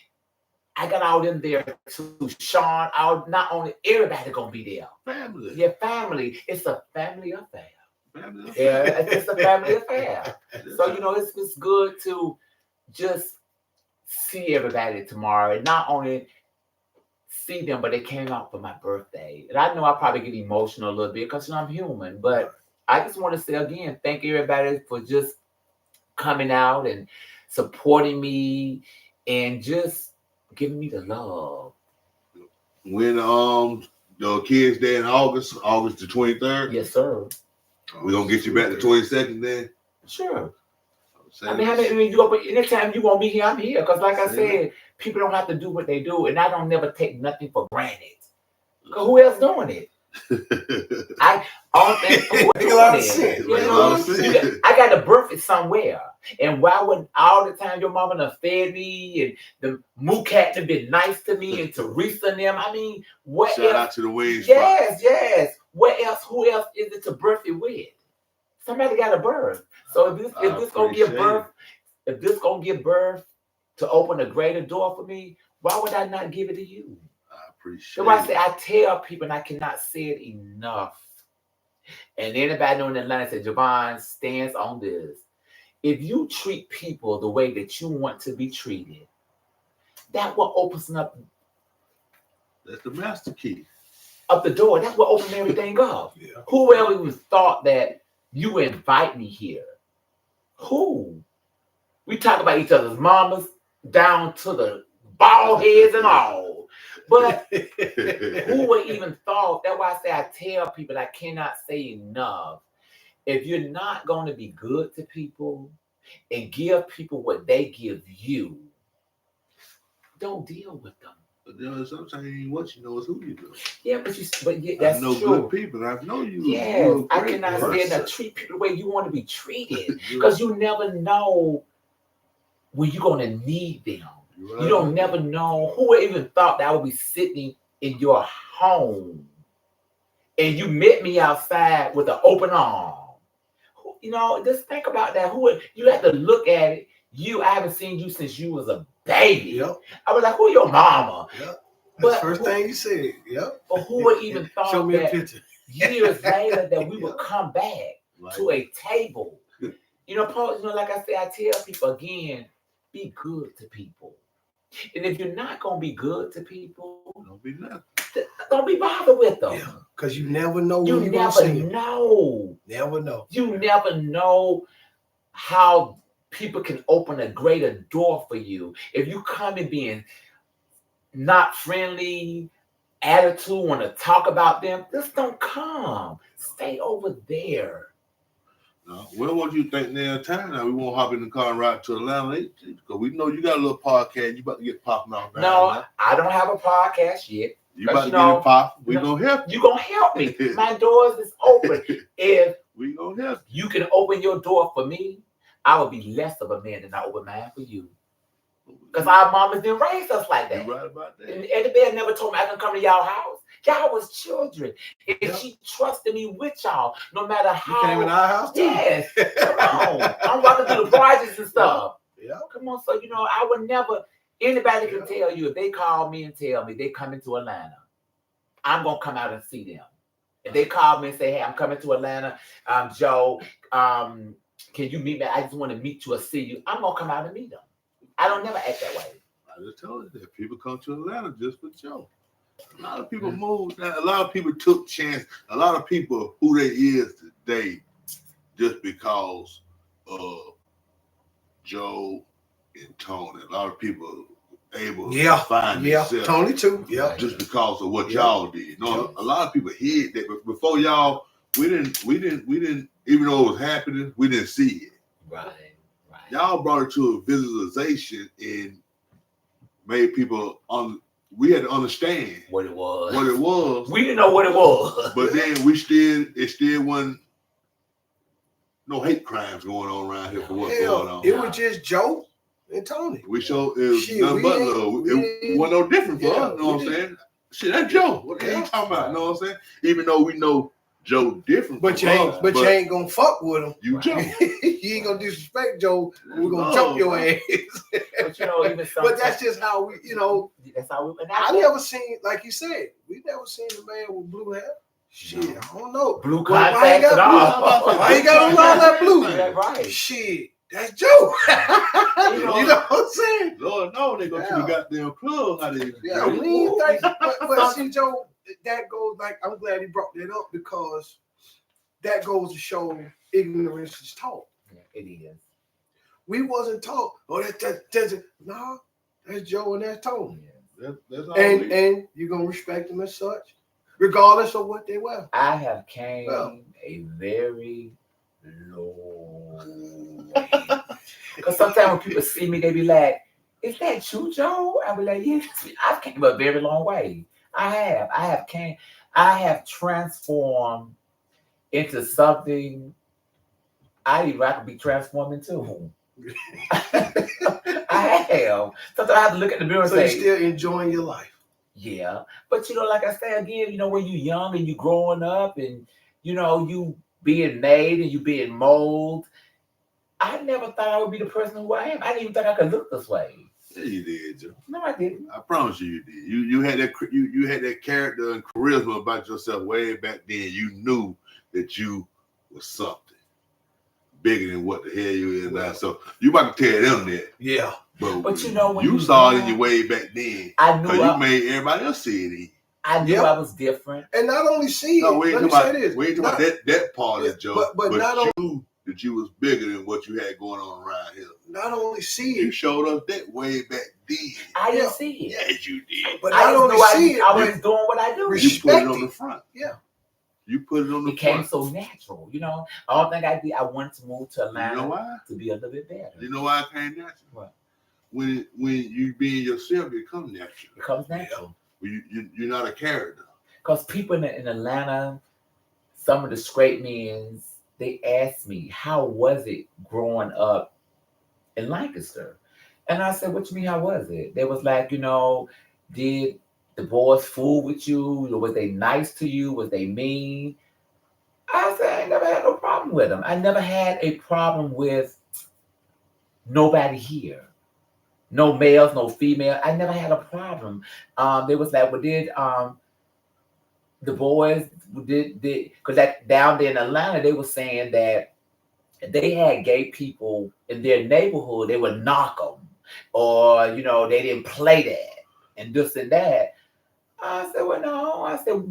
I got all them there too. Sean, not only everybody gonna be there. Family. Yeah, family. It's a family affair. Family Yeah, affair. it's a family affair. So it's good to just see everybody tomorrow, and not only see them, but they came out for my birthday. And I know I probably get emotional a little bit because I'm human, but I just want to say again, thank everybody for just coming out and supporting me and just giving me the love. When the Kids Day in August the 23rd. Yes, sir. We're gonna get you back the 22nd then. Sure. I mean, anytime you want me here, I'm here. Because like I said, people don't have to do what they do. And I don't never take nothing for granted. Because who else doing it? I got to birth it somewhere. And why would all the time your mama done fed me and the moo cat have been nice to me and Teresa and them? I mean, what Shout else? out to the Wings. Yes. What else? Who else is it to birth it with? Somebody got to birth. So if this gonna give birth to open a greater door for me, why would I not give it to you? I appreciate so I say I tell people, and I cannot say it enough. And anybody knowing in Atlanta said Javon stands on this. If you treat people the way that you want to be treated, that will open up. That's the master key. Up the door. That's what opens everything up. Yeah. Whoever even thought that you invite me here. Who? We talk about each other's mamas down to the bald heads and all. But who would even thought? That's why I say I tell people I cannot say enough. If you're not going to be good to people and give people what they give you, don't deal with them. But sometimes what you know is who you know. Yeah, but that's I know true. good people. I know you. Yes, I cannot say that. Treat people the way you want to be treated, because you never know when you're going to need them. Right. You don't never know who even thought that I would be sitting in your home, and you met me outside with an open arm. Just think about that. You have to look at it. I haven't seen you since you was a baby. Yep. I was like, who your mama? Yep. That's the first thing you said. Yep. But who would even thought Show me a that picture. years later that we would come back to a table? Paul, like I said, I tell people again, be good to people. And if you're not going to be good to people, don't be nothing. Don't be bothered with them. Yeah, because you never know when you you're never going to see it. know. Never know. You never know how people can open a greater door for you. If you come in being not friendly, attitude, want to talk about them, just don't come. Stay over there. When would you think near time now we won't hop in the car and ride to Atlanta? Because we know you got a little podcast. You about to get popping off. No, I don't have a podcast yet. You about to get it popping. We gonna help you. You gonna help me. My doors is open. If we gonna help you can open your door for me, I would be less of a man than I open mine for you. Because our mamas didn't raise us like that. You're right about that. And Eddie Bear never told me I can come to y'all house. Y'all was children. And she trusted me with y'all, no matter how. You came in our house too? Yes. Come on. I'm walking through the projects and stuff. Yeah. Come on. So, I would never, anybody can tell you, if they call me and tell me they coming to Atlanta, I'm going to come out and see them. If they call me and say, hey, I'm coming to Atlanta, Joe, can you meet me? I just want to meet you or see you. I'm gonna come out and meet them. I don't never act that way. I just told you that people come to Atlanta just for Joe. A lot of people moved. A lot of people took chance. A lot of people who they is today just because of Joe and Tony. A lot of people able to find themselves. Tony too. Yeah, just because of what y'all did. No, a lot of people hid that, but before y'all, we didn't. Even though it was happening, we didn't see it. Right. Y'all brought it to a visualization and made people we had to understand what it was. We didn't know what it was. But then it still wasn't no hate crimes going on around here for what's going on. It was just Joe and Tony. We showed it was nothing but love. It wasn't no different for us, you know what I'm saying? Shit, that's Joe. What the hell you talking about? You know what I'm saying? Even though we know Joe different, but you ain't gonna fuck with him. You Joe. You ain't gonna disrespect Joe. We're gonna chop your ass. But you know, even but that's just how we, you know. That's how we. I never seen, like you said, we never seen a man with blue hair. Shit, I don't know. Blue contacts and all. Why you got all that blue? That's right. Shit, that's Joe. You know what I'm saying? Lord, no, they go to the goddamn club. How they? Yeah, we ain't think. But see, Joe, that goes like, I'm glad he brought that up because that goes to show ignorance is taught. Yeah, it is. We wasn't taught. Oh, that's Joe and that's Tony. Yeah. That's all. And you're gonna respect them as such, regardless of what they wear. I have came a very long way. Because sometimes when people see me, they be like, "Is that you, Joe?" I be like, "Yes." I've came a very long way. I have transformed into something I could be transformed into. I have. Sometimes I have to look at the mirror and say, you're still enjoying your life. Yeah. But you know, like I say again, you know, when you're young and you growing up and you know, you being made and you being molded, I never thought I would be the person who I am. I didn't even think I could look this way. Yeah, you did, Joe. No, I didn't. I promise you did. You had that you had that character and charisma about yourself way back then. You knew that you was something bigger than what the hell you is now. So you about to tell them that. Yeah. But you know when you saw it in your way back then. I knew you made everybody else see it. I knew I was different. And not only see it, let me say this. We ain't talking about that part of Joe, but not you knew that you was bigger than what you had going on around here. Not only see You it. showed us that way back then. I didn't see it. Yes, you did. But not only see it. I was doing what I do. You put it on the front. Yeah. You put it on the front. It came so natural, you know. All thing I did, I wanted to move to Atlanta. You know why? To be a little bit better. You know why it came natural? What? When you being yourself, it comes natural. It comes natural. You're not a character. Because people in Atlanta, some of the straight men, they asked me, how was it growing up in Lancaster? And I said, what you mean, how was it? They was like, you know, did the boys fool with you? Was they nice to you? Was they mean? I said, I never had no problem with them. I never had a problem with nobody here. No males, no female. I never had a problem. They was like, well, did the boys did because that down there in Atlanta, they were saying that they had gay people in their neighborhood, they would knock them, or you know, they didn't play that and this and that. I said, well, no. I said,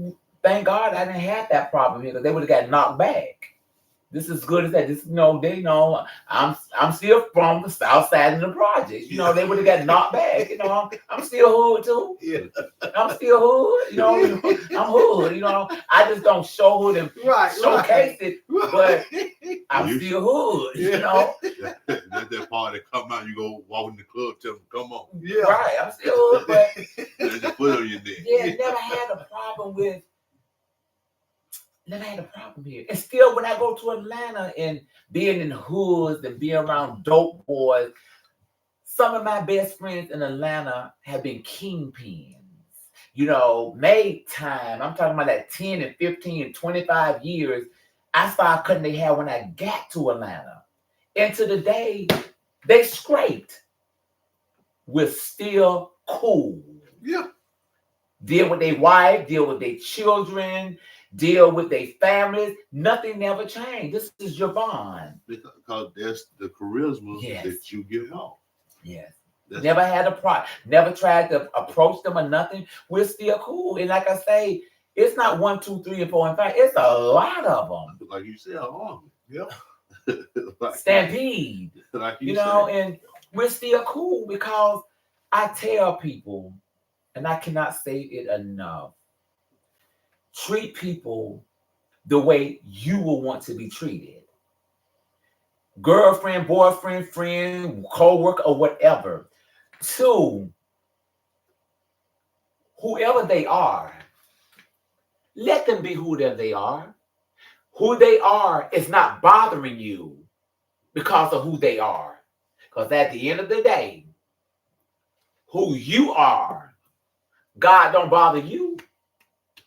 thank God I didn't have that problem here because they would have got knocked back. This is good as that. This, you know, they know I'm still from the south side of the projects. You know, they would have got knocked back. You know, I'm still hood too. Yeah. I'm still hood. You know, I'm hood. You know, I just don't show hood and showcase it, but I'm still hood. Yeah. You know, that's that part that come out. You go walk in the club, tell them come on. Yeah. right. I'm still hood, but There's a foot on your neck. yeah, never had a problem with. Never had a problem here. And still, when I go to Atlanta and being in hoods and being around dope boys, some of my best friends in Atlanta have been kingpins. You know, made time. I'm talking about that 10 and 15 and 25 years. I started cutting their hair when I got to Atlanta. And to the day, they scraped. We're still cool. Yeah. Deal with their wife, deal with their children. deal with their families. Nothing never changed. This is your bond. Because that's the charisma Yes. that you give off. Yes. That's Never had a problem. Never tried to approach them or nothing. We're still cool. And like I say, it's not 1, 2, 3, and 4, and 5. It's a lot of them. like you said, army. Yep. like Stampede. Like You said. know, and we're still cool because I tell people, and I cannot say it enough, treat people the way you will want to be treated. Girlfriend, boyfriend, friend, co-worker, or whatever. 2, whoever they are, let them be whoever they are. Who they are is not bothering you because of who they are. Because at the end of the day, who you are, God don't bother you.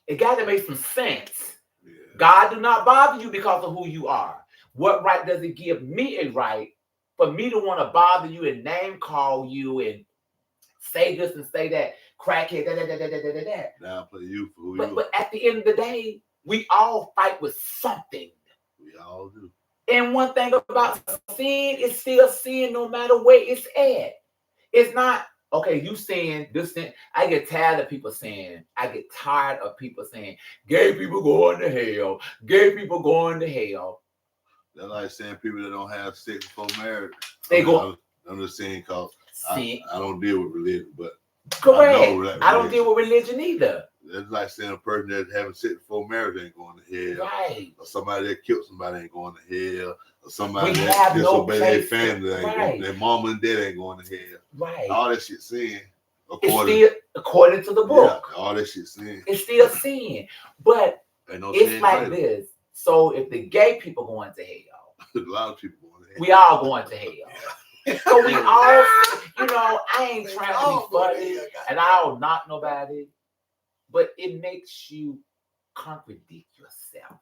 It got to make some sense. Yeah. God do not bother you because of who you are. What right does it give me a right for me to want to bother you and name call you and say this and say that, crackhead, that. Downplay you for who you are. But at the end of the day, we all fight with something. We all do. And one thing about sin is still sin no matter where it's at. It's not, okay, you saying this thing. I get tired of people saying, gay people going to hell. Gay people going to hell. They're like saying people that don't have sex before marriage. They go. I'm just saying because I don't deal with religion, but correct. I don't deal with religion either. That's like saying a person that having sex before marriage ain't going to hell. Right. Or somebody that killed somebody ain't going to hell. Or somebody We that have no disobeyed their place. family ain't going. Their mama and dad ain't going to hell. Right. All that shit sin. According to the book. Yeah, all that shit sin. It's still sin. But Ain't no it's sin like greater. this. So if the gay people going to hell, A lot of people going to hell. we all going to hell. So we all, I ain't trying to be funny and I don't knock nobody, but it makes you contradict yourself.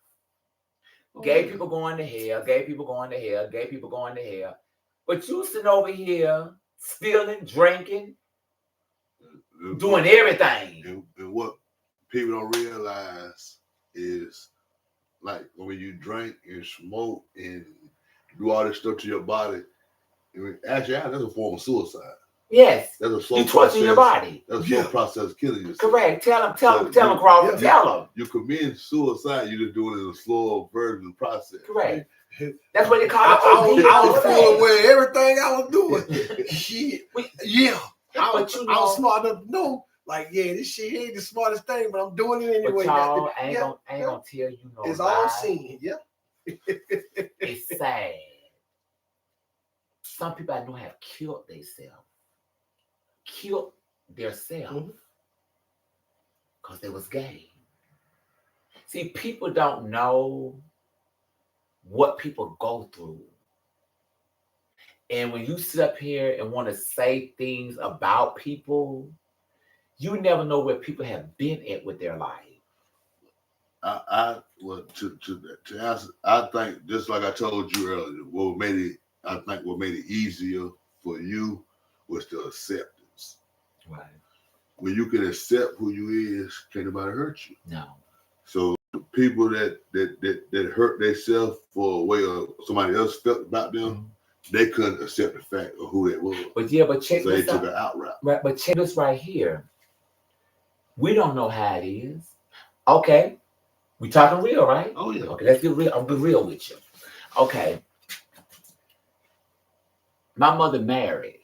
Gay people going to hell, gay people going to hell, gay people going to hell. But you sitting over here stealing, drinking, doing everything. And what people don't realize is like when you drink and smoke and do all this stuff to your body, actually that's a form of suicide. Yes. That's a slow you process. torturing your body. That's a slow process of killing yourself. Correct. Tell them, Crawford. Tell them. You commit suicide, you're just doing it in a slower version of the process. Correct. That's what they call it. I was full aware of everything I was doing. Shit. Yeah. I was smart enough to know, like, this shit ain't the smartest thing, but I'm doing it anyway. But y'all, I ain't gonna tell you no it's lie. all sin, It's sad. Some people I know have killed themselves. Because they was gay. See, people don't know what people go through. And when you sit up here and want to say things about people, you never know where people have been at with their life. I think just like I told you earlier, what made it easier for you was the acceptance. Right. When you can accept who you is, can't nobody hurt you. No. So the people that hurt themselves for a way somebody else felt about them, they couldn't accept the fact of who they were. But check so this they out. took it out route. Right, but check this right here. We don't know how it is. Okay. We talking real, right? Oh yeah. Okay, let's get real. I'll be real with you. Okay. My mother married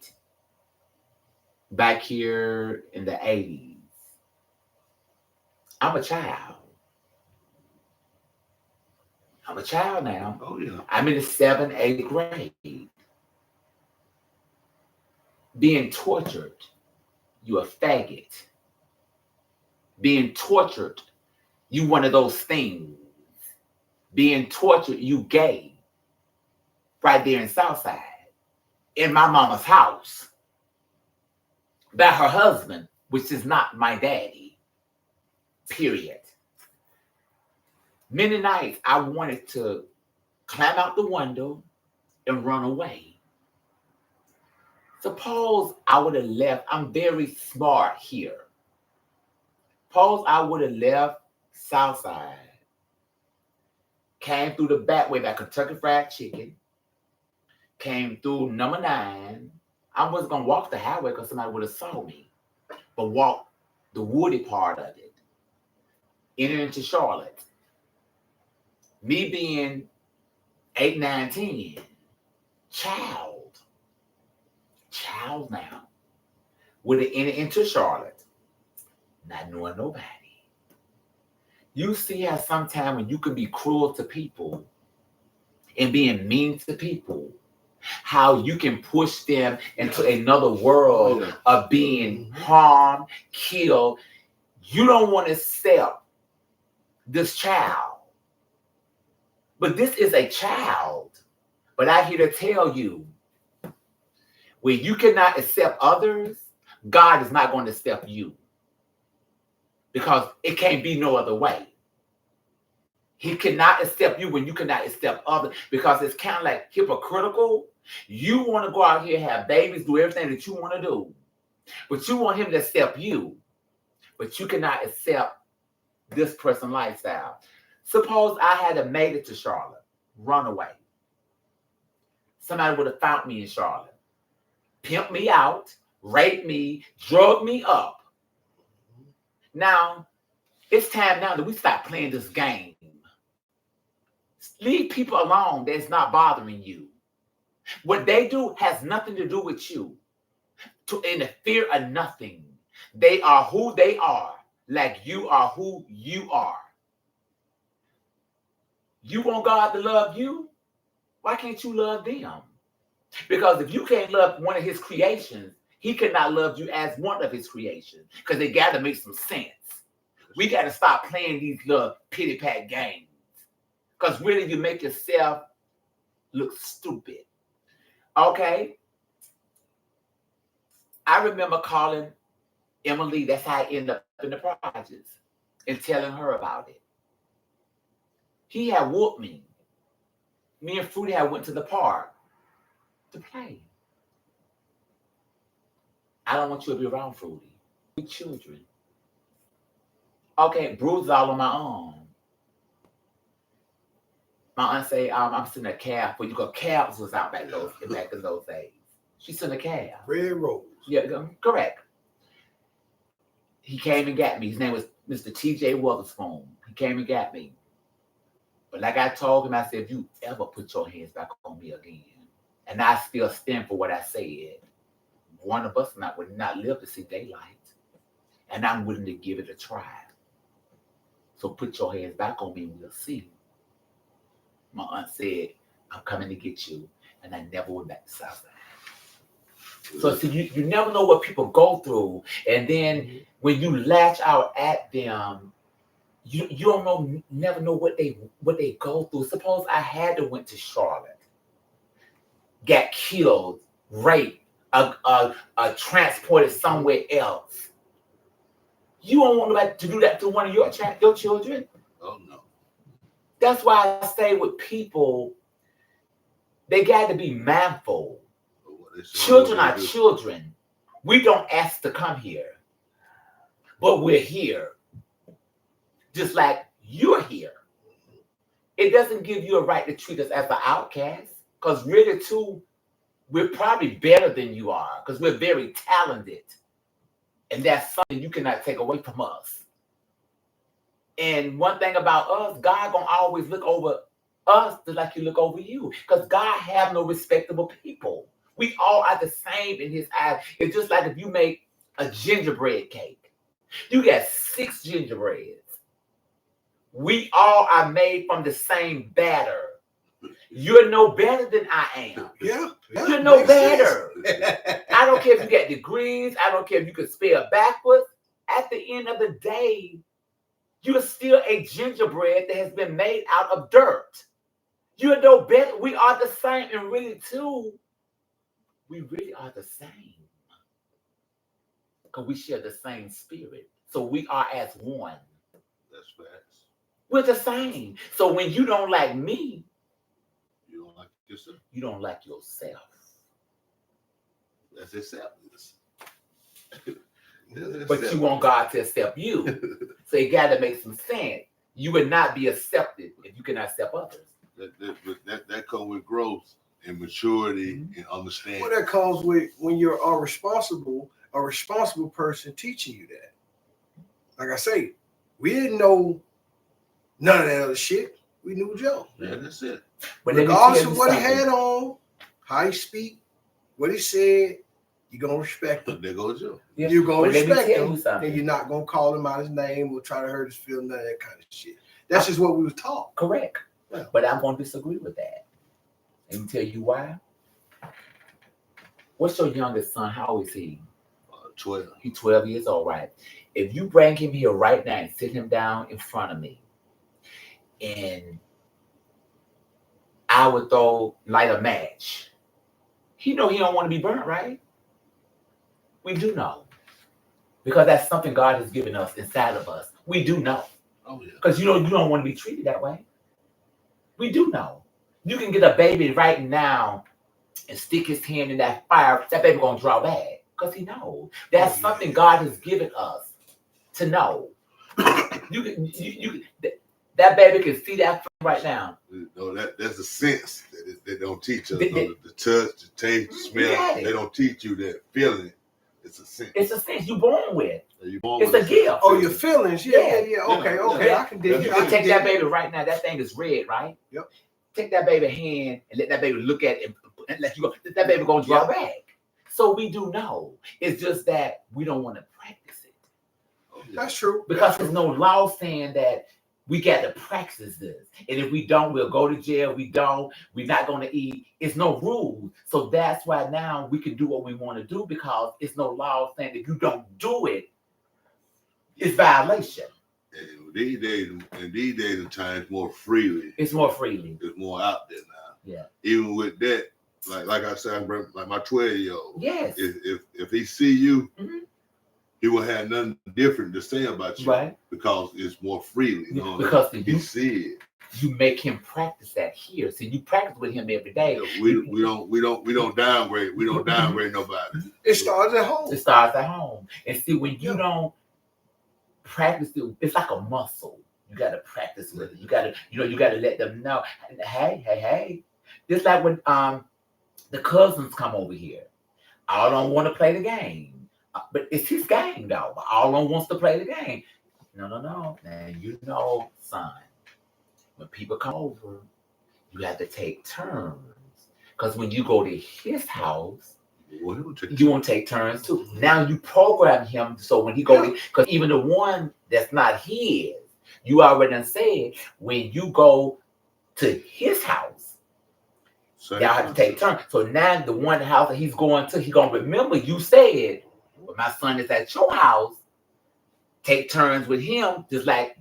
back here in the 80s. I'm a child. I'm a child now. Oh yeah. I'm in the 7th, 8th grade. Being tortured, you a faggot. Being tortured, you one of those things. Being tortured, you gay. Right there in Southside. In my mama's house. By her husband, which is not my daddy. Period. Many nights I wanted to climb out the window and run away. Suppose I would have left. I'm very smart here. Suppose I would have left Southside came through the back way by Kentucky Fried Chicken, came through number 9. I wasn't going to walk the highway because somebody would have saw me, but walk the woody part of it, enter into Charlotte. Me being 8, 9, 10, child now, would have entered into Charlotte, not knowing nobody. You see how sometimes when you can be cruel to people and being mean to people, how you can push them into another world of being harmed, killed. You don't want to accept this child. But this is a child. But I'm here to tell you, when you cannot accept others, God is not going to accept you. Because it can't be no other way. He cannot accept you when you cannot accept others, because it's kind of like hypocritical. You want to go out here, have babies, do everything that you want to do, but you want him to accept you, but you cannot accept this person's lifestyle. Suppose I had made it to Charlotte, run away. Somebody would have found me in Charlotte, pimped me out, raped me, drug me up. Now, it's time now that we stop playing this game. Leave people alone that's not bothering you. What they do has nothing to do with you. To interfere or nothing. They are who they are, like you are who you are. You want God to love you? Why can't you love them? Because if you can't love one of his creations, he cannot love you as one of his creations, because they got to make some sense. We got to stop playing these little pity-pat games, because really you make yourself look stupid. Okay? I remember calling Emily, that's how I ended up in the projects, and telling her about it. He had whooped me. Me and Fruity had went to the park to play. I don't want you to be around Fruity. We children. Okay, bruises all on my arm. My aunt say, I'm sending a cab for you, because cabs was out back in those days. She sent a cab. Red Rose. Yeah, correct. He came and got me. His name was Mr. T.J. Witherspoon. He came and got me. But like I told him, I said, if you ever put your hands back on me again, and I still stand for what I said, one of us would not live to see daylight. And I'm willing to give it a try. So put your hands back on me and we'll see. My aunt said, I'm coming to get you. And I never went back to Southside. So see, you never know what people go through. And then when you latch out at them, you don't never know what they go through. Suppose I went to Charlotte, got killed, raped, transported somewhere else. You don't want nobody to do that to one of your children. Oh no. That's why I say with people, they got to be mindful. Children are children. We don't ask to come here, but we're here. Just like you're here. It doesn't give you a right to treat us as an outcast, because really too, we're probably better than you are, because we're very talented. And that's something you cannot take away from us. And one thing about us, God gonna always look over us just like you look over you, because God have no respectable people. We all are the same in his eyes. It's just like if you make a gingerbread cake. You got 6 gingerbreads. We all are made from the same batter. You're no better than I am. Yeah. You're no better. I don't care if you got degrees. I don't care if you can spell backwards. At the end of the day, you're still a gingerbread that has been made out of dirt. You're no better. We are the same. And really, too, we really are the same. Because we share the same spirit. So we are as one. That's facts. We're the same. So when you don't like me, You don't like yourself. you don't like yourself. That's acceptance. But you want God to accept you. So it got to make some sense. You would not be accepted if you can accept others. That comes with growth and maturity and understanding. Well, that comes with when you're a responsible person teaching you that. Like I say, we didn't know none of that other shit. We knew Joe. Yeah, that's it. But regardless of what he had on, how he speak, what he said, you're gonna respect him. There goes Joe. Yeah. You're gonna respect him, and you're not gonna call him out his name or try to hurt his feelings, none of that kind of shit. That's just what we was taught. Correct. Yeah. But I'm gonna disagree with that. And tell you why. What's your youngest son? How old is he? 12. He's 12 years old, right? If you bring him here right now and sit him down in front of me, and I would light a match, he know he don't want to be burnt, right? We do know. Because that's something God has given us inside of us. We do know. Oh, yeah. Because you don't want to be treated that way. We do know. You can get a baby right now and stick his hand in that fire, that baby gonna draw back. Because he knows. That's something God has given us to know. That baby can see that right now. No, that's a sense that they don't teach us. The touch, the taste, the smell. They don't teach you that feeling. It's a sense. It's a sense you're born with. Born it's with a gift. Oh, your feelings. Yeah. Okay. Yeah. I can dig You it. can take that baby right now. That thing is red, right? Yep. Take that baby hand and let that baby look at it and let you go. That baby gonna draw back. So we do know. It's just that we don't want to practice it. That's true. Because there's no law saying that we got to practice this. And if we don't, we'll go to jail. We're not going to eat. It's no rules. So that's why now we can do what we want to do because it's no law saying that if you don't do it, it's violation. And these days and times more freely. It's more freely. It's more out there now. Yeah. Even with that, like I said, like my 12-year-old. Yes. If he see you, he will have nothing different to say about you, right? Because it's more freely. You know, because he see it. You make him practice that here. So you practice with him every day. Yeah, we don't downgrade. We don't downgrade nobody. It starts at home. It starts at home. And see, when you don't practice it, it's like a muscle. You got to practice with it. You got to let them know. Hey. Just like when the cousins come over here, all don't want to play the game. But it's his game, though. All of them wants to play the game. No. Now, son, when people come over, you have to take turns. Because when you go to his house, you want to take turns, too. Now you program him so when he goes, because even the one that's not his, you already done said, when you go to his house, y'all have to take turns. So now the one house that he's going to, he's going to remember you said, when my son is at your house, take turns with him, just like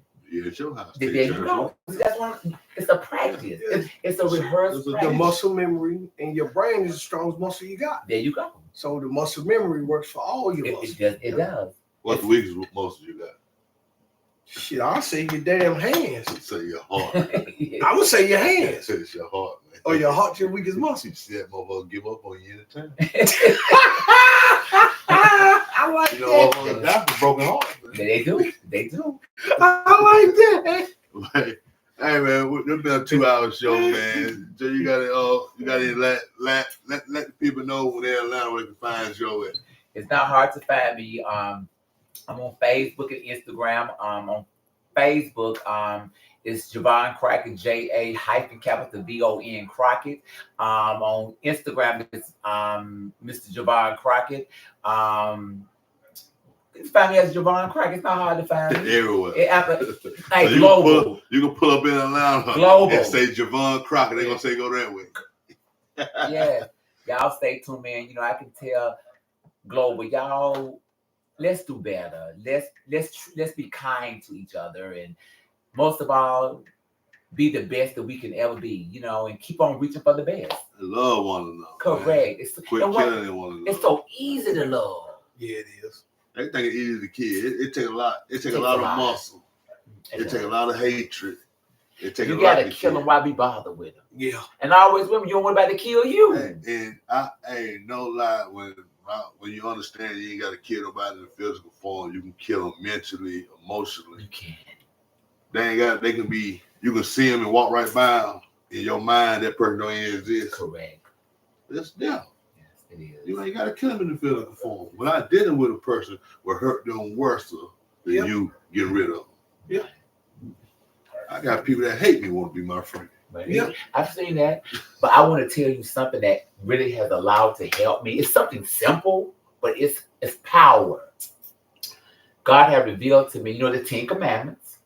at your house. There you go. That's one. It's a practice. It's a rehearsed practice. The muscle memory in your brain is the strongest muscle you got. There you go. So the muscle memory works for all your muscles. It does. What's the weakest muscle you got? Shit, I'll say your damn hands. Say your heart. I would say your hands. It's your heart, man. Oh, your heart's your weakest muscle. You see that motherfucker give up on you anytime. I like that. That's a broken heart. Man. They do. I like that. Hey man, it's been a 2-hour show, man. So you gotta let the people know when they're in Atlanta where they can find Joe at. It's not hard to find me. I'm on Facebook and Instagram. On Facebook, it's Javon Crockett, JA-VON Crockett. On Instagram, it's Mr. Javon Crockett. It's find me as Javon Crockett. It's not hard to find me. Everywhere. Like so global. You can pull up in Atlanta global. And say Javon Crockett. They're going to say go that way. Yeah. Y'all stay tuned, man. I can tell global. Y'all, let's do better. Let's be kind to each other. And most of all, be the best that we can ever be, and keep on reaching for the best. Love one another. Correct. Quit killing one another. It's so easy to love. Yeah, it is. They think it's easy to kill. It takes a lot. It takes a lot of muscle. It takes a lot of hatred. You gotta kill them while we bother with them. Yeah. And always women, you don't want anybody to kill you. And I ain't no lie when you understand you ain't gotta kill nobody in the physical form. You can kill them mentally, emotionally. You can. They can be you can see them and walk right by them. In your mind, that person don't even exist. Correct. That's them. Yes, it is. You ain't got to kill them in the physical form. When I dealing with a person, will hurt them worse than you getting rid of them. Yeah. I got people that hate me want to be my friend. But yeah, I've seen that. But I want to tell you something that really has allowed to help me. It's something simple, but it's power. God had revealed to me, the 10 Commandments.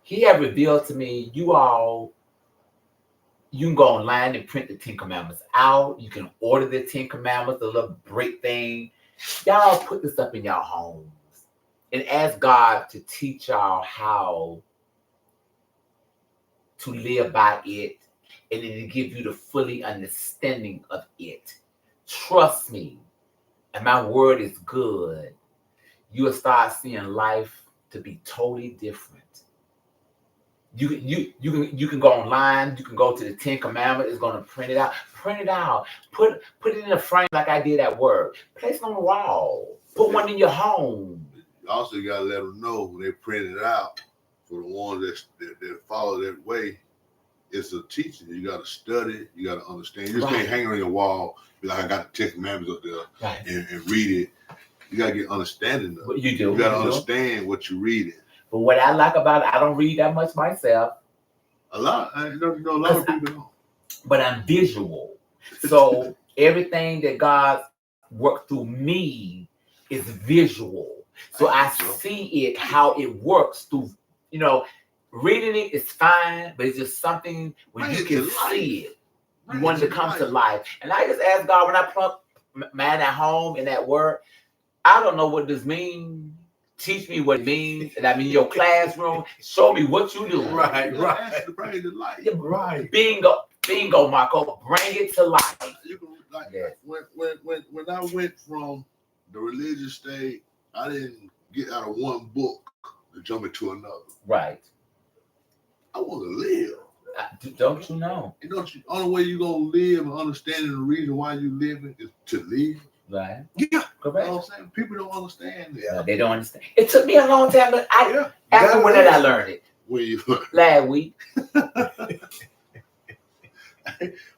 He had revealed to me, you can go online and print the 10 Commandments out. You can order the 10 Commandments, the little brick thing. Y'all put this up in y'all homes and ask God to teach y'all how to live by it, and then to give you the fully understanding of it. Trust me, and my word is good. You will start seeing life to be totally different. You can go online. You can go to the 10 Commandments. It's going to print it out. Print it out. Put it in a frame like I did at work. Place it on the wall. Put one in your home. You also got to let them know when they print it out. For the ones that follow that way, it's a teaching. You got to study. You got to understand. You just can't hang on your wall. Be like, I got the 10 Commandments up there and read it. You got to get understanding of it. You do. You got to understand what you're reading. But what I like about it, I don't read that much myself. A lot of people don't. But I'm visual. So everything that God worked through me is visual. So I see it, how it works through, reading it is fine, but it's just something when you can see it. You want it to come to life. And I just ask God, when I plug man at home and at work, I don't know what this means. Teach me what it means. And I'm in your classroom. Show me what you do. Right. To bring it to life. Yeah, right. Bingo, Marco. Bring it to life. You can, when I went from the religious state, I didn't get out of one book to jump into another. Right. I want to live. Don't you know? The only way you're going to live and understanding the reason why you living is to live. Right. Yeah. Correct. You know what I'm saying? People don't understand that. No, they don't understand. It took me a long time, but after when did I learn it? When you Last week.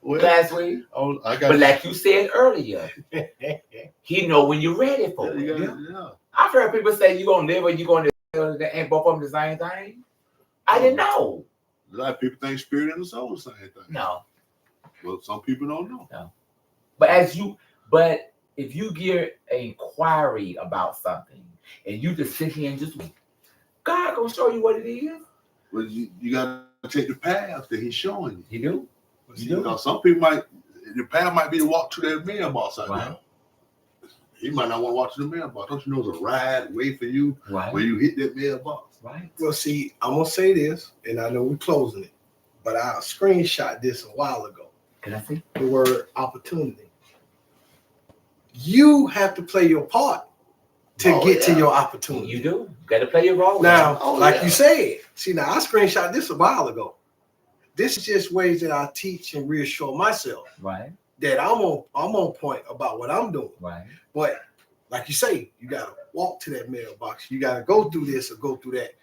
Last week. But like you said earlier, he know when you're ready for it. Yeah. I've heard people say you're going to live or you're going to they ain't both of them the same thing. I didn't know. A lot of people think spirit and the soul is the same thing. No. Well, some people don't know. No. But if you get an inquiry about something and you just sit here and just, God gonna show you what it is. Well, you got to take the path that he's showing you. You do? You do? Because some people the path might be to walk to that mailbox out there. He might not want to walk to the mailbox. Don't you know there's a ride wait for you when you hit that mailbox? Right. Well, see, I'm going to say this, and I know we're closing it, but I screenshot this a while ago. Can I see? The word opportunity. You have to play your part to get to your opportunity. You do. You got to play your role. Now, you said, see, now I screenshot this a while ago. This is just ways that I teach and reassure myself. Right. That I'm on point about what I'm doing. Right. But like you say, you gotta walk to that mailbox. You gotta go through this or go through that.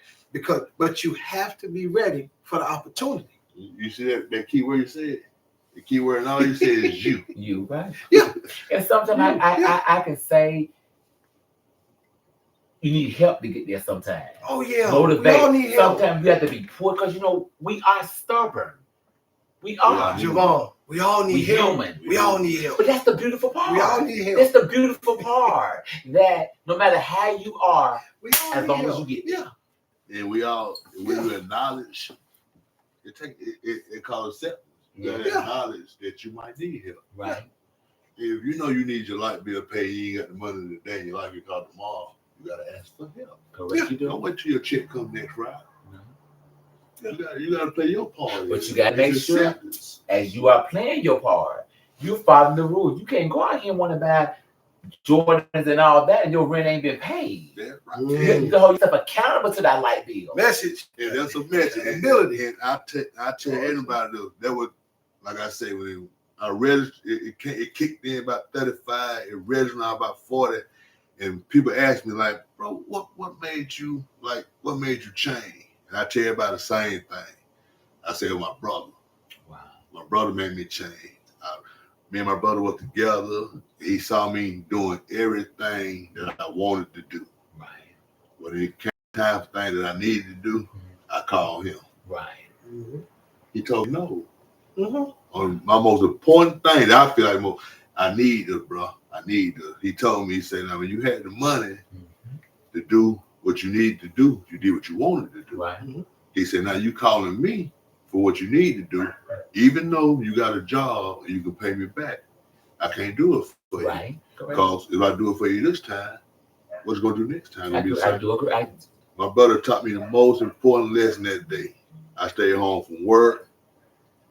But you have to be ready for the opportunity. You see that key word you said? The key word and all you said is you. You, right? Yeah. And sometimes I can say you need help to get there sometimes. Oh yeah. Motivate. We all need help. Sometimes you have to be poor because we are stubborn. We are. Javon, we all need help. Human. We all need help. But that's the beautiful part. We all need help. That's the beautiful part. That no matter how you are, we all as need long help. as you get there. And when you acknowledge, it calls acceptance. You gotta acknowledge that you might need help. Right. If you know you need your light bill paid, you ain't got the money today, and your light bill called tomorrow, you gotta ask for help. Correct. You do. Don't wait till your check comes next Friday. You gotta play your part. But you gotta make sure as you are playing your part, you follow the rules. You can't go out here and want to buy Jordans and all that, and your rent ain't been paid. That's right. You have to hold yourself accountable to that light bill. Message. Yeah, that's a message. Ability. And I tell everybody that was, like I say, when I read it kicked in about 35. It registered now about 40. And people ask me like, bro, what made you change? And I tell you about the same thing. I said my brother. Wow. My brother made me change. Me and my brother were together. He saw me doing everything that I wanted to do. Right. When it came time for things that I needed to do, I called him. Right. Mm-hmm. He told me no. Mm-hmm. On my most important thing that I feel like I need this, bro. I need this. He told me, he said, now when you had the money to do what you needed to do, you did what you wanted to do. Right. He said, now you calling me for what you need to do, even though you got a job and you can pay me back. I can't do it for you. Right. Because if I do it for you this time, what's going to do next time? I do agree. My brother taught me the most important lesson that day. I stayed home from work.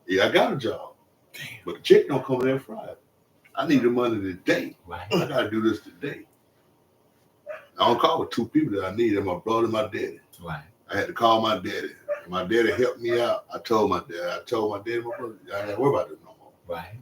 Yeah, I got a job. Damn. But the check don't come in there Friday. I need the money today. Right. I got to do this today. I don't call with two people that I need. They're my brother and my daddy. Right. I had to call my daddy. My daddy helped me out. I told my daddy, my brother, I ain't got to worry about this no more. Right.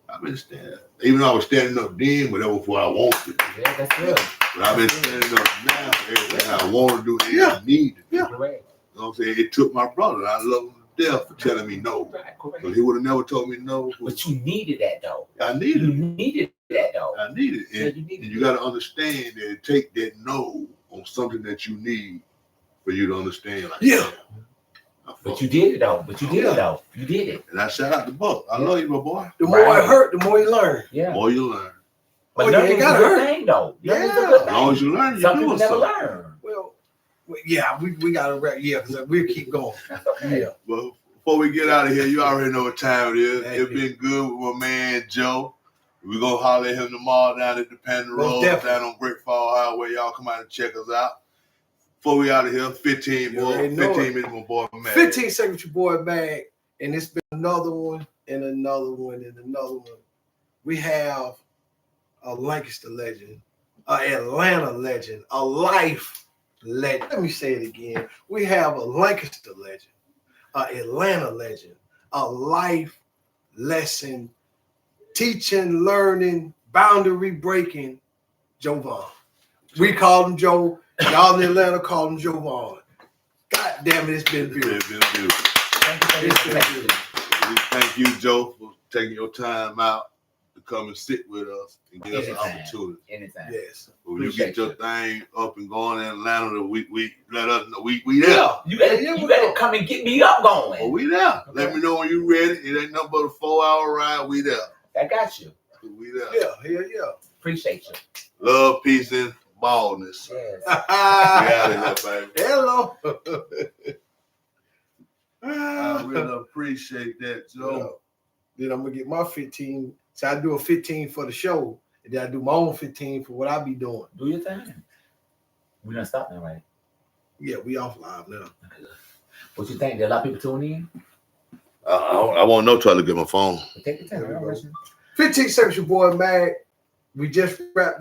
I've been standing, even though I was standing up then, but that was what I wanted to do. Yeah, that's good. But I've been standing up now for everything I want to do and I need to do. Yeah. Correct. You know what I'm saying? It took my brother. I love him to death for telling me no. Right. Correct. Because he would have never told me no. But you needed that though. I You needed it. needed that though. I needed it. Yeah, And, you needed and you got to understand that it take that no on something that you need for you to understand. Like, Yeah. But you did it though. You did it. And I shout out the Buck. I love you, my boy. The more Right. it hurt, the more you learn. Yeah. The more you learn. But Oh, yeah, learning it gotta is a good hurt. thing though. Learning is a Yeah. good As long as thing. you learn, you're Some doing people never something. learn. Well, yeah, we got to wrap. Yeah, because we'll keep going. That's okay. Yeah. Well, before we get out of here, you already know what time it is. Thank It's you. been good with my man Joe. We're going to holler at him tomorrow down at the Panda Most Road, definitely. down on Great Fall Highway. Y'all come out and check us out. Before we out of here, 15 You already know 15 it. minutes, my boy, man. 15 seconds, your boy Bag, and it's been another one, and another one, and another one. We have a Lancaster legend, an Atlanta legend, a life legend. Let me say it again. We have a Lancaster legend, an Atlanta legend, a life lesson, teaching, learning, boundary breaking, Joe Vaughn. We call him Joe. Y'all in Atlanta call him Joe Vaughn. God damn it, it's been beautiful. It's been beautiful. Thank you for It's this been question. beautiful. We thank you, Joe, for taking your time out to come and sit with us and give us an Anytime. opportunity. Anytime. Yes. When you Appreciate get your you. thing up and going in Atlanta, we let us know we there. Yeah. You better, Yeah, you we better go. come and get me up going. Oh, we there. Okay. Let me know when you ready. It ain't nothing but a 4-hour ride. We there. I got you. We there. Yeah. Appreciate you. Love, peace, and baldness. Yes. We out of here, baby. Hello. I really appreciate that, Joe. Then I'm gonna get my 15. So I do a 15 for the show, and then I do my own 15 for what I be doing. Do your thing. We done stopped now, right? Yeah, we off live now. Okay. What you think? Did a lot of people tune in? I won't know till I look at my phone. Take your time. There we I'm go. rushing. 15 seconds, your boy Mag. We just wrapped